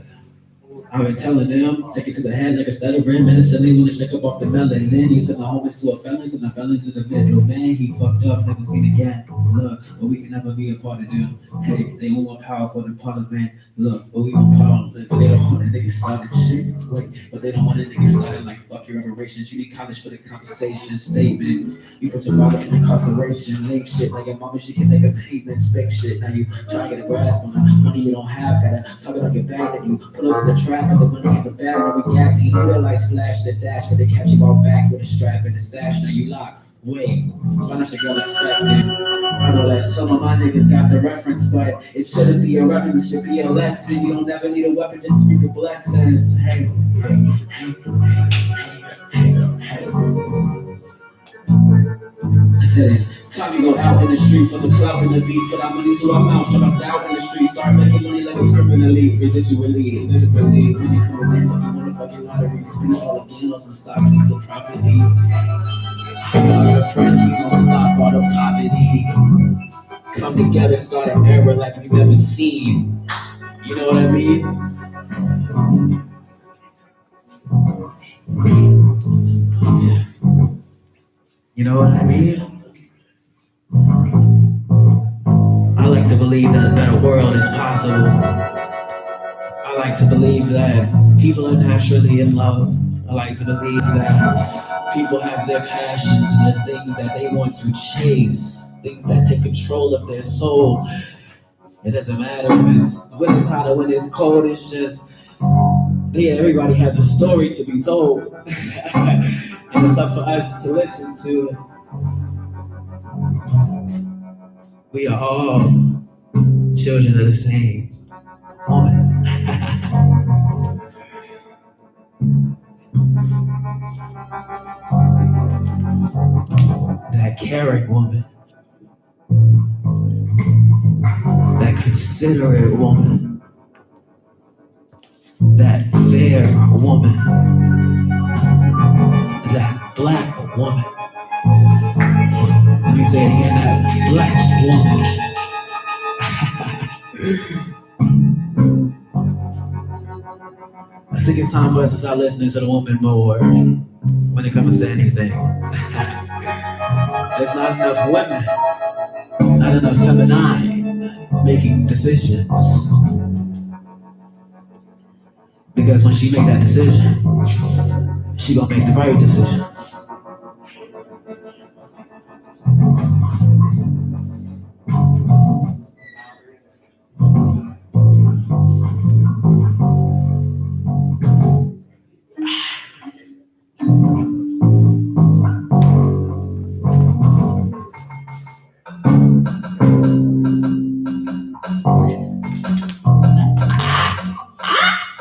I've been telling them, take it to the head like a stuttering medicine. They wanna check up off the melon. Then you send the homies to a felons and the felons in the middle. Man, he fucked up, never seen again. Look, but we can never be a part of them. Hey, they want more powerful than Parliament. Look, but we don't power them, but they don't want a nigga started shit. Wait, but they don't want a nigga started like fuck your reparations. You need college for the conversation statement. You put your father in incarceration, link shit like your mama, she can make a payment, spec shit. Now you try to get a grasp on the money you don't have, gotta talk it on your back, then you pull up to the track of the money in the bag, and react, and you still like splash the dash, but they catch you all back with a strap and a stash. Now you lock. Wait, financial girl expected. I know that some of my niggas got the reference, but it shouldn't be a reference, it should be a lesson. You don't never need a weapon, just reap your blessings. Hey. I said it's time to go out in the street for the club and the beat, for that money to our mouth, shut up out in the street, start making money like it's criminally, residually, literally, when you come in, like you wanna fucking lottery, spend all again on some stocks and some property. All your friends, we gon' stop all the poverty. Come together, start an era like we've never seen. You know what I mean? Yeah. You know what I mean? I like to believe that a better world is possible. I like to believe that people are naturally in love. I like to believe that people have their passions and the things that they want to chase, things that take control of their soul. It doesn't matter when it's hot or when it's cold, it's just, yeah, everybody has a story to be told. And it's up for us to listen to. We are all children of the same woman. That caring woman. That considerate woman. That fair woman. That black woman. Let me say it again, that black woman. I think it's time for us to start listening to the woman more when it comes to anything. There's not enough women, not enough feminine making decisions. Because when she make that decision, she gonna make the right decision.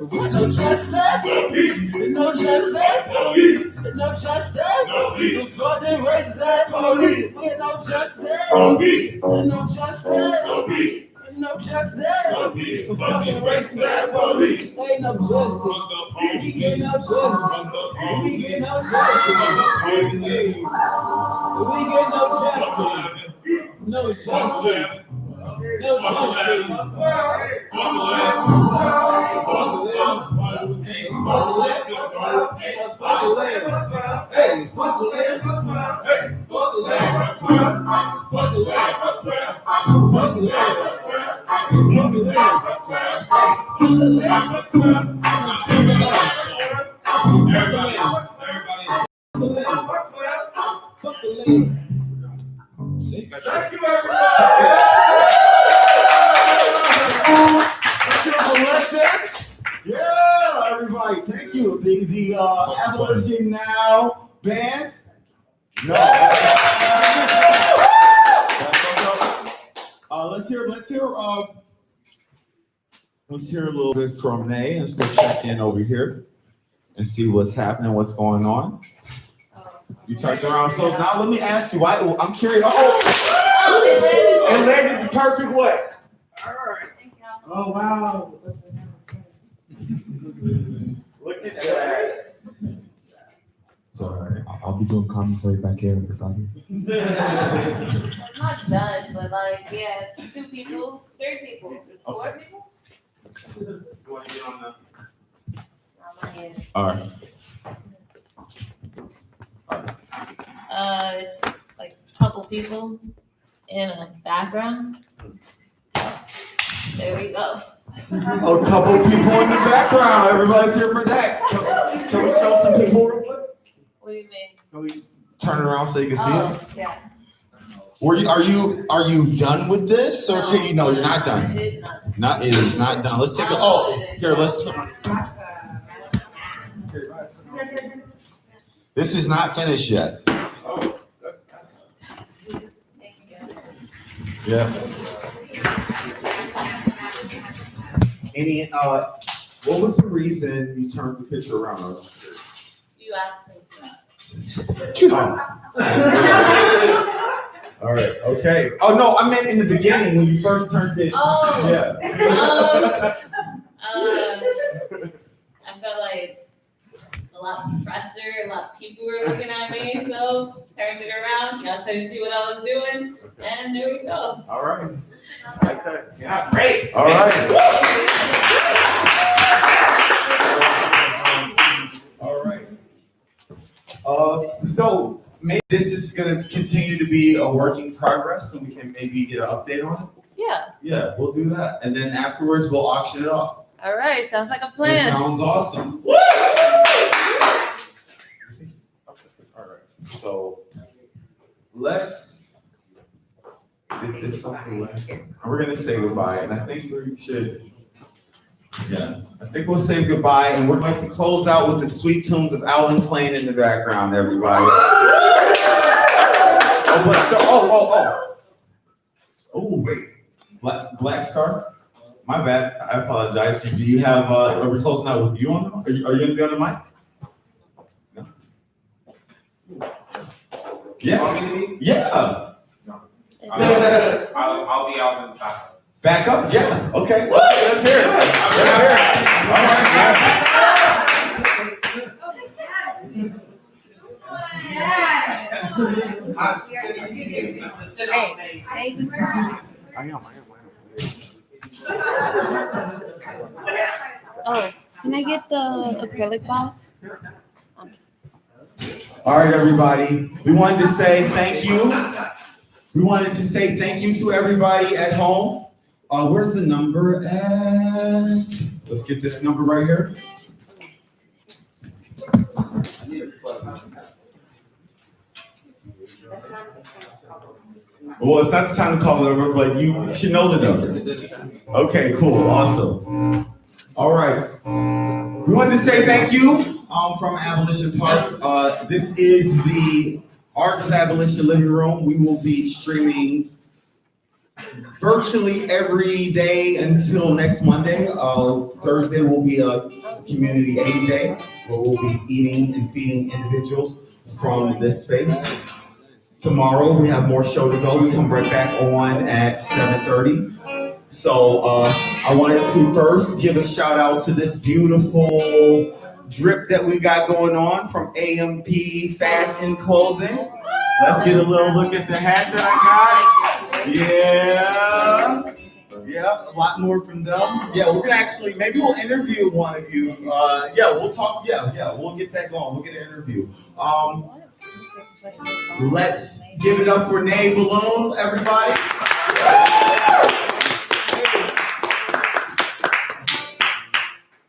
No justice. No justice. No justice. For the racist police. No justice. No justice. No justice. For the racist police. Ain't no justice. We get no justice. We get no justice. We get no justice. No justice. No justice. Thank you, everybody. Yeah, everybody, thank you. The Abolition Now band. No. Let's hear a little bit from Nay. Let's go check in over here and see what's happening, what's going on. You turned around. So now let me ask you. I'm curious. Oh, it landed the perfect way. All right. Oh wow. Look at that. Sorry, I'll be doing commentary back here, everybody. I'm not done, but like, yeah, it's 2 people, 3 people, 4 people. You want to get on the? All right. It's like a couple people in a background. There we go. A couple people in the background. Everybody's here for that. Can we show some people real quick? What do you mean? Can we turn it around so you can see it? Yeah. Are you done with this, or can you? No, you're not done. It is not. It is not done. Let's take a. Oh, here. Let's. This is not finished yet. Yeah. What was the reason you turned the picture around? You asked me Oh. All right. Okay. Oh no, I meant in the beginning when you first turned it. Oh. Yeah. I felt like a lot of pressure, a lot of people were looking at me, so turned it around. Y'all couldn't see what I was doing, and there we go. All right. Yeah, great. All right. All right. So maybe this is going to continue to be a work in progress, and we can maybe get an update on it. Yeah. Yeah, we'll do that, and then afterwards we'll auction it off. All right. Sounds like a It plan. sounds awesome. All right. So let's get this off the way. And we're gonna say goodbye, and I think we should. Yeah, I think we'll say goodbye, and we're going to close out with the sweet tunes of Alan playing in the background, everybody. Oh, wait. Black Star? My bad. I apologize. Do you have, are we closing out with you on the, are you going to be on the mic? No? Yes. Yeah. I'll be out in the back. Back up? Yeah. Okay. Let's hear it. Let's hear it. All right. Oh, can I get the acrylic box? All right, everybody. We wanted to say thank you. We wanted to say thank you to everybody at home. Where's the number at? Let's get this number right here. Well, it's not the time to call the number, but you should know the number. Okay, cool, awesome. All right. We wanted to say thank you from Abolition Park. This is the Art of Abolition Living Room. We will be streaming virtually every day until next Monday. Thursday will be a community aid day where we'll be eating and feeding individuals from this space. Tomorrow we have more show to go. We come right back on at 7:30. So I wanted to first give a shout out to this beautiful drip that we got going on from AMP Fashion Clothing. Let's get a little look at the hat that I got. Yeah, a lot more from them. Yeah, we're gonna actually, maybe we'll interview one of you. We'll talk. Yeah, we'll get that going. We'll get an interview. Let's give it up for Nay Balloon, everybody.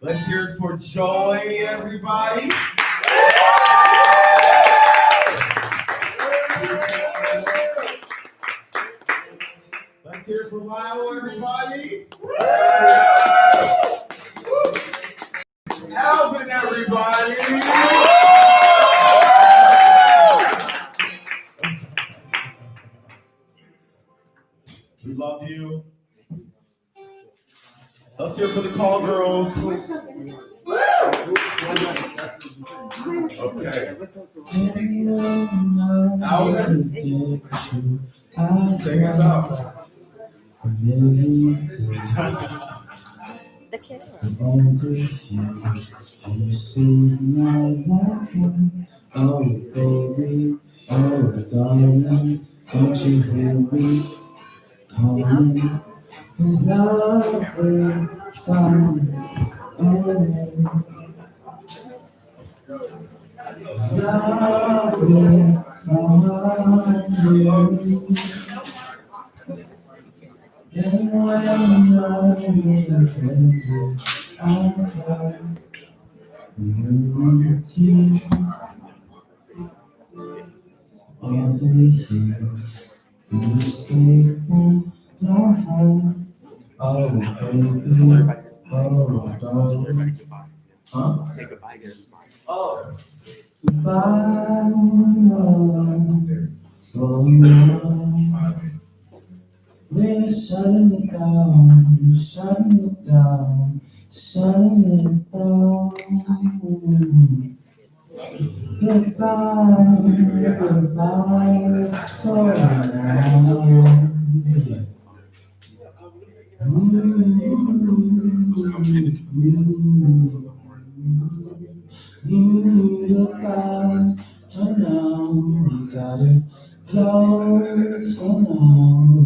Let's hear it for Joy, everybody. Let's hear it for Lionel, everybody. Alvin, everybody. We love you. Let's hear it for the call girls. Okay. Alvin, take us out. The camera. Oh, baby, oh, darling, don't you hear me calling? 'Cause love will find a way. Love will find a way. And when love will tears, all the years you say love. Oh, baby, oh, darling. Huh? Say goodbye to Oh. Goodbye, so long. We're shutting it down, shutting it down, shutting it down. Goodbye, goodbye, for now. Goodbye, for now, we got it close for now.